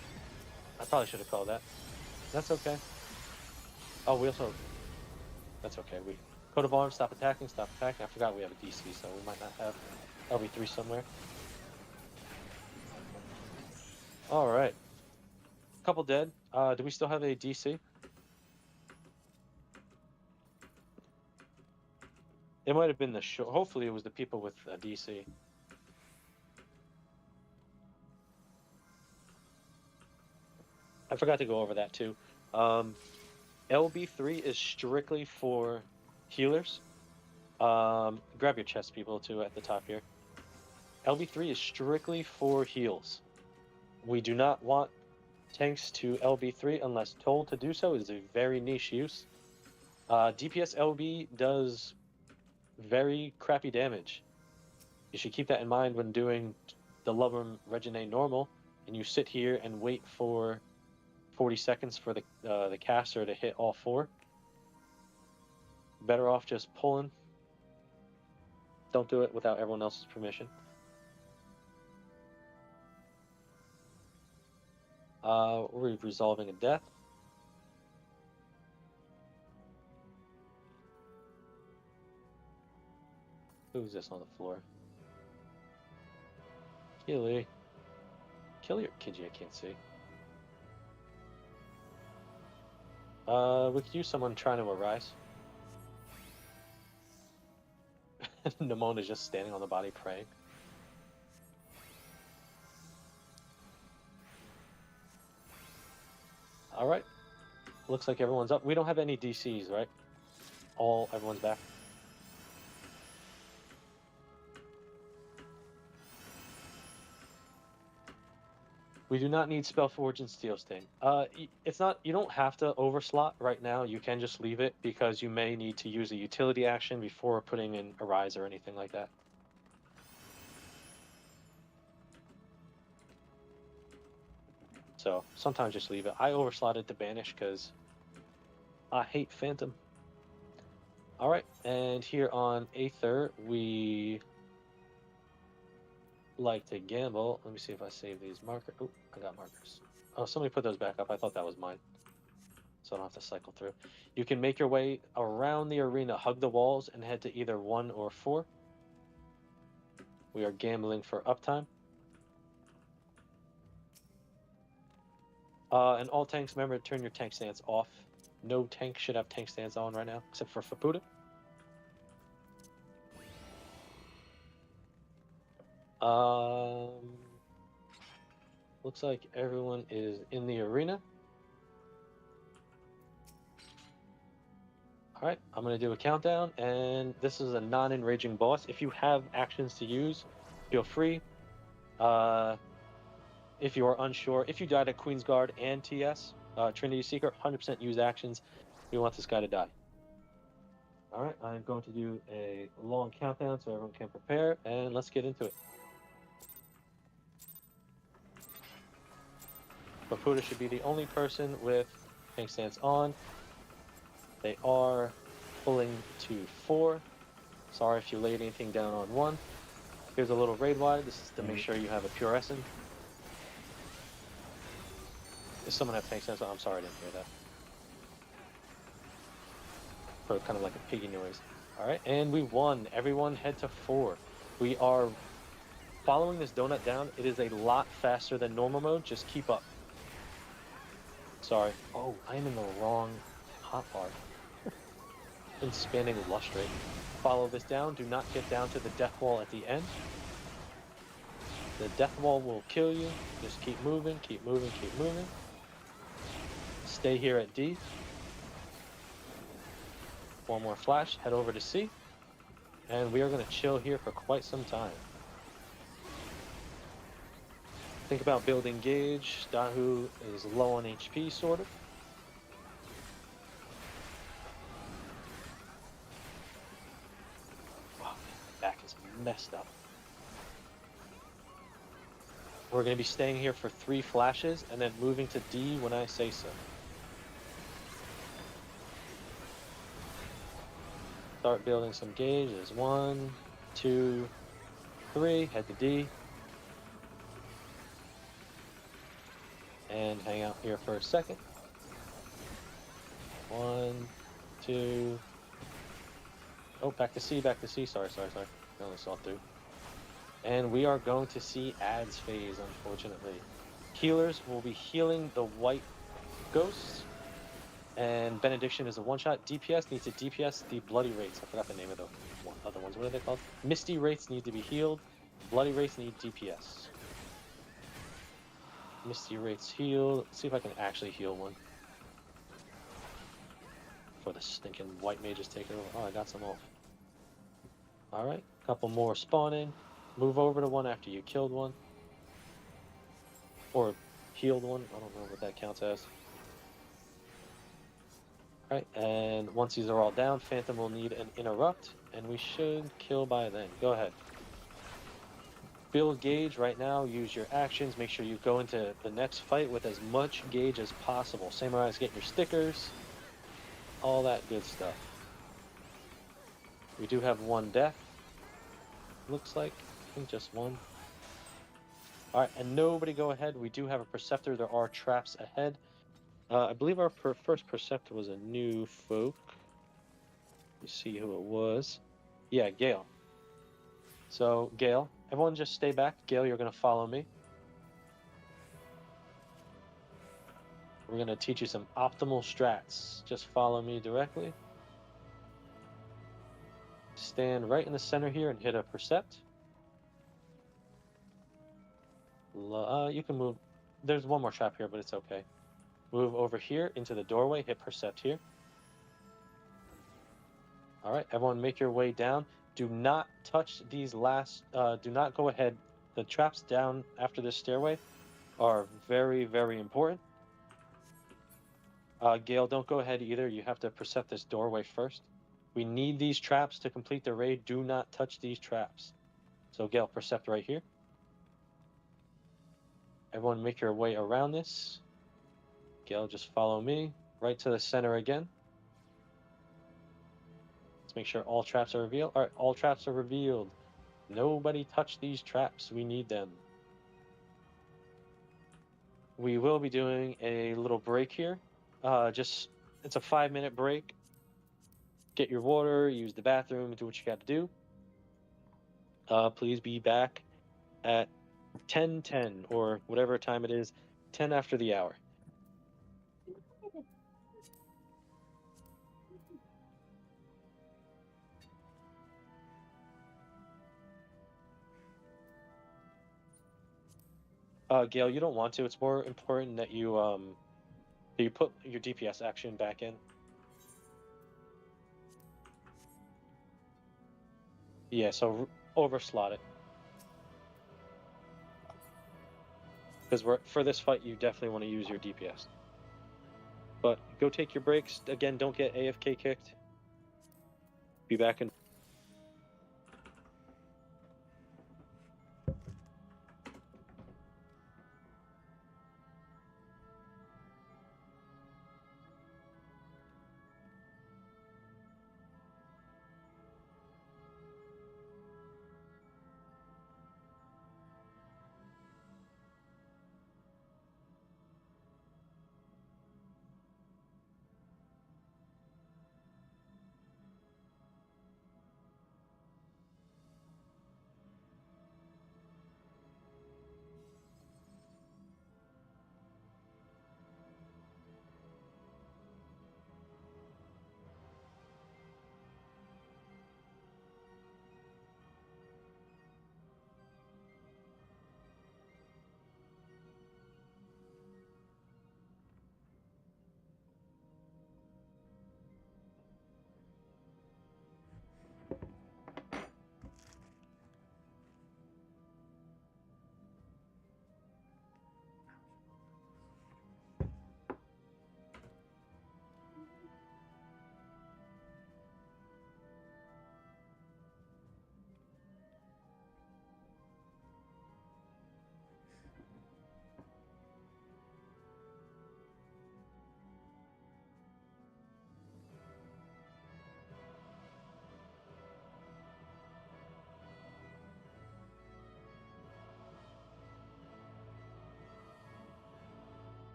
probably should have called that. That's okay. Oh, we also... That's okay. We Coat of Arms, stop attacking, stop attacking. I forgot we have a DC, so we might not have LB3 somewhere. Alright. Couple dead. Do we still have a DC? It might have been the show. Hopefully it was the people with DC. I forgot to go over that too. LB3 is strictly for healers. Grab your chest, people, too, at the top here. LB3 is strictly for heals. We do not want tanks to LB3 unless told to do so. It is a very niche use. DPS LB does very crappy damage. You should keep that in mind when doing the Lubrum Regine normal, and you sit here and wait for 40 seconds for the caster to hit all 4. Better off just pulling. Don't do it without everyone else's permission. We're resolving a death. Who's this on the floor? Keely. Kill your Kiji, I can't see. We could use someone trying to arise. Nimona is just standing on the body praying. Alright. Looks like everyone's up. We don't have any DCs, right? Everyone's back. We do not need Spellforge and Steel Sting. It's not. You don't have to overslot right now. You can just leave it because you may need to use a utility action before putting in Arise or anything like that. So sometimes just leave it. I overslotted to Banish because I hate Phantom. All right, and here on Aether we like to gamble. Let me see if I save these markers. Oh, I got markers. Oh, somebody put those back up. I thought that was mine. So I don't have to cycle through. You can make your way around the arena, hug the walls, and head to either 1 or 4. We are gambling for uptime. And all tanks, remember to turn your tank stance off. No tank should have tank stance on right now, except for Fapuda. Looks like everyone is in the arena. Alright, I'm going to do a countdown, and this is a non-enraging boss. If you have actions to use, feel free. If you are unsure, if you died at Queen's Guard and TS, Trinity Seeker, 100% use actions. We want this guy to die. Alright, I'm going to do a long countdown so everyone can prepare, and let's get into it. Maputa should be the only person with tank stance on. They are pulling to 4. Sorry if you laid anything down on 1. Here's a little raid wide. This is to make sure you have a pure Essen. Does someone have tank stance on? I'm sorry I didn't hear that. Heard kind of like a piggy noise. Alright, and we won. Everyone head to 4. We are following this donut down. It is a lot faster than normal mode. Just keep up. Sorry. Oh, I am in the wrong hotbar. and spanning lustrate. Follow this down. Do not get down to the death wall at the end. The death wall will kill you. Just keep moving, keep moving, keep moving. Stay here at D. One more flash, head over to C. And we are going to chill here for quite some time. Think about building gauge. Dahu is low on HP, sort of. Wow, my back is messed up. We're going to be staying here for 3 flashes and then moving to D when I say so. Start building some gauge. There's 1, 2, 3. Head to D. And hang out here for a second. 1, 2. Oh, back to C, back to C. Sorry. I only saw through. And we are going to see ads phase, unfortunately. Healers will be healing the white ghosts. And Benediction is a one-shot. DPS needs to DPS the Bloody Wraiths. I forgot the name of the other ones. What are they called? Misty Wraiths need to be healed. Bloody Wraiths need DPS. Misty Wraiths healed. Let's see if I can actually heal one. Before the stinking white mages take it over. Oh, I got some off. Alright, couple more spawning. Move over to one after you killed one. Or healed one. I don't know what that counts as. Alright, and once these are all down, Phantom will need an interrupt, and we should kill by then. Go ahead. Build gauge right now, use your actions, make sure you go into the next fight with as much gauge as possible. Samurai's getting your stickers, all that good stuff. We do have 1 death, looks like. I think just 1. Alright, and nobody go ahead. We do have a Perceptor. There are traps ahead. I believe our first Perceptor was a new folk. Let me see who it was. Yeah, Gale. So, Gale, everyone just stay back. Gale, you're going to follow me. We're going to teach you some optimal strats. Just follow me directly. Stand right in the center here and hit a Percept. You can move. There's one more trap here, but it's okay. Move over here into the doorway. Hit Percept here. All right, everyone make your way down. Do not touch these last, do not go ahead. The traps down after this stairway are very, very important. Gale, don't go ahead either. You have to Percept this doorway first. We need these traps to complete the raid. Do not touch these traps. So Gale, Percept right here. Everyone make your way around this. Gale, just follow me. Right to the center again. Let's make sure all traps are revealed. All right, all traps are revealed. Nobody touch these traps. We need them. We will be doing a little break here. It's a 5-minute break. Get your water, use the bathroom, do what you got to do. Please be back at 10:10 or whatever time it is, 10 after the hour. Gale, you don't want to. It's more important that you put your DPS action back in. Yeah, so overslot it. Because for this fight, you definitely want to use your DPS. But go take your breaks. Again, don't get AFK kicked. Be back in.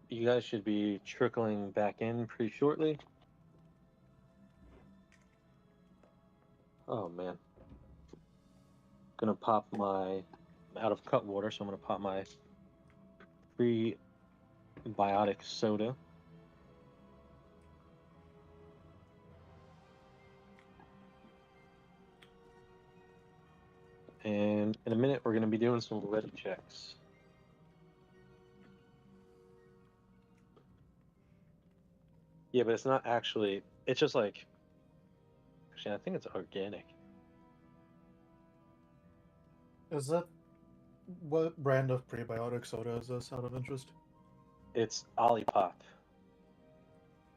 you guys should be trickling back in pretty shortly. Oh man. Gonna pop my out of cut water, so I'm gonna pop my prebiotic soda. And in a minute, we're gonna be doing some ready checks. Yeah, but it's not actually. It's just like. Actually, I think it's organic. Is that what brand of prebiotic soda is this? Out of interest. It's Olipop.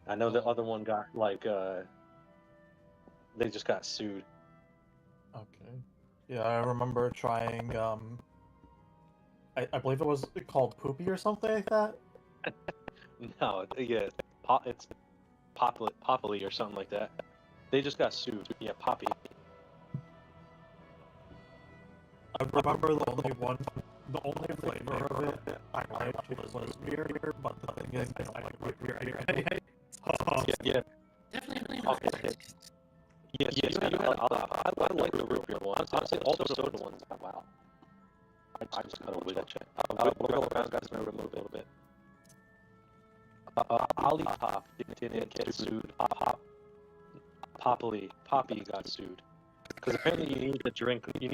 I know the other one got like they just got sued. Okay. Yeah, I remember trying. I believe it was called Poopy or something like that. No, yeah, it's Poppily or something like that. They just got sued. Yeah, Poppy. I remember the only flavor of it I liked was beer, but the thing is, I don't like root beer anyway. Yeah. Definitely. Okay. Yes, you had Olipop. I like the root beer one. Honestly, all the soda ones. Wow. I just gotta wait that check. We'll go around, guys, and remove a little bit. Olipop didn't get sued. Poppy got sued. Because apparently you need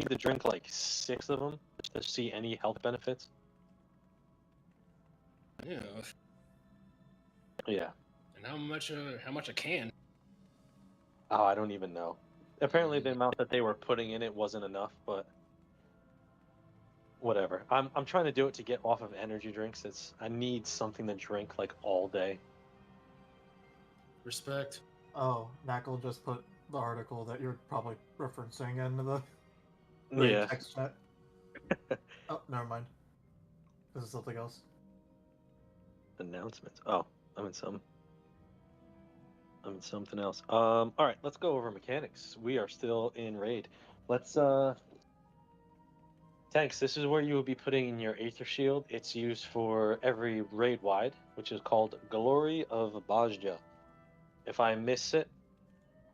to drink like 6 of them to see any health benefits. Yeah. Yeah. And how much a can? Oh, I don't even know. Apparently the amount that they were putting in it wasn't enough, but whatever. I'm trying to do it to get off of energy drinks. I need something to drink like all day. Respect. Oh, Knackle just put the article that you're probably referencing into the text chat. Oh, never mind. This is something else. Announcements. Oh, I'm in something else. All right, let's go over mechanics. We are still in raid. Let's Tanks, this is where you will be putting in your Aether Shield. It's used for every raid wide, which is called Glory of Bajja. If I miss it,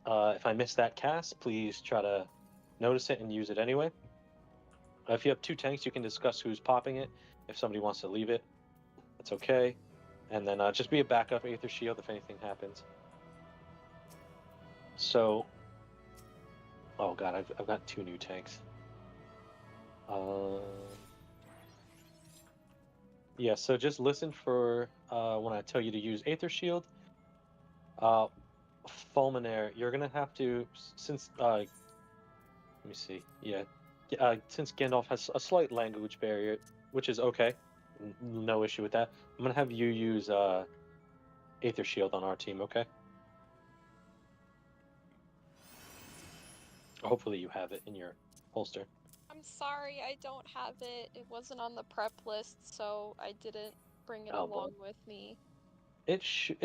if I miss that cast, please try to notice it and use it anyway. If you have 2 tanks, you can discuss who's popping it. If somebody wants to leave it, that's okay. And then just be a backup Aether Shield if anything happens. So, oh god, I've got 2 new tanks. Yeah, so just listen for when I tell you to use Aether Shield. Fulminaire, you're gonna have to, since let me see, yeah, since Gandalf has a slight language barrier, which is okay, no issue with that. I'm gonna have you use Aether Shield on our team, okay? Hopefully you have it in your holster. I'm sorry, I don't have it. It wasn't on the prep list, so I didn't bring it along with me. It should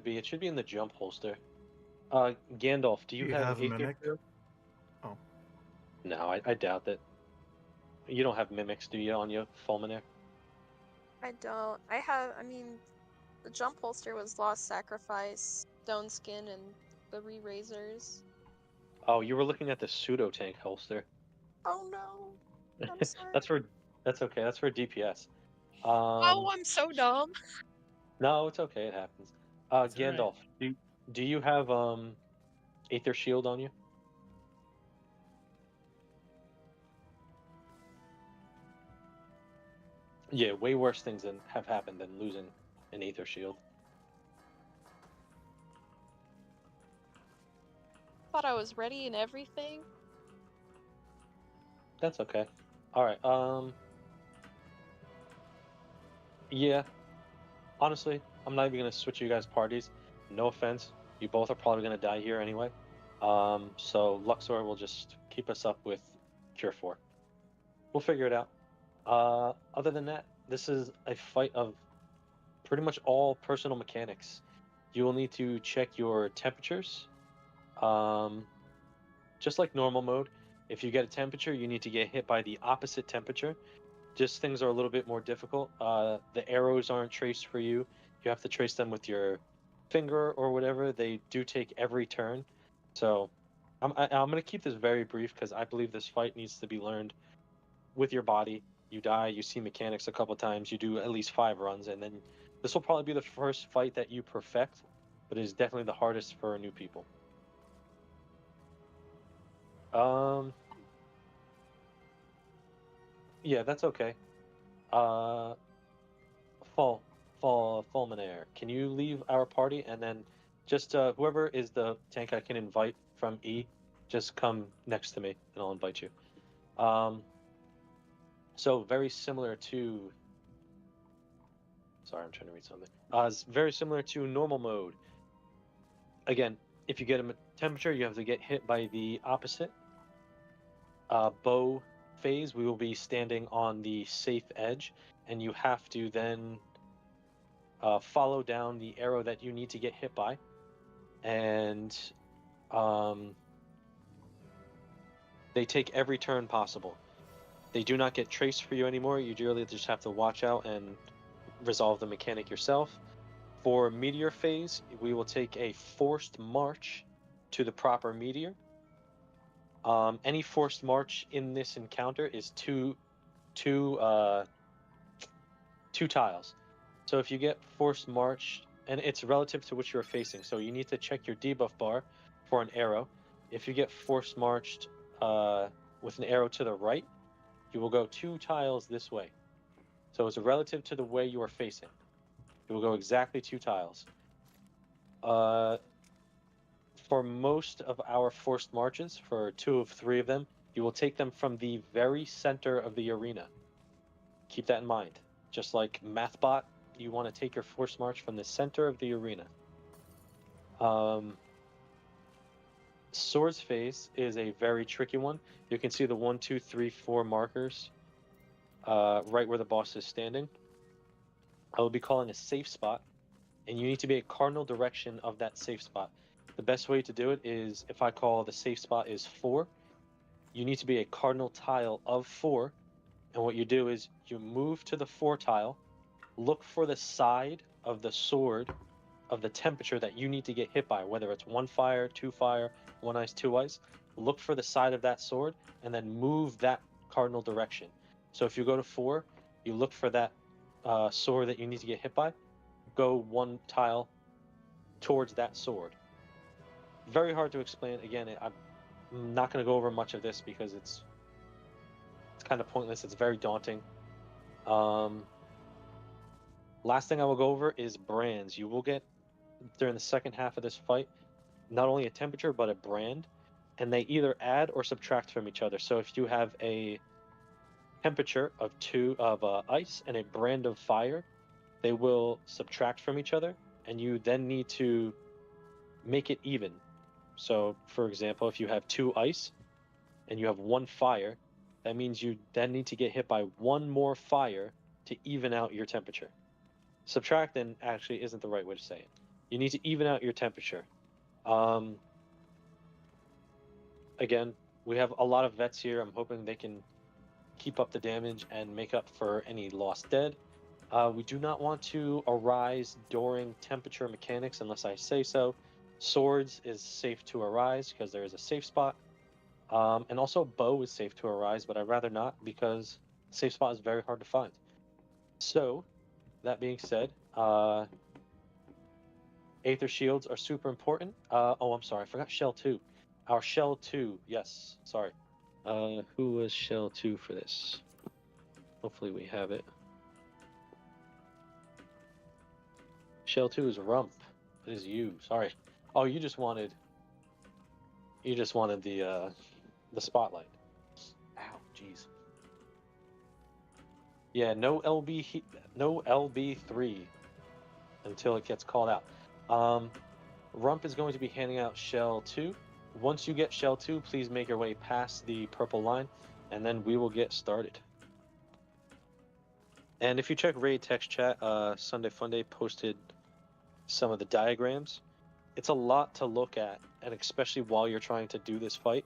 be. It should be in the jump holster. Gandalf, do you have Aether? Mimic? Oh. No, I doubt that. You don't have mimics, do you, on your Fulminaire? I don't. I mean, the jump holster was Lost Sacrifice, Stone Skin, and the Re-Razors. Oh, you were looking at the pseudo tank holster. Oh no. I'm sorry. That's okay. That's for DPS. Oh, I'm so dumb. No, it's okay. It happens. Gandalf, right. Do you have Aether Shield on you? Yeah, way worse things have happened than losing an Aether Shield. Thought I was ready and everything. That's okay. All right. Yeah. Honestly, I'm not even gonna switch you guys parties. No offense. You both are probably gonna die here anyway. So Luxor will just keep us up with Cure 4. We'll figure it out. Other than that, this is a fight of pretty much all personal mechanics. You will need to check your temperatures. Just like normal mode, if you get a temperature, you need to get hit by the opposite temperature. Just things are a little bit more difficult. The arrows aren't traced for you. you have to trace them with your finger or whatever. They do take every turn. So I'm going to keep this very brief because I believe this fight needs to be learned with your body. You die, you see mechanics a couple times, you do at least 5 runs, and then this will probably be the first fight that you perfect, but it is definitely the hardest for new people. Yeah, that's okay. Fulminaire, can you leave our party, and then just whoever is the tank I can invite from E, just come next to me and I'll invite you. So very similar to, sorry, I'm trying to read something. It's very similar to normal mode. Again, if you get a temperature, you have to get hit by the opposite. Bow phase, we will be standing on the safe edge, and you have to then follow down the arrow that you need to get hit by, and they take every turn possible. They do not get traced for you anymore. You really just have to watch out and resolve the mechanic yourself. For meteor phase, we will take a forced march to the proper meteor. Any forced march in this encounter is two tiles. So if you get forced march, and it's relative to which you're facing, so you need to check your debuff bar for an arrow. If you get forced marched with an arrow to the right, you will go 2 tiles this way. So it's relative to the way you are facing. You will go exactly 2 tiles. For most of our forced marches, for 2 of 3 of them, you will take them from the very center of the arena. Keep that in mind. Just like MathBot, you want to take your forced march from the center of the arena. Swords phase is a very tricky one. You can see the 1, 2, 3, 4 markers right where the boss is standing. I will be calling a safe spot, and you need to be a cardinal direction of that safe spot. The best way to do it is, if I call the safe spot is 4, you need to be a cardinal tile of 4, and what you do is you move to the 4 tile, look for the side of the sword of the temperature that you need to get hit by, whether it's 1 fire, 2 fire, 1 ice, 2 ice. Look for the side of that sword and then move that cardinal direction. So if you go to 4, you look for that sword that you need to get hit by, go 1 tile towards that sword. Very hard to explain. Again, I'm not going to go over much of this because it's kind of pointless. It's very daunting. Last thing I will go over is brands. You will get, during the second half of this fight, not only a temperature but a brand, and they either add or subtract from each other. So if you have a temperature of ice and a brand of fire, they will subtract from each other, and you then need to make it even. So for example, if you have 2 ice and you have 1 fire, that means you then need to get hit by 1 more fire to even out your temperature. Subtract then actually isn't the right way to say it. You need to even out your temperature. Again, we have a lot of vets here. I'm hoping they can keep up the damage and make up for any lost dead. We do not want to arise during temperature mechanics unless I say so. Swords is safe to arise because there is a safe spot. And also bow is safe to arise, but I'd rather not because safe spot is very hard to find. So, that being said, Aether shields are super important. Oh, I'm sorry, I forgot Shell 2. Our Shell 2, yes, sorry. Who was Shell 2 for this? Hopefully we have it. Shell 2 is Rump. It is you, sorry. Oh, you just wanted the spotlight. Ow, jeez. Yeah, no LB3 until it gets called out. Rump is going to be handing out Shell 2. Once you get Shell 2, please make your way past the purple line, and then we will get started. And if you check Raid text chat, Sunday Funday posted some of the diagrams. It's a lot to look at, and especially while you're trying to do this fight.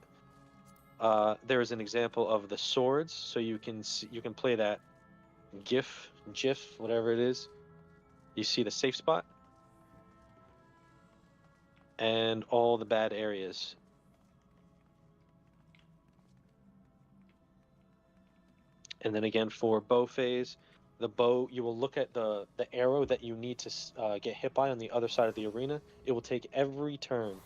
There is an example of the swords, so you can play that GIF, whatever it is. You see the safe spot and all the bad areas. And then again for bow phase, the bow, you will look at the arrow that you need to get hit by on the other side of the arena. It will take every turn.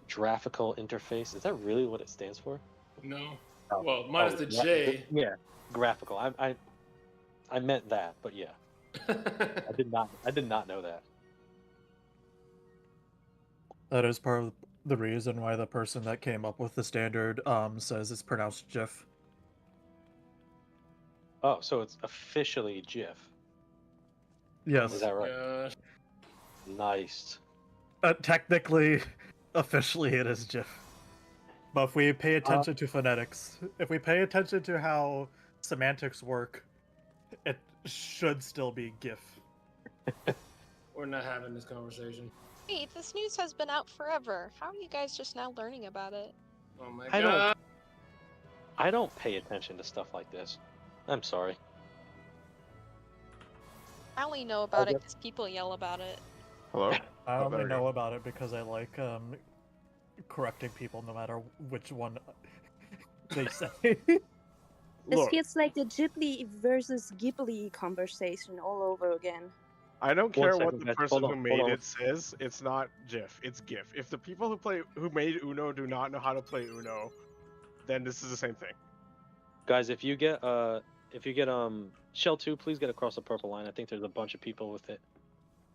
Graphical interface, is that really what it stands for? No. Oh. Well, minus the J. Yeah, graphical. I meant that, but yeah. I did not know that. That is part of the reason why the person that came up with the standard says it's pronounced GIF. Oh, so it's officially GIF. Yes. Is that right? Gosh. Nice. Technically, officially it is GIF. But if we pay attention to phonetics, if we pay attention to how semantics work, it should still be GIF. We're not having this conversation. Wait, this news has been out forever. How are you guys just now learning about it? Oh my god. I don't pay attention to stuff like this. I'm sorry. I only know about it because people yell about it. Hello? I only know about it because I like correcting people no matter which one they say. This feels like the Ghibli versus Ghibli conversation all over again. I don't care what second, the guys. person Hold who on, made hold on. it says. It's not GIF. It's GIF. If the people who made Uno do not know how to play Uno, then this is the same thing. Guys, if you get Shell 2, please get across the purple line. I think there's a bunch of people with it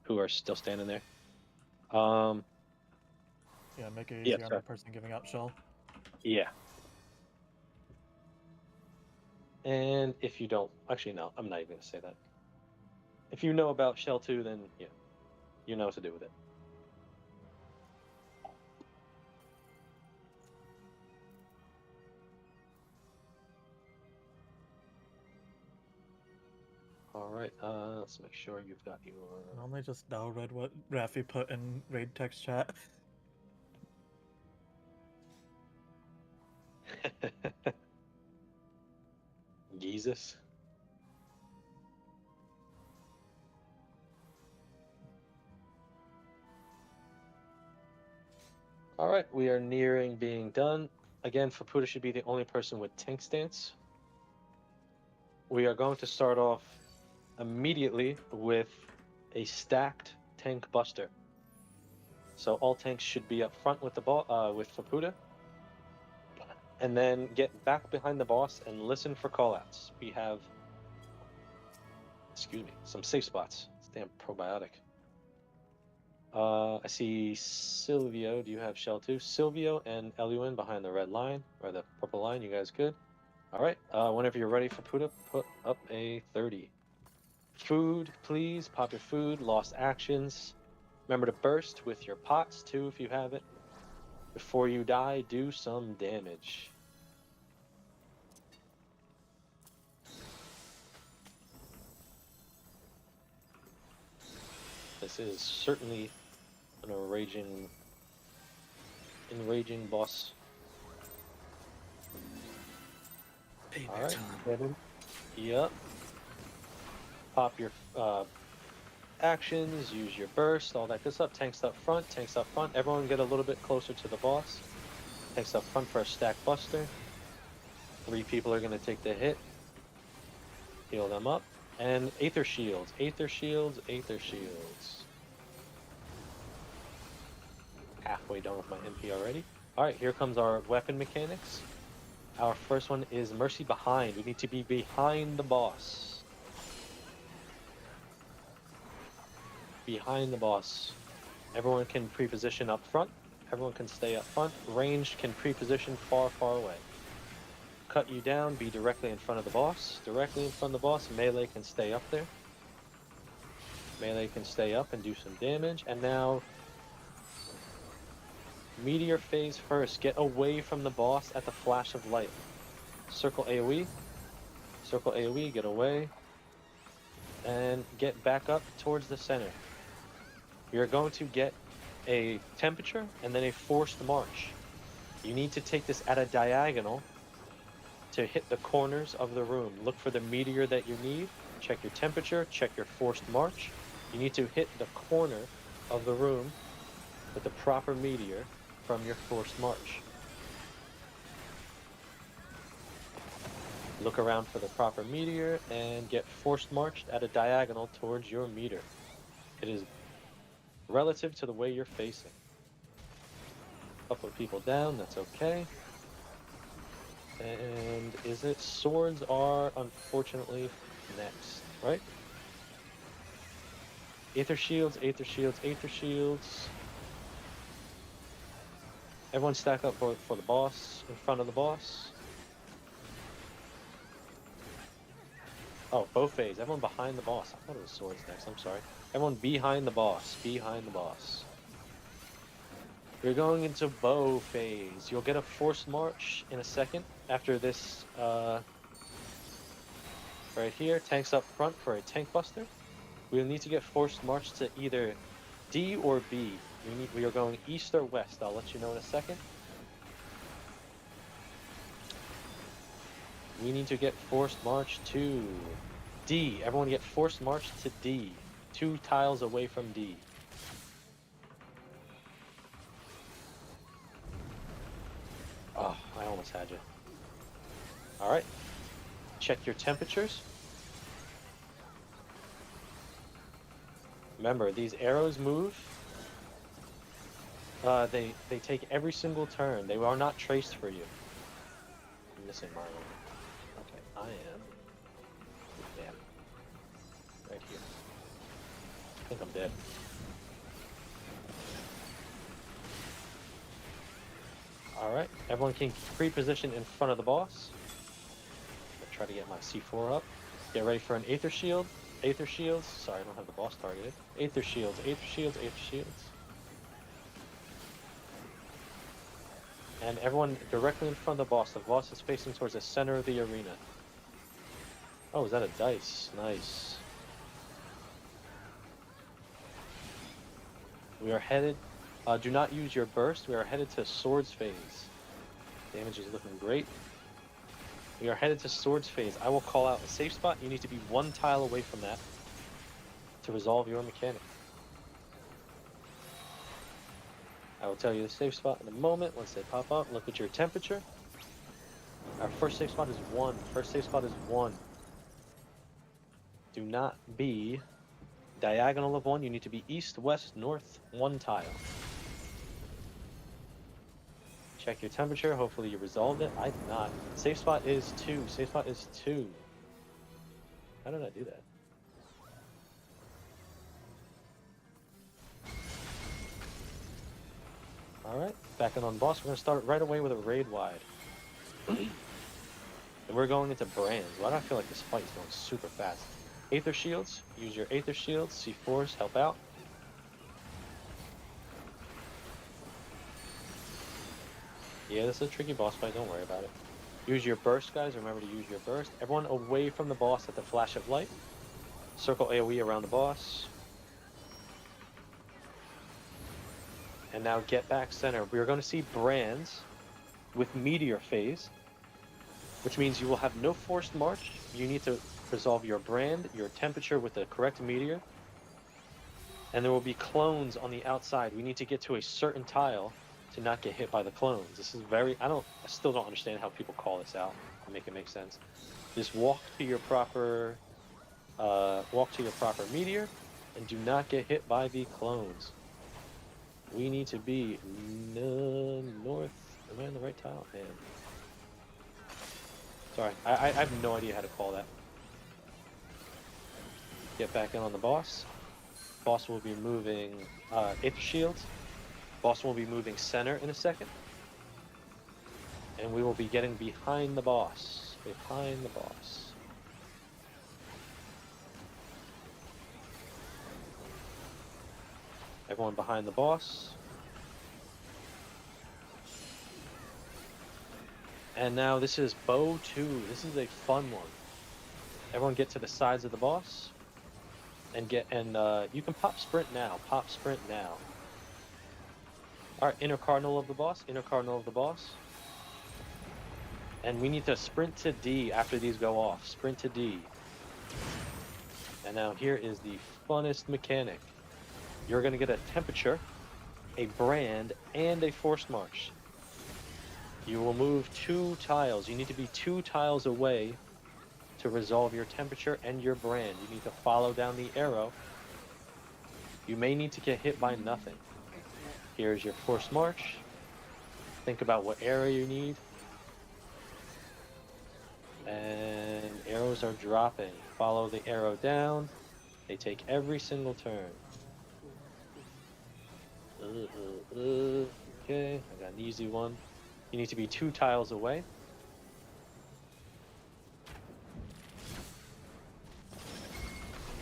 who are still standing there. Yeah, make it Yeah, easier on the person giving out shell. Yeah. And if you don't, actually no, I'm not even gonna say that. If you know about Shell 2, then yeah, you know what to do with it. Alright, let's make sure you've got your... I only just now read what Raffi put in raid text chat. Jesus. Alright, we are nearing being done. Again, Faputa should be the only person with tank stance. We are going to start off immediately with a stacked tank buster. So all tanks should be up front with the with Faputa. And then get back behind the boss and listen for callouts. We have, excuse me, some safe spots. It's damn probiotic. I see Silvio. Do you have Shell 2? Silvio and Eluin behind the red line, or the purple line. You guys good? Alright, whenever you're ready for Puta, put up a 30. Food, please. Pop your food. Lost actions. Remember to burst with your pots, too, if you have it. Before you die, do some damage. This is certainly an enraging boss. Alright, yep. Pop your actions, use your burst, all that good stuff. Tanks up front, Everyone get a little bit closer to the boss. Tanks up front for a stack buster. 3 people are going to take the hit. Heal them up. And Aether Shields. Halfway done with my MP already. Alright, here comes our weapon mechanics. Our first one is Mercy Behind. We need to be behind the boss. Behind the boss. Everyone can pre-position up front. Everyone can stay up front. Ranged can pre-position far, far away. Cut you down, be directly in front of the boss. Melee can stay up there. Melee can stay up and do some damage. And now, Meteor phase first. Get away from the boss at the flash of light. Circle AoE. Get away. And get back up towards the center. You're going to get a temperature and then a forced march. You need to take this at a diagonal to hit the corners of the room. Look for the meteor that you need Check your temperature, check your forced march. You need to hit the corner of the room with the proper meteor from your forced march. Look around for the proper meteor and get forced marched at a diagonal towards your meter. It is relative to the way you're facing. Couple of people down, that's okay. And is it swords are unfortunately next, right? Aether shields, aether shields, aether shields. Everyone stack up for the boss, in front of the boss. Oh, bow phase. Everyone behind the boss. I thought it was swords next. I'm sorry. Everyone behind the boss. Behind the boss. We're going into bow phase. You'll get a forced march in a second after this. Right here, tanks up front for a tank buster. We'll need to get forced march to either D or B. We are going east or west. I'll let you know in a second. We need to get forced march to D. Everyone get forced march to D. 2 tiles away from D. Oh, I almost had you. Alright. Check your temperatures. Remember, these arrows move. They take every single turn. They are not traced for you. I'm missing Marlon. Okay, I am. Damn. Right here. I think I'm dead. Alright, everyone can pre-position in front of the boss. I'll try to get my C4 up. Get ready for an Aether Shield. Aether Shields. Sorry, I don't have the boss targeted. Aether Shields, Aether Shields, Aether Shields. And everyone directly in front of the boss. The boss is facing towards the center of the arena. Oh, is that a dice? Nice. We are headed... do not use your burst. We are headed to Swords phase. Damage is looking great. We are headed to Swords phase. I will call out a safe spot. You need to be 1 tile away from that to resolve your mechanic. I will tell you the safe spot in a moment once they pop up. Look at your temperature. Our first safe spot is 1. First safe spot is 1. Do not be diagonal of 1. You need to be east, west, north, 1 tile. Check your temperature. Hopefully you resolved it. I did not. Safe spot is 2. Safe spot is 2. How did I do that? Alright, back in on the boss. We're going to start right away with a raid wide. And we're going into brands. Why do I feel like this fight is going super fast? Aether Shields. Use your Aether Shields. C4s help out. Yeah, this is a tricky boss fight. Don't worry about it. Use your burst, guys. Remember to use your burst. Everyone away from the boss at the flash of light. Circle AoE around the boss. And now get back center. We are going to see brands with meteor phase, which means you will have no forced march. You need to resolve your brand, your temperature with the correct meteor. And there will be clones on the outside. We need to get to a certain tile to not get hit by the clones. This is very, I still don't understand how people call this out to make it make sense. Just walk to your proper meteor and do not get hit by the clones. We need to be north. Am I on the right tile? I am. Sorry, I have no idea how to call that. Get back in on the boss. Boss will be moving Aether Shields. Boss will be moving center in a second. And we will be getting behind the boss. Behind the boss. Everyone behind the boss. And now this is Bow 2. This is a fun one. Everyone get to the sides of the boss. And you can pop sprint now. Pop sprint now. Alright, inner cardinal of the boss. Inner cardinal of the boss. And we need to sprint to D after these go off. Sprint to D. And now here is the funnest mechanic. You're going to get a temperature, a brand, and a force march. You will move 2 tiles. You need to be 2 tiles away to resolve your temperature and your brand. You need to follow down the arrow. You may need to get hit by nothing. Here's your force march. Think about what area you need. And arrows are dropping. Follow the arrow down. They take every single turn. Okay, I got an easy one. You need to be 2 tiles away.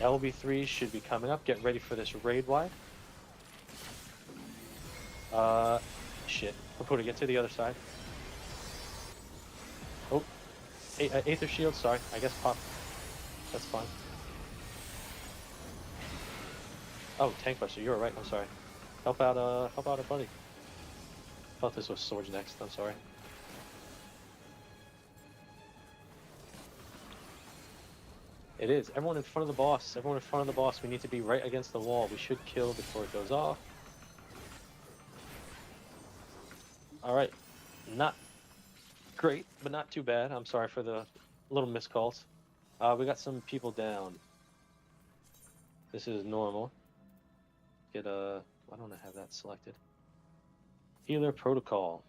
LB3 should be coming up. Get ready for this raid wide. Shit. Caputa, get to the other side. Oh. Aether shield, sorry. I guess pop. That's fine. Oh, Tank Buster, you were right. I'm sorry. Help out a buddy. Thought this was Swords next. I'm sorry. It is. Everyone in front of the boss. Everyone in front of the boss. We need to be right against the wall. We should kill before it goes off. Alright. Not great, but not too bad. I'm sorry for the little miscalls. We got some people down. This is normal. Get a... Why don't I have that selected? Healer Protocol.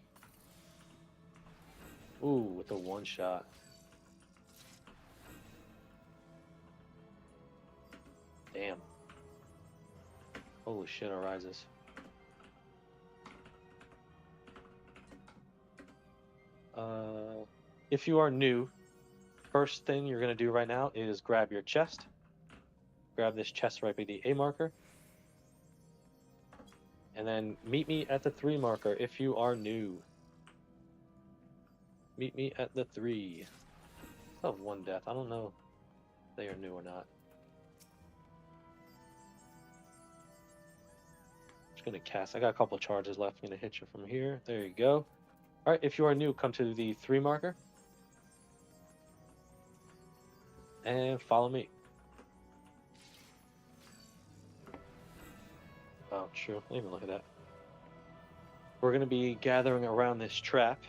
Ooh, with the one shot. Damn. Holy shit, arises. If you are new, first thing you're going to do right now is grab your chest. Grab this chest right by the A marker. And then meet me at the 3 marker if you are new. Meet me at the 3. I have 1 death. I don't know if they are new or not. Just gonna cast. I got a couple of charges left. I'm gonna hit you from here. There you go. Alright, if you are new, come to the 3 marker. And follow me. Oh, true. Let me even look at that. We're going to be gathering around this trap,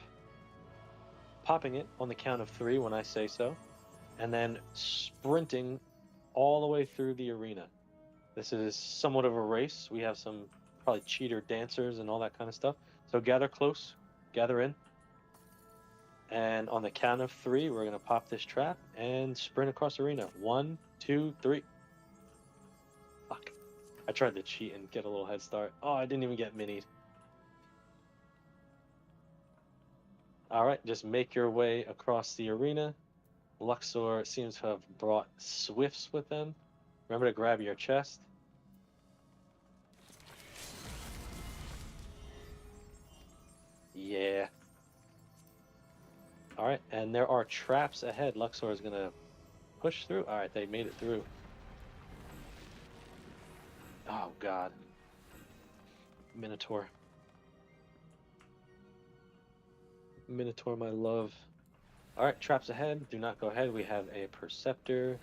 popping it on the count of 3 when I say so, and then sprinting all the way through the arena. This is somewhat of a race. We have some probably cheater dancers and all that kind of stuff. So gather close, gather in, and on the count of 3, we're going to pop this trap and sprint across the arena. 1, 2, 3. Fuck. I tried to cheat and get a little head start. Oh, I didn't even get minied. Alright, just make your way across the arena. Luxor seems to have brought Swifts with them. Remember to grab your chest. Yeah. Alright, and there are traps ahead. Luxor is going to push through. Alright, they made it through. Oh, God. Minotaur. Minotaur, my love. Alright, traps ahead. Do not go ahead. We have a Perceptor.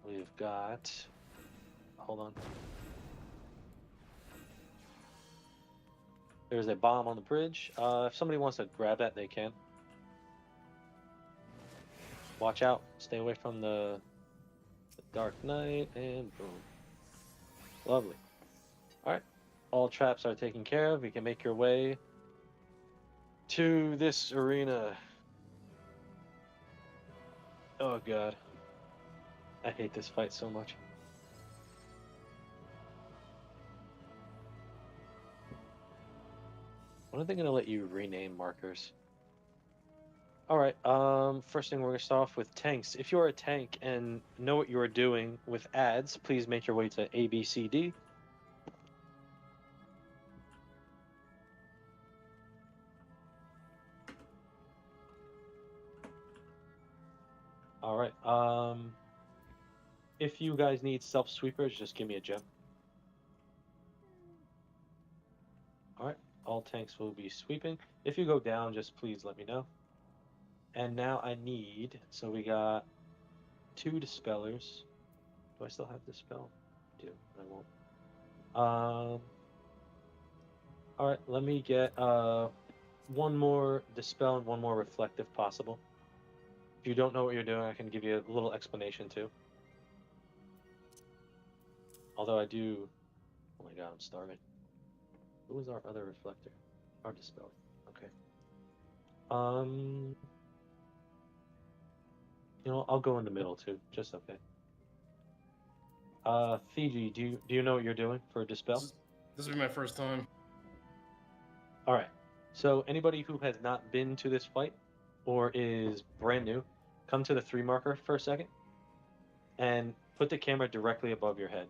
We've got... Hold on. There's a bomb on the bridge. If somebody wants to grab that, they can. Watch out. Stay away from the Dark Knight, and boom. Lovely. Alright. All traps are taken care of. You can make your way to this arena. Oh, God. I hate this fight so much. When are they going to let you rename markers? Alright, first thing we're going to start off with tanks. If you're a tank and know what you are doing with ads, please make your way to A, B, C, D. Alright, if you guys need self-sweepers, just give me a gem. Alright, all tanks will be sweeping. If you go down, just please let me know. And now I need, so we got 2 dispellers. Do I still have dispel? I do. I won't. All right, let me get 1 more dispel and 1 more reflect if possible. If you don't know what you're doing, I can give you a little explanation too. Although I do. Oh my god, I'm starving. Who was our other reflector? Our dispel. Okay. You know, I'll go in the middle too. Just okay. Fiji, do you know what you're doing for dispel? This will be my first time. All right. So anybody who has not been to this fight or is brand new, come to the 3 marker for a second, and put the camera directly above your head.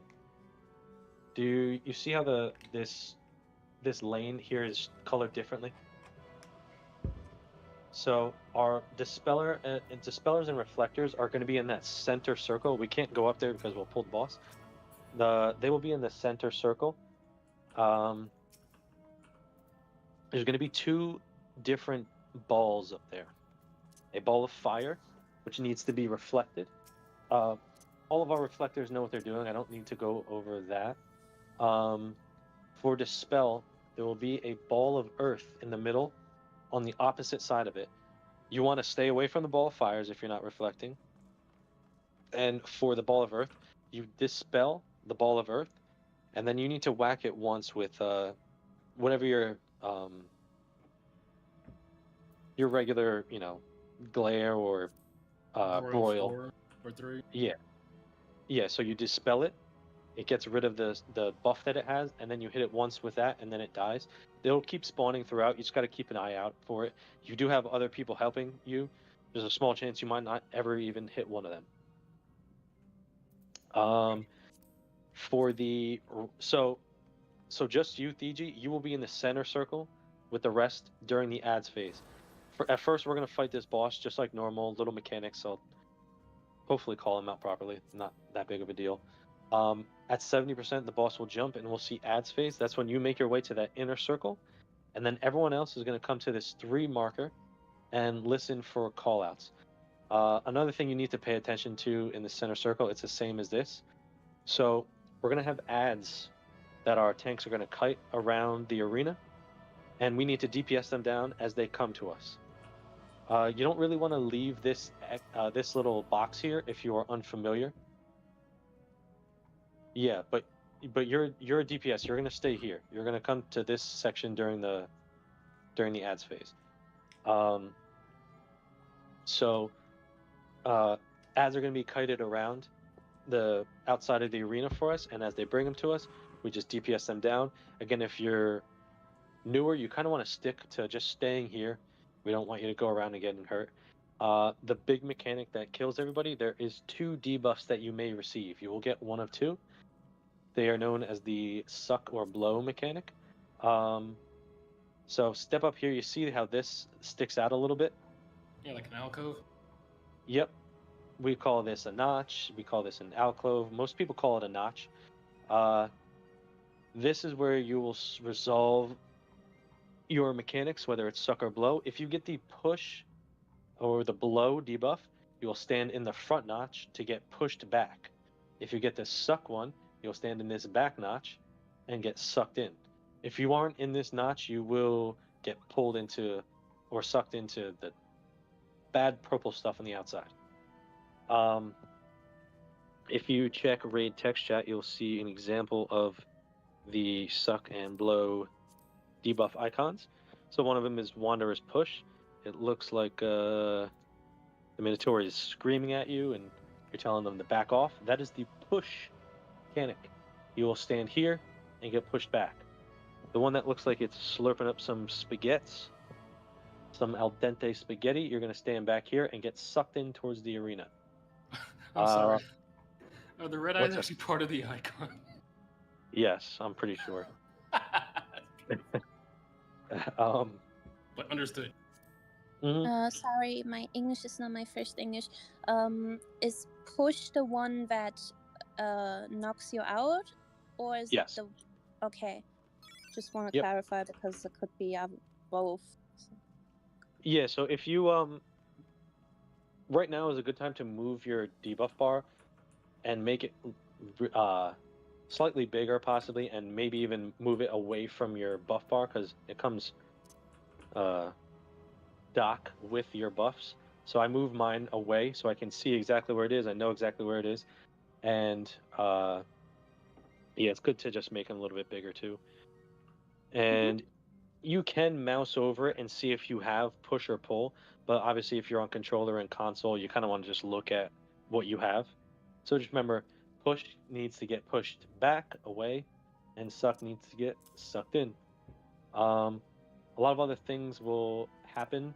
Do you see how this lane here is colored differently? So our dispellers and reflectors are going to be in that center circle. We can't go up there because we'll pull the boss. They will be in the center circle. There's going to be 2 different balls up there. A ball of fire, which needs to be reflected. All of our reflectors know what they're doing. I don't need to go over that. For dispel, there will be a ball of earth in the middle on the opposite side of it. You want to stay away from the ball of fires if you're not reflecting. And for the ball of earth, you dispel the ball of earth, and then you need to whack it once with whatever your regular, glare or broil. 4 or 3. Yeah. So you dispel it. It gets rid of the buff that it has, and then you hit it once with that, and then it dies. They'll keep spawning throughout. You just got to keep an eye out for it. You do have other people helping you. There's a small chance you might not ever even hit one of them. For the so just you, Thiji, you will be in the center circle with the rest during the ads phase. At first, we're gonna fight this boss just like normal, little mechanics. So hopefully call him out properly. Not that big of a deal. At 70%, the boss will jump, and we'll see ads phase. That's when you make your way to that inner circle, and then everyone else is gonna come to this 3 marker and listen for callouts. Another thing you need to pay attention to in the center circle, it's the same as this. So we're going to have ads that our tanks are going to kite around the arena, and we need to DPS them down as they come to us. You don't really want to leave this little box here if you are unfamiliar. Yeah, but you're a DPS. You're going to stay here. You're going to come to this section during the ads phase. So ads are going to be kited around the outside of the arena for us, and as they bring them to us, we just DPS them down. Again, if you're newer, you kind of want to stick to just staying here. We don't want you to go around and getting hurt. The big mechanic that kills everybody, there is 2 debuffs that you may receive. You will get 1 of 2. They are known as the suck or blow mechanic. So step up here, you see how this sticks out a little bit? Yeah, like an alcove? Yep. We call this a notch. We call this an alcove. Most people call it a notch. This is where you will resolve your mechanics, whether it's suck or blow. If you get the push or the blow debuff, you will stand in the front notch to get pushed back. If you get the suck one, you'll stand in this back notch and get sucked in. If you aren't in this notch, you will get pulled into or sucked into the bad purple stuff on the outside. If you check raid text chat, you'll see an example of the suck and blow debuff icons. So one of them is Wanderer's Push. It looks like the Minotaur is screaming at you and you're telling them to back off. That is the push mechanic. You will stand here and get pushed back. The one that looks like it's slurping up some spaghettis, some al dente spaghetti, you're going to stand back here and get sucked in towards the arena. I'm sorry. Are the red eyes actually part of the icon? Yes, I'm pretty sure. But understood. Sorry, my English is not my first English. Is push the one that knocks you out, or is it the? Okay, just want to clarify because it could be both. Yeah, so if you right now is a good time to move your debuff bar and make it slightly bigger, possibly, and maybe even move it away from your buff bar because it comes dock with your buffs. So I move mine away so I can see exactly where it is. I know exactly where it is, and yeah, it's good to just make them a little bit bigger too. And you can mouse over it and see if you have push or pull, but obviously if you're on controller and console, you kind of want to just look at what you have. So just remember, push needs to get pushed back, away, and suck needs to get sucked in. A lot of other things will happen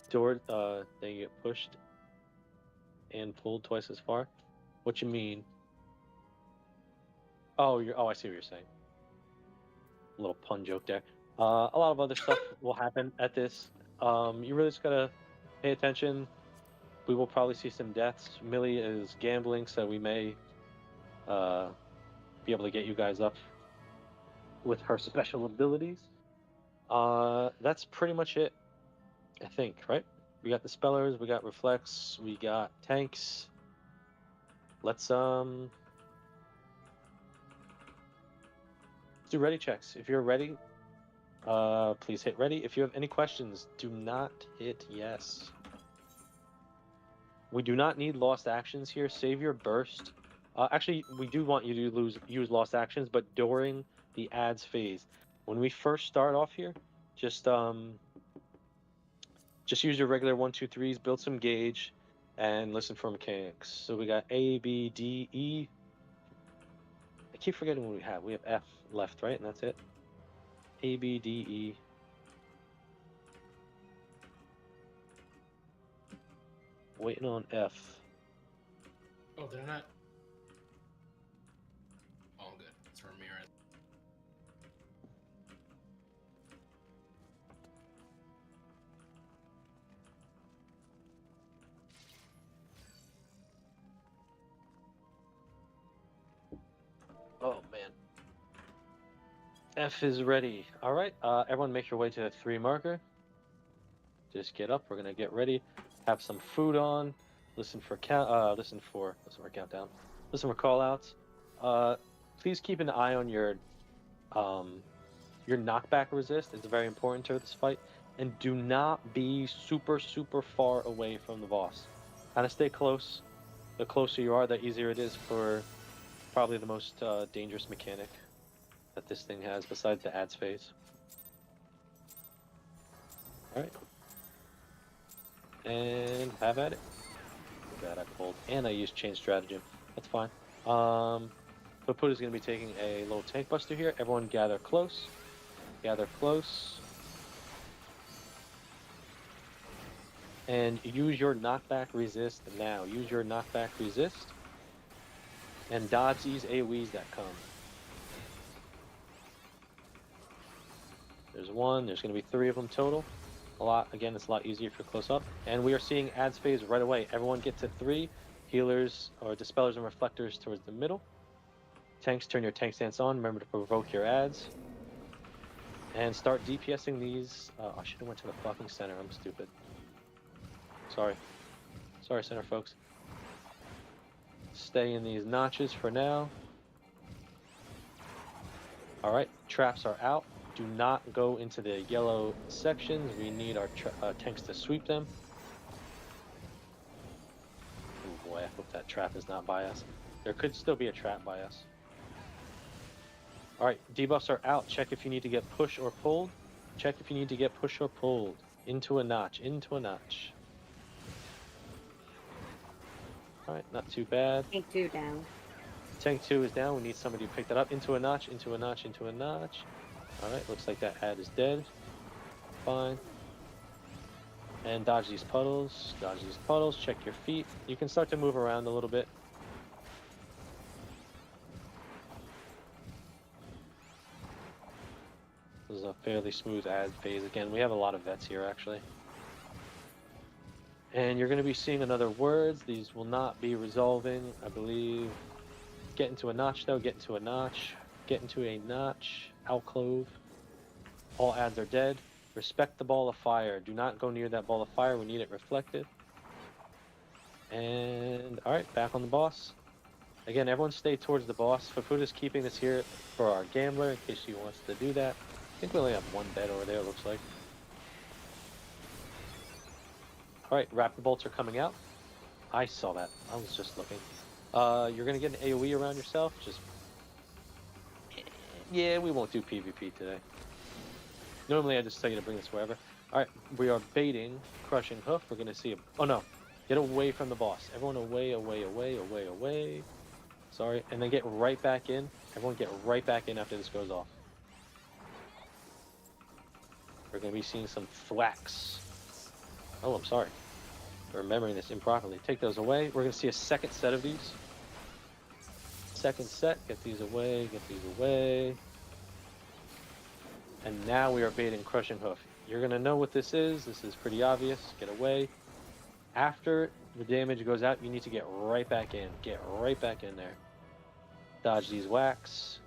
toward they get pushed and pulled twice as far. What you mean? Oh, I see what you're saying. A little pun joke there. A lot of other stuff will happen at this. You really just gotta pay attention. We will probably see some deaths. Millie is gambling, so we may be able to get you guys up with her special abilities. That's pretty much it, I think, right? We got the spellers, we got reflex, we got tanks. Let's do ready checks. If you're ready, please hit ready. If you have any questions, do not hit yes. We do not need lost actions here. Save your burst. Actually, we do want you to use lost actions, but during the ads phase. When we first start off here, just use your regular 1, 2, 3s, build some gauge, and listen for mechanics. So we got A, B, D, E. I keep forgetting what we have. We have F left, right? And that's it. A, B, D, E. Waiting on F. Oh, did I not? Oh, good. It's from me, right? Oh, man. F is ready. All right. Everyone make your way to the 3 marker. Just get up. We're going to get ready. Have some food on. Listen for countdown. Listen for call outs. Please keep an eye on your knockback resist. It's very important to this fight. And do not be super far away from the boss. Kind of stay close. The closer you are, the easier it is for probably the most dangerous mechanic that this thing has besides the ads phase. Alright. And have at it. Too bad I pulled. And I used chain stratagem. That's fine. Paput is going to be taking a little tank buster here. Everyone gather close. Gather close. And use your knockback resist now. Use your knockback resist. And dodge these AoEs that come. There's one. There's going to be 3 of them total. Again, it's a lot easier if you're close up. And we are seeing ads phase right away. Everyone get to 3. Healers or dispellers and reflectors towards the middle. Tanks, turn your tank stance on. Remember to provoke your ads. And start DPSing these. I should have went to the fucking center. I'm stupid. Sorry. Sorry, center folks. Stay in these notches for now. Alright, traps are out. Do not go into the yellow sections. We need our tanks to sweep them. Oh boy, I hope that trap is not by us. There could still be a trap by us. Alright, debuffs are out. Check if you need to get push or pulled. Check if you need to get push or pulled. Into a notch, into a notch. Alright, not too bad. Tank 2 down. Tank 2 is down. We need somebody to pick that up. Into a notch, into a notch, into a notch. Alright, looks like that ad is dead. Fine. And dodge these puddles. Dodge these puddles. Check your feet. You can start to move around a little bit. This is a fairly smooth ad phase. Again, we have a lot of vets here, actually. And you're going to be seeing another words. These will not be resolving, I believe. Get into a notch, though. Get into a notch. Get into a notch. Alcove. All ads are dead. Respect the ball of fire. Do not go near that ball of fire. We need it reflected. And alright, back on the boss. Again, everyone stay towards the boss. Fufuda's keeping this here for our gambler in case she wants to do that. I think we only have one bed over there, it looks like. Alright, raptor bolts are coming out. I saw that. I was just looking. You're gonna get an AoE around yourself. Just yeah, we won't do PvP today. Normally I just tell you to bring this wherever. Alright, we are baiting Crushing Hoof. We're gonna see a oh no. Get away from the boss. Everyone away, away, away, away, away. Sorry. And then get right back in. Everyone get right back in after this goes off. We're gonna be seeing some thwacks. Oh, I'm sorry. Remembering this improperly. Take those away. We're gonna see a second set of these. Second set. Get these away. Get these away. And now we are baiting Crushing Hoof. You're gonna know what this is. This is pretty obvious. Get away. After the damage goes out, you need to get right back in. Get right back in there. Dodge these whacks.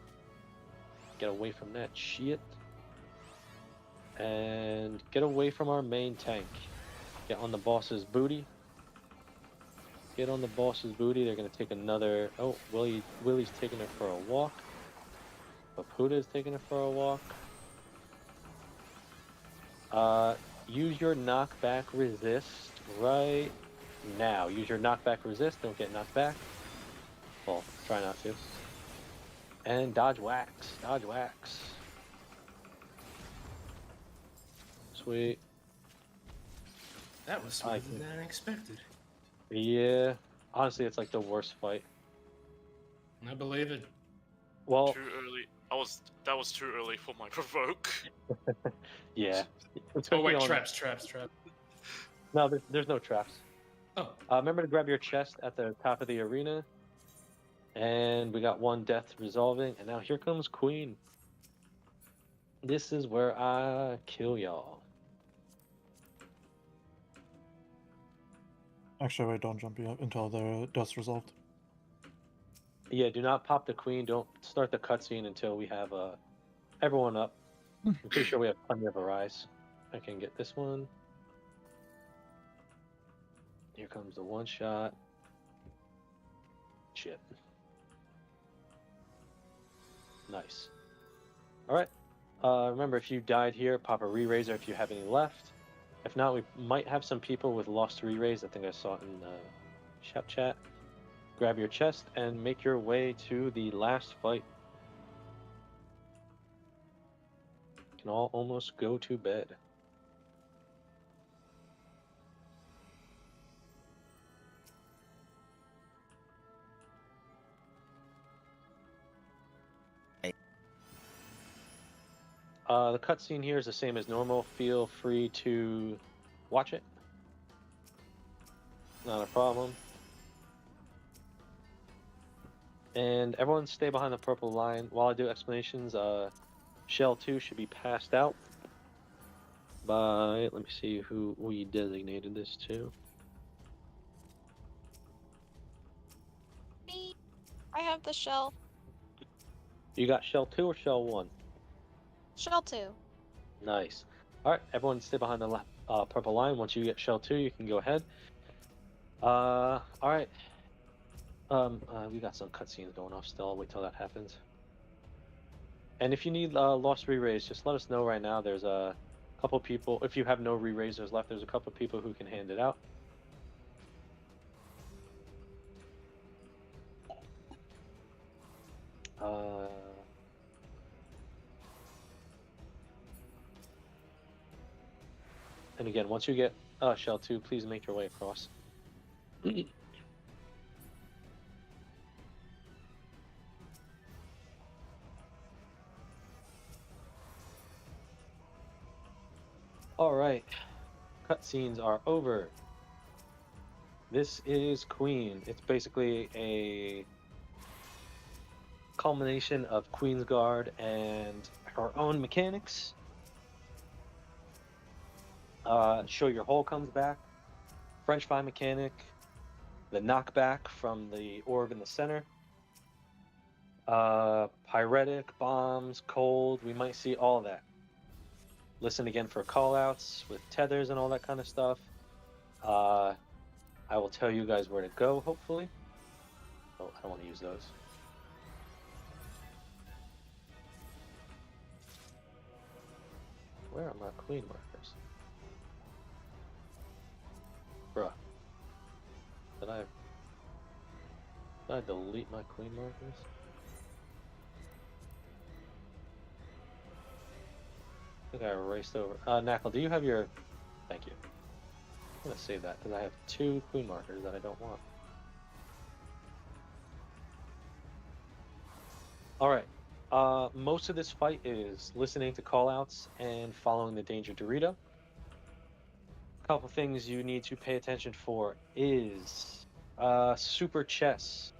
Get away from that shit. And get away from our main tank. Get on the boss's booty. Get on the boss's booty. They're going to take another... Oh, Willie's taking her for a walk. Papuda's taking her for a walk. Use your knockback resist right now. Use your knockback resist. Don't get knocked back. Well, try not to. And dodge whacks. Dodge whacks. Sweet. That was smoother than I expected. Yeah. Honestly, it's like the worst fight. I believe it. Well, too early. That was too early for my provoke. Yeah. Oh wait, traps. No, there's no traps. Oh. Remember to grab your chest at the top of the arena. And we got one death resolving. And now here comes Queen. This is where I kill y'all. Actually, wait, don't jump yet until the dust resolved. Yeah, do not pop the Queen. Don't start the cutscene until we have everyone up. I'm pretty sure we have plenty of Arise. I can get this one. Here comes the one shot. Shit. Nice. Alright. Remember, if you died here, pop a re-raiser if you have any left. If not, we might have some people with lost re-raise. I think I saw it in the chat. Grab your chest and make your way to the last fight. You can all almost go to bed. The cutscene here is the same as normal. Feel free to watch it. Not a problem. And everyone stay behind the purple line. While I do explanations, Shell 2 should be passed out by, let me see who we designated this to. Me. I have the shell. You got Shell 2 or Shell 1? Shell 2. Nice. Alright, everyone stay behind the purple line. Once you get Shell 2, you can go ahead. Alright. We got some cutscenes going off still. I'll wait till that happens. And if you need lost re-raise, just let us know right now. There's a couple people. If you have no re-raisers left, there's a couple people who can hand it out. And again, once you get Shell 2, please make your way across. Alright, cutscenes are over. This is Queen. It's basically a culmination of Queen's Guard and her own mechanics. Show your hole comes back. French fry mechanic. The knockback from the orb in the center. Pyretic, bombs, cold. We might see all that. Listen again for callouts with tethers and all that kind of stuff. I will tell you guys where to go, hopefully. Oh, I don't want to use those. Where are my queen markers? Bruh. Did I delete my queen markers? I think I erased over. Knackle, do you have your... Thank you. I'm gonna save that, because I have 2 queen markers that I don't want. Alright. Most of this fight is listening to callouts and following the Danger Dorito. A couple things you need to pay attention for is super chess.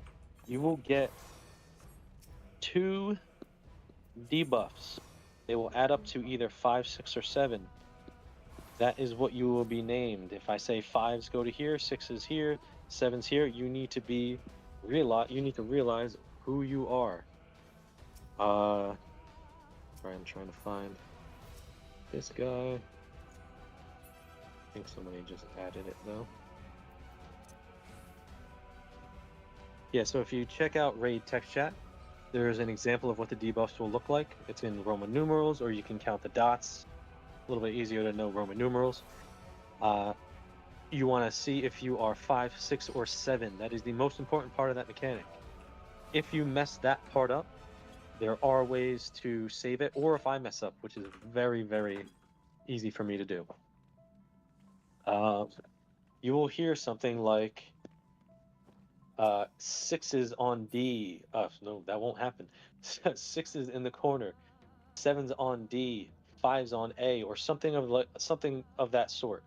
You will get 2 debuffs. They will add up to either 5, 6, or 7. That is what you will be named. If I say 5s go to here, 6s here, 7s here, you need to realize who you are. Sorry, I'm trying to find this guy. I think somebody just added it though. Yeah, so if you check out Raid text chat, there's an example of what the debuffs will look like. It's in Roman numerals, or you can count the dots. A little bit easier to know Roman numerals. You want to see if you are 5, 6, or 7. That is the most important part of that mechanic. If you mess that part up, there are ways to save it, or if I mess up, which is very, very easy for me to do. You will hear something like 6s on D. No, that won't happen. 6s in the corner, 7s on D, 5s on A, or something of that sort.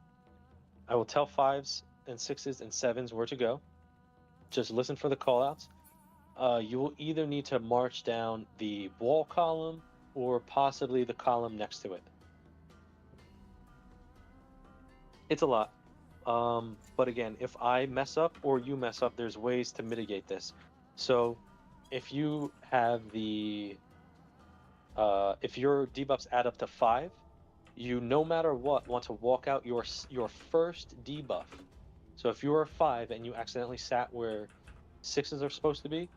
I will tell 5s and 6s and 7s where to go. Just listen for the callouts. You will either need to march down the wall column or possibly the column next to it. It's a lot. But again, if I mess up or you mess up, there's ways to mitigate this. So if you have if your debuffs add up to 5, you no matter what want to walk out your first debuff. So if you are 5 and you accidentally sat where 6s are supposed to be,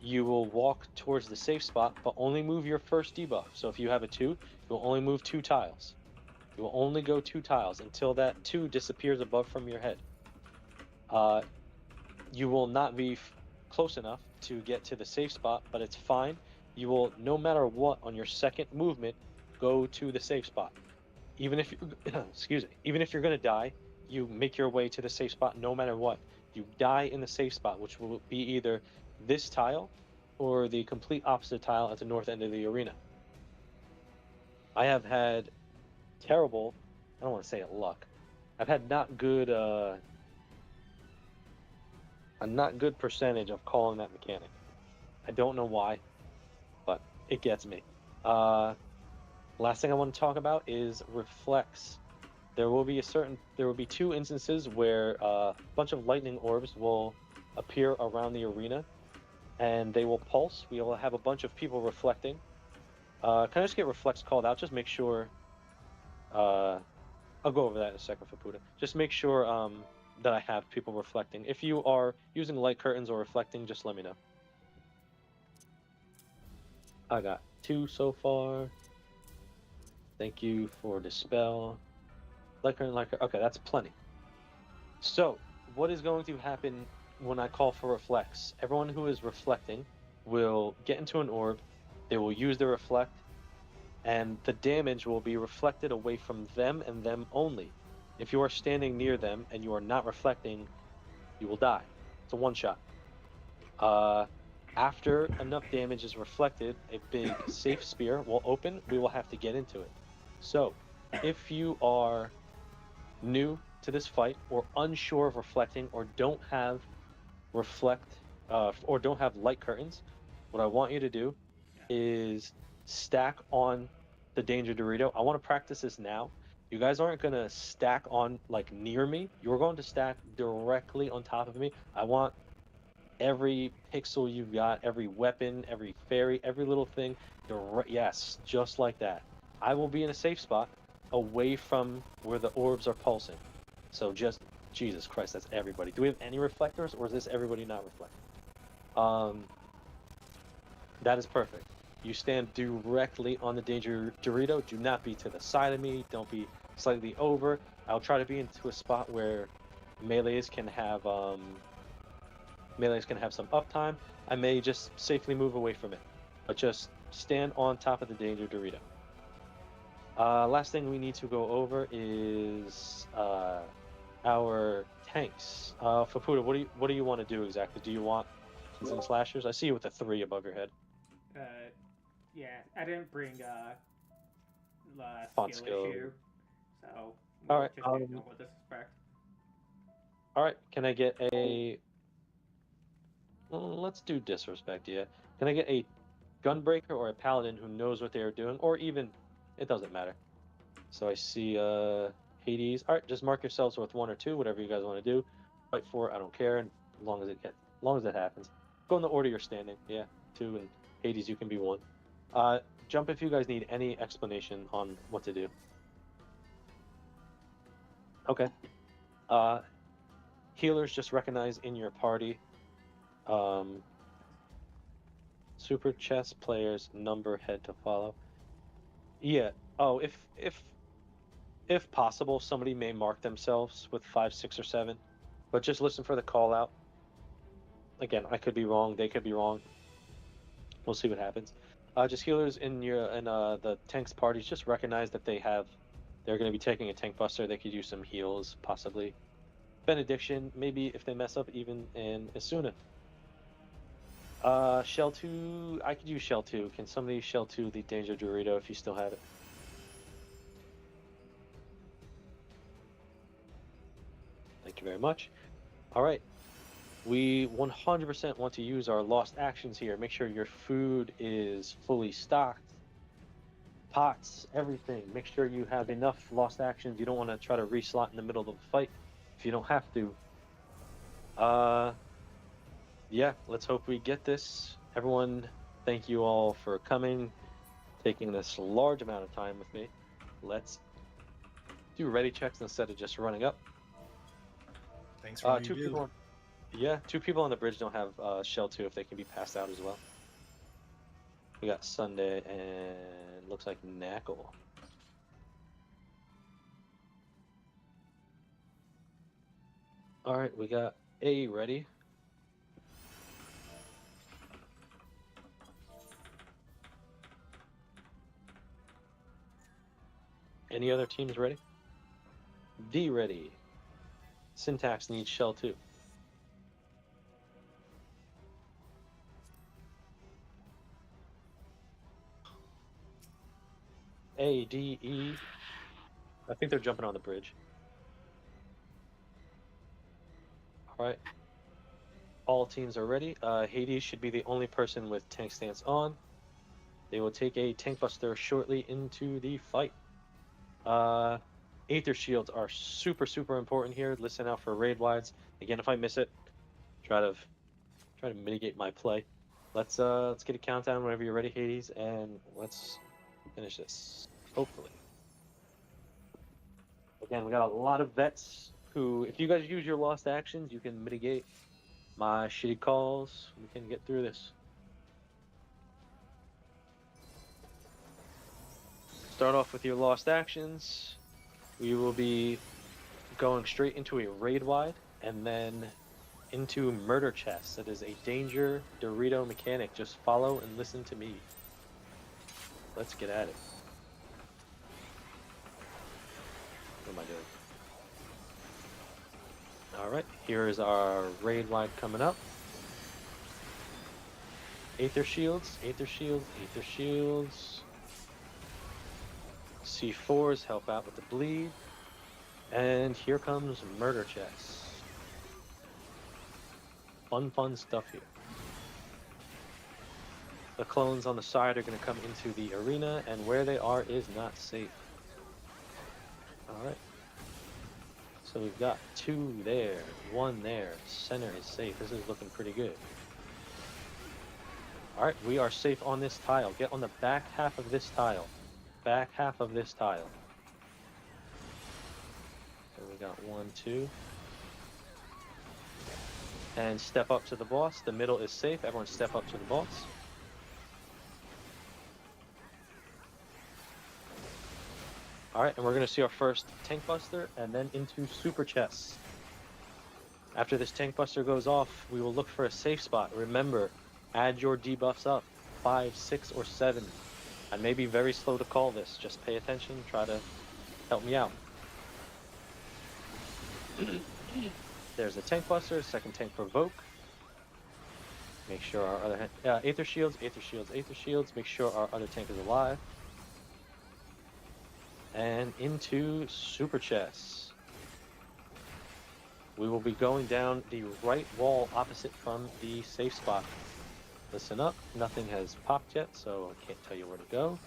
you will walk towards the safe spot, but only move your first debuff. So if you have a 2, you'll only move 2 tiles. You will only go 2 tiles until that 2 disappears above from your head. You will not be close enough to get to the safe spot, but it's fine. You will, no matter what, on your second movement, go to the safe spot. Even if you, excuse me, even if you're gonna die, you make your way to the safe spot no matter what. You die in the safe spot, which will be either this tile or the complete opposite tile at the north end of the arena. I have had terrible, I don't want to say it luck. I've had not good a not good percentage of calling that mechanic. I don't know why, but it gets me. Last thing I want to talk about is reflex. There will be 2 instances where a bunch of lightning orbs will appear around the arena, and they will pulse. We will have a bunch of people reflecting. Can I just get reflex called out? Just make sure. I'll go over that in a second for Puda. Just make sure that I have people reflecting. If you are using light curtains or reflecting, just let me know. I got 2 so far. Thank you for dispel. Light curtain, light curtain. Okay, that's plenty. So, what is going to happen when I call for reflex? Everyone who is reflecting will get into an orb. They will use the reflect, and the damage will be reflected away from them and them only. If you are standing near them and you are not reflecting, you will die. It's a one-shot. After enough damage is reflected, a big safe spear will open. We will have to get into it. So, if you are new to this fight or unsure of reflecting or don't have or don't have light curtains, what I want you to do is stack on the Danger Dorito. I want to practice this now. You guys aren't going to stack on like near me. You're going to stack directly on top of me. I want every pixel you've got, every weapon, every fairy, every little thing. Yes, just like that. I will be in a safe spot away from where the orbs are pulsing. So just Jesus Christ, that's everybody. Do we have any reflectors, or is this everybody not reflecting? That is perfect. You stand directly on the danger Dorito. Do not be to the side of me. Don't be slightly over. I'll try to be into a spot where melees can have some uptime. I may just safely move away from it, but just stand on top of the danger Dorito. Last thing we need to go over is our tanks. Faputa, what do you want to do exactly? Do you want some slashers? I see you with the 3 above your head. Yeah, I didn't bring Font skill skill. issue, so All right. just do normal disrespect. All right. Can I get a? Well, let's do disrespect. Yeah. Can I get a gunbreaker or a paladin who knows what they are doing, or even it doesn't matter. So I see Hades. All right, just mark yourselves with 1 or 2, whatever you guys want to do. Fight for it, I don't care, as long as it happens. Go in the order you're standing. Yeah, 2, and Hades, you can be 1. Jump if you guys need any explanation on what to do. Okay. Healers, just recognize in your party. Super chess players number head to follow. Yeah. Oh, if possible, somebody may mark themselves with 5, 6, or 7, but just listen for the call out. Again, I could be wrong. They could be wrong. We'll see what happens. Just healers in the tanks parties, just recognize that they're going to be taking a tank buster. They could use some heals, possibly. Benediction, maybe if they mess up, even in Asuna. Shell 2, I could use Shell 2. Can somebody Shell 2 the Danger Dorito if you still have it? Thank you very much. All right. We 100% want to use our lost actions here. Make sure your food is fully stocked. Pots, everything. Make sure you have enough lost actions. You don't want to try to reslot in the middle of a fight if you don't have to. Yeah, let's hope we get this. Everyone, thank you all for coming, taking this large amount of time with me. Let's do ready checks instead of just running up. Thanks for all you 2 do. people. Yeah, 2 people on the bridge don't have Shell 2 if they can be passed out as well. We got Sunday and looks like Knackle. All right, we got A ready. Any other teams ready? D ready. Syntax needs Shell 2. A, D, E. I think they're jumping on the bridge. All right. All teams are ready. Hades should be the only person with tank stance on. They will take a tank buster shortly into the fight. Aether shields are super, super important here. Listen out for raid wides. Again, if I miss it, try to mitigate my play. Let's get a countdown whenever you're ready, Hades, and let's finish this. Hopefully. Again, we got a lot of vets who, if you guys use your lost actions, you can mitigate my shitty calls. We can get through this. Start off with your lost actions. We will be going straight into a raid wide and then into murder chest. That is a danger Dorito mechanic. Just follow and listen to me. Let's get at it. What am I doing? Alright, here is our raid wide coming up. Aether shields, Aether shields, Aether shields. C4s help out with the bleed. And here comes murder chest. Fun stuff here. The clones on the side are going to come into the arena, and where they are is not safe. Alright. So we've got 2 there, 1 there. Center is safe. This is looking pretty good. Alright, we are safe on this tile. Get on the back half of this tile. Back half of this tile. So we got 1, 2. and step up to the boss. The middle is safe. Everyone step up to the boss. Alright, and we're going to see our first Tank Buster and then into Super Chests. After this Tank Buster goes off, we will look for a safe spot. Remember, add your debuffs up, 5, 6, or 7. I may be very slow to call this. Just pay attention, try to help me out. There's a Tank Buster, second Tank Provoke. Make sure our other Aether Shields, Aether Shields, Aether Shields. Make sure our other tank is alive. And into Super Chests. We will be going down the right wall opposite from the safe spot. Listen up, nothing has popped yet, so I can't tell you where to go.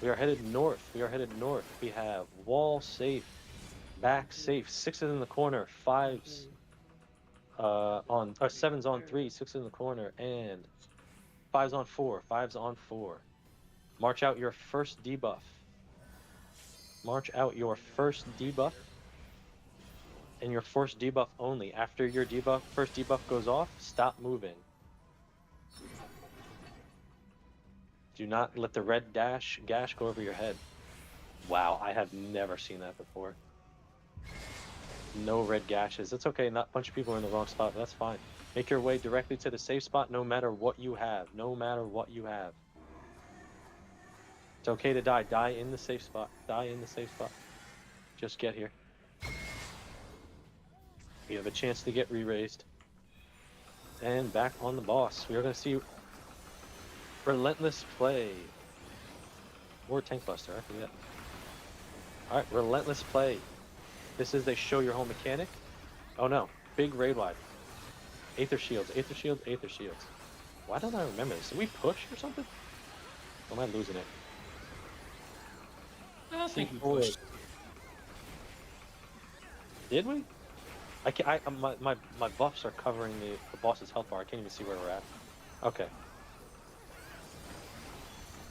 We are headed north. We are headed north. We have wall safe, back safe, 6s in the corner, 5s on 7s on 3, 6s in the corner, and 5s on 4, 5s on 4. March out your first debuff. March out your first debuff. And your first debuff only. After your first debuff goes off, stop moving. Do not let the red gash go over your head. Wow, I have never seen that before. No red gashes. It's okay, not a bunch of people are in the wrong spot, but that's fine. Make your way directly to the safe spot no matter what you have. No matter what you have. It's okay to die. Die in the safe spot. Die in the safe spot. Just get here. You have a chance to get re-raised. And back on the boss. We are going to see Relentless Play. Or Tank Buster, I forget. Alright, Relentless Play. This is a show your home mechanic. Oh no, big raid wide. Aether Shields, Aether Shields, Aether Shields. Why don't I remember this? Did we push or something? Or am I losing it? I think we pushed. Did we? My buffs are covering the boss's health bar. I can't even see where we're at. Okay.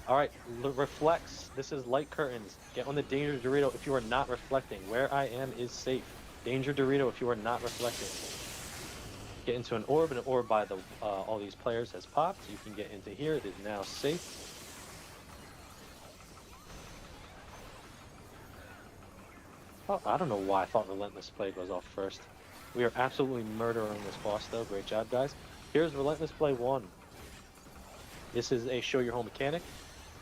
Alright, reflex. This is light curtains. Get on the Danger Dorito if you are not reflecting. Where I am is safe. Danger Dorito if you are not reflecting. Get into an orb by the all these players has popped. You can get into here. It is now safe. Oh, I don't know why I thought Relentless Play goes off first. We are absolutely murdering this boss though. Great job, guys. Here's Relentless Play 1. This is a show your home mechanic.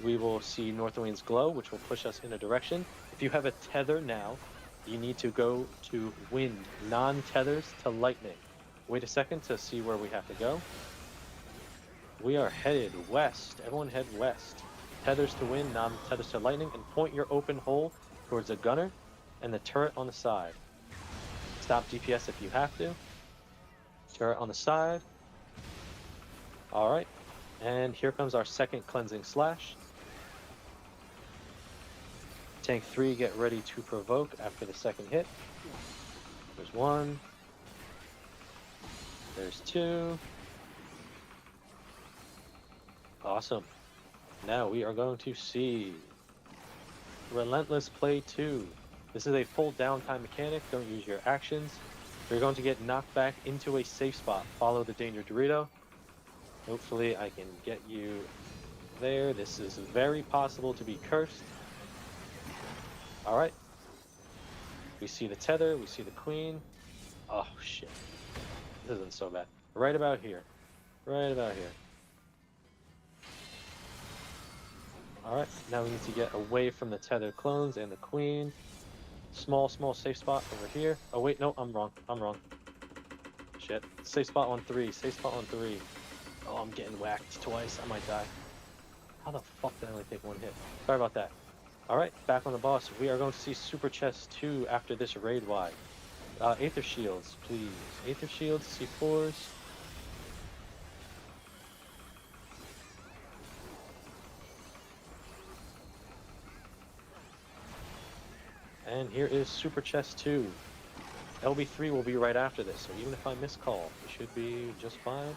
We will see Northwind's Glow, which will push us in a direction. If you have a tether now, you need to go to wind, non-tethers to lightning. Wait a second to see where we have to go. We are headed west. Everyone head west. Tethers to wind, non-tethers to lightning, and point your open hole towards the gunner and the turret on the side. Stop DPS if you have to. Turret on the side. Alright. And here comes our second Cleansing Slash. Tank 3, get ready to provoke after the second hit. There's 1. There's 2. Awesome. Now we are going to see Relentless Play 2. This is a full downtime mechanic. Don't use your actions. You're going to get knocked back into a safe spot. Follow the Danger Dorito. Hopefully I can get you there. This is very possible to be cursed. Alright. We see the tether. We see the queen. Oh, shit. This isn't so bad. Right about here. Right about here. Alright. Now we need to get away from the tethered clones and the queen. Small safe spot over here. Oh, wait. No, I'm wrong. I'm wrong. Shit. Safe spot on 3. Safe spot on 3. Oh, I'm getting whacked twice. I might die. How the fuck did I only take 1 hit? Sorry about that. Alright, back on the boss. We are going to see Super Chest 2 after this raid wide. Aether Shields, please. Aether Shields, C4s. And here is Super Chest 2. LB3 will be right after this, so even if I miss call, it should be just fine.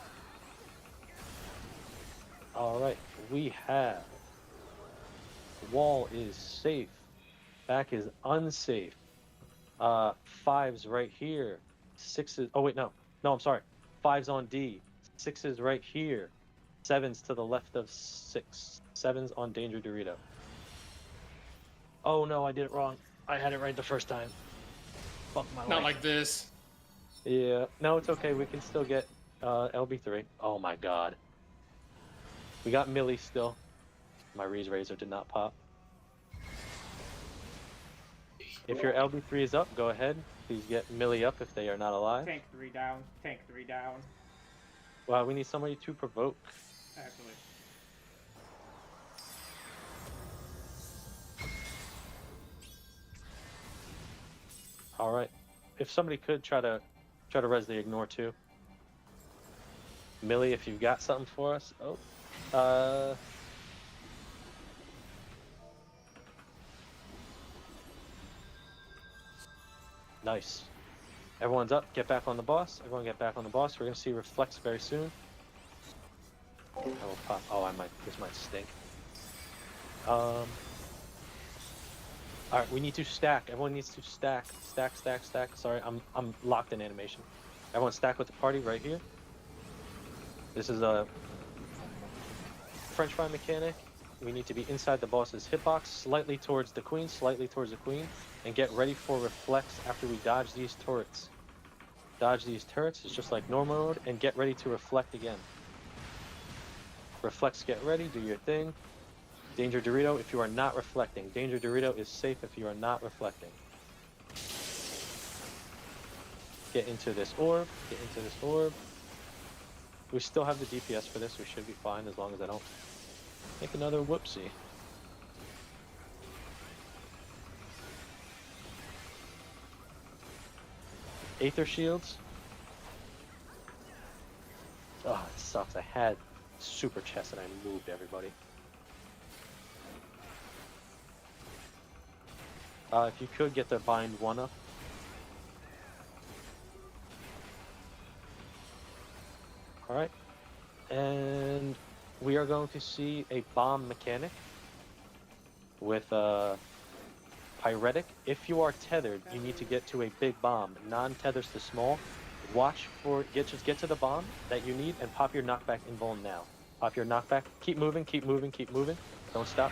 Alright, we have wall is safe. Back is unsafe. 5s right here. 6s. Oh wait, no, I'm sorry. 5's on D. 6's right here. 7's to the left of 6. 7's on Danger Dorito. Oh no, I did it wrong. I had it right the first time. Fuck my life. Not like this. Yeah, no, it's okay. We can still get LB3. Oh my god. We got Millie still. My Reese Razor did not pop. If your LB3 is up, go ahead. Please get Millie up if they are not alive. Tank 3 down. Tank 3 down. Wow, we need somebody to provoke. Actually. All right. If somebody could try to res the ignore too. Millie, if you've got something for us. Oh. Nice. Everyone's up. Get back on the boss. Everyone get back on the boss. We're gonna see reflex very soon. I will pop. Oh, this might stink. All right, we need to stack. Everyone needs to stack. Stack. Sorry, I'm locked in animation. Everyone stack with the party right here. This is a French fry mechanic. We need to be inside the boss's hitbox, slightly towards the queen, and get ready for reflex after we dodge these turrets. Dodge these turrets, it's just like normal mode, and get ready to reflect again. Reflex, get ready, do your thing. Danger Dorito if you are not reflecting. Danger Dorito is safe if you are not reflecting. Get into this orb, We still have the DPS for this, we should be fine as long as I don't make another whoopsie. Aether shields. Oh, it sucks. I had super chest and I moved everybody. If you could get the bind 1 up. Alright. And we are going to see a bomb mechanic with pyretic. If you are tethered, you need to get to a big bomb. Non-tethers to small. Watch for just get to the bomb that you need and pop your knockback invuln now. Pop your knockback. Keep moving. Don't stop.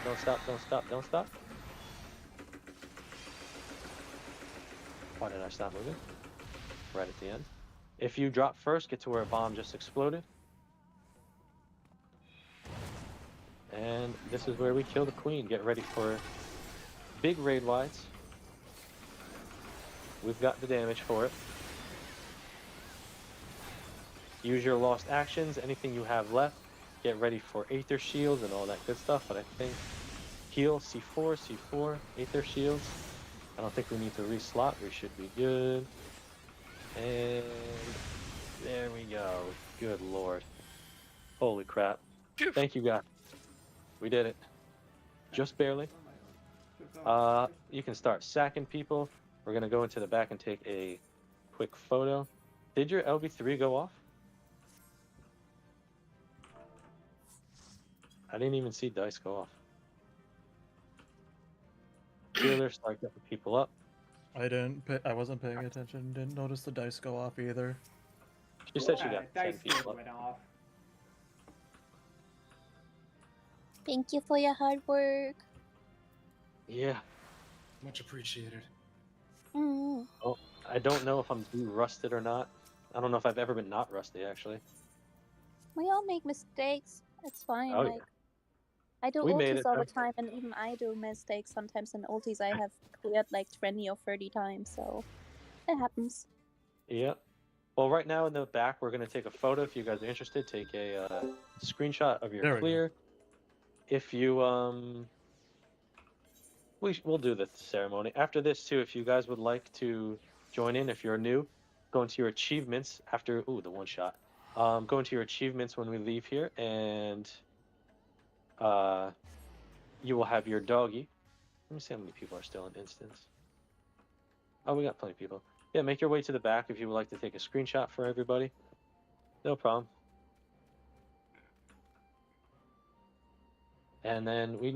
Why did I stop moving? Right at the end. If you drop first, get to where a bomb just exploded. And this is where we kill the queen. Get ready for big raid wides. We've got the damage for it. Use your lost actions, anything you have left. Get ready for Aether Shields and all that good stuff, but I think heal, C4, Aether Shields. I don't think we need to reslot, we should be good. And there we go. Good lord. Holy crap. Thank you guys. We did it. Just barely. You can start sacking people. We're gonna go into the back and take a quick photo. Did your LB3 go off? I didn't even see dice go off. Healer, start getting people up. I wasn't paying attention. Didn't notice the dice go off either. She said she got 10 dice people up. went off. Thank you for your hard work. Yeah. Much appreciated. Mm. Oh, I don't know if I'm rusted or not. I don't know if I've ever been not rusty, actually. We all make mistakes. It's fine. Oh, like, yeah. I do We made ultis it, all though. the time, and even I do mistakes sometimes in ultis. I have cleared like 20 or 30 times, so it happens. Yeah. Well, right now in the back, we're going to take a photo. If you guys are interested, take a screenshot of your There we go. clear. If you, we'll do the ceremony. After this, too, if you guys would like to join in, if you're new, go into your achievements after, the one shot. Go into your achievements when we leave here, and you will have your doggy. Let me see how many people are still in instance. Oh, we got plenty of people. Yeah, make your way to the back if you would like to take a screenshot for everybody. No problem. And then we